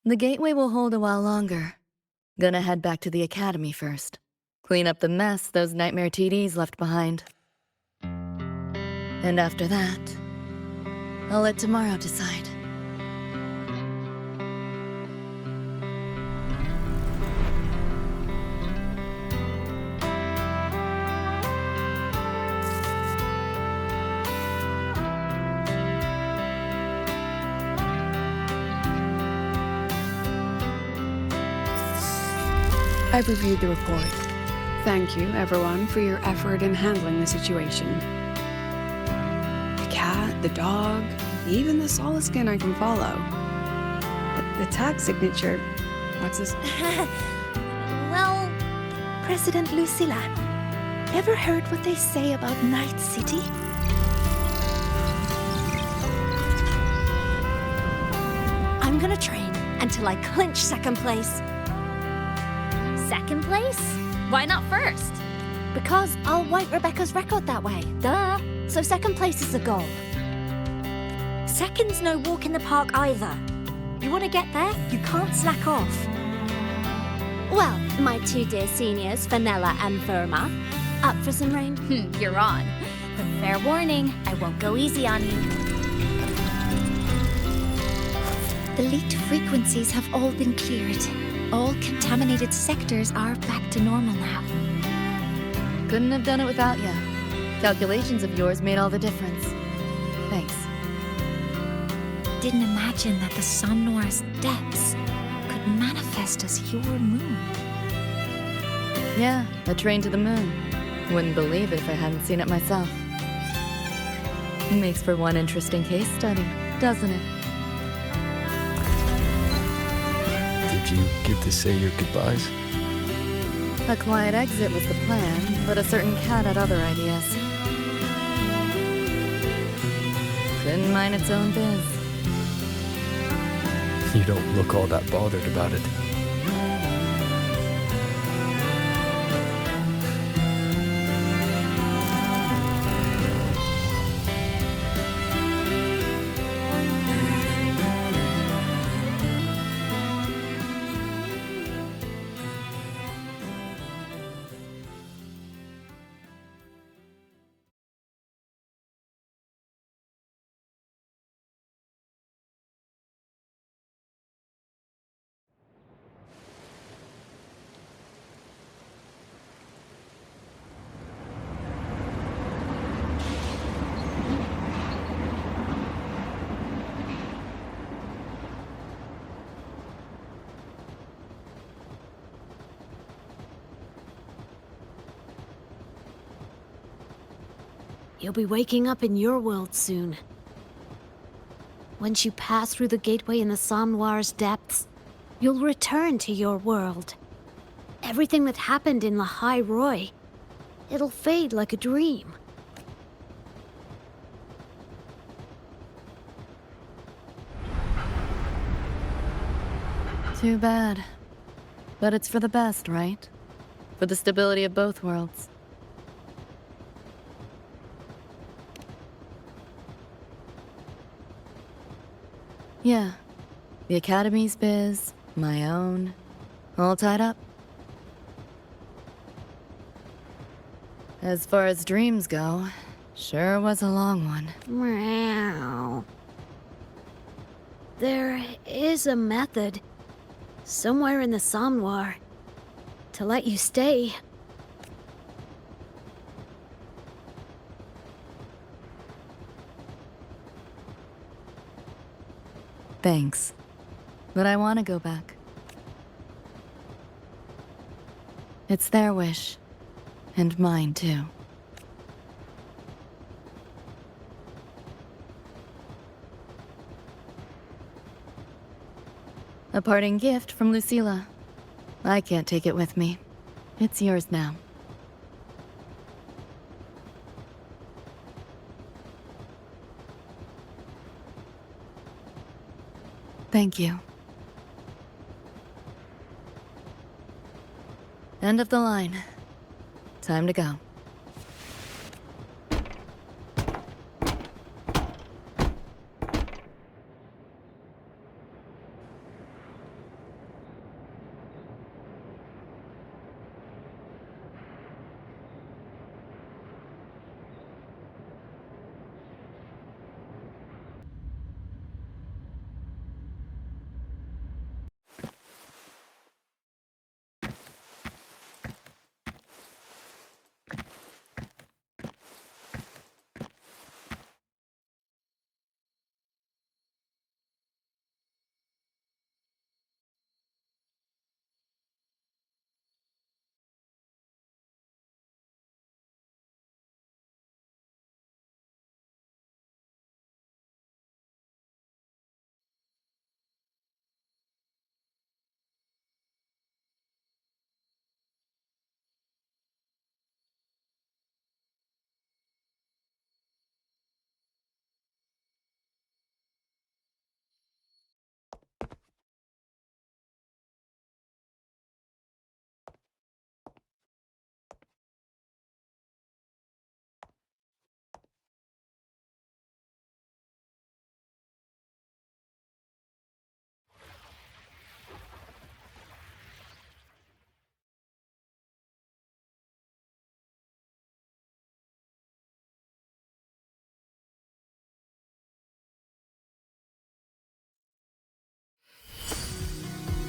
The gateway will hold a while longer. Gonna head back to the academy first. Clean up the mess those nightmare TDs left behind. And after that, I'll let tomorrow decide. I've reviewed the report. Thank you, everyone, for your effort in handling the situation. The cat, the dog, even the solid skin I can follow. But the tag signature, what's this? Well, President Lucilla, ever heard what they say about Night City? I'm gonna train until I clinch second place. Second place? Why not first? Because I'll wipe Rebecca's record that way. Duh. So second place is the goal. Second's no walk in the park either. You want to get there? You can't slack off. Well, my two dear seniors, Fenella and Verma, up for some rain? You're on. But fair warning, I won't go easy on you. The leaked frequencies have all been cleared. All contaminated sectors are back to normal now. Couldn't have done it without you. Calculations of yours made all the difference. Thanks. Didn't imagine that the Somnor's depths could manifest as your moon. Yeah, a train to the moon. Wouldn't believe it if I hadn't seen it myself. Makes for one interesting case study, doesn't it? Did you get to say your goodbyes? A quiet exit was the plan, but a certain cat had other ideas. Couldn't mind its own biz. You don't look all that bothered about it. You'll be waking up in your world soon. Once you pass through the gateway in the Somme Noir's depths, you'll return to your world. Everything that happened in Lahai-Roi, it'll fade like a dream. Too bad. But it's for the best, right? For the stability of both worlds. Yeah. The Academy's biz, my own, all tied up. As far as dreams go, sure was a long one. Meow. There is a method, somewhere in the Somme Noir, to let you stay. Thanks. But I want to go back. It's their wish. And mine, too. A parting gift from Lucilla. I can't take it with me. It's yours now. Thank you. End of the line. Time to go.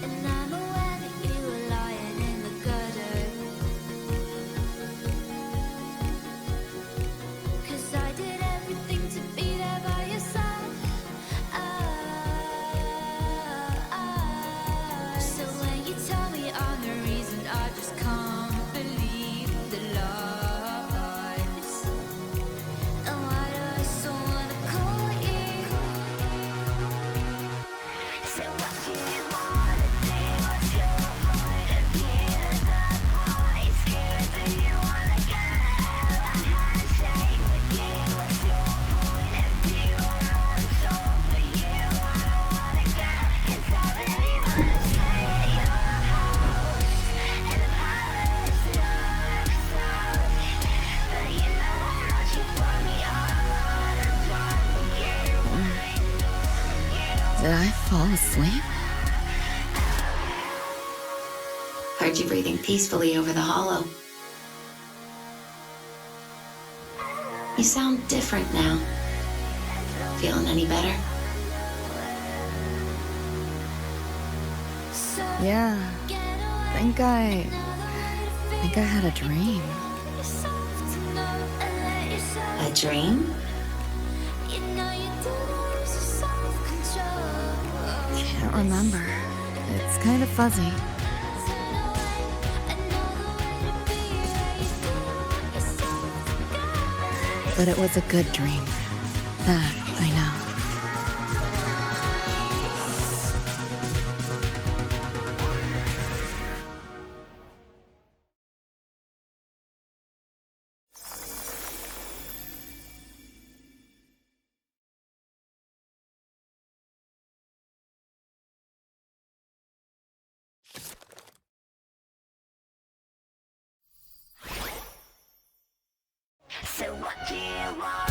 And I'm aware that you were lying in the gutter. 'Cause I did everything to be there by your side. So when you tell me I'm the reason, I just can't believe the lies. And why do I so wanna call you? So what do you wanna do? What's your point of view? That's why it's scared that you wanna get out. I had a shake with you. What's your point of view? I know it's all for you. I don't wanna get inside anyone's head. Your house in a palace, dark south. But you know how you brought me all on a drunk. Did I fall asleep? Heard you breathing peacefully over the hollow. You sound different now. Feeling any better? Yeah. Think I had a dream. A dream? Can't remember. It's kind of fuzzy. But it was a good dream. That I know. So what do you want?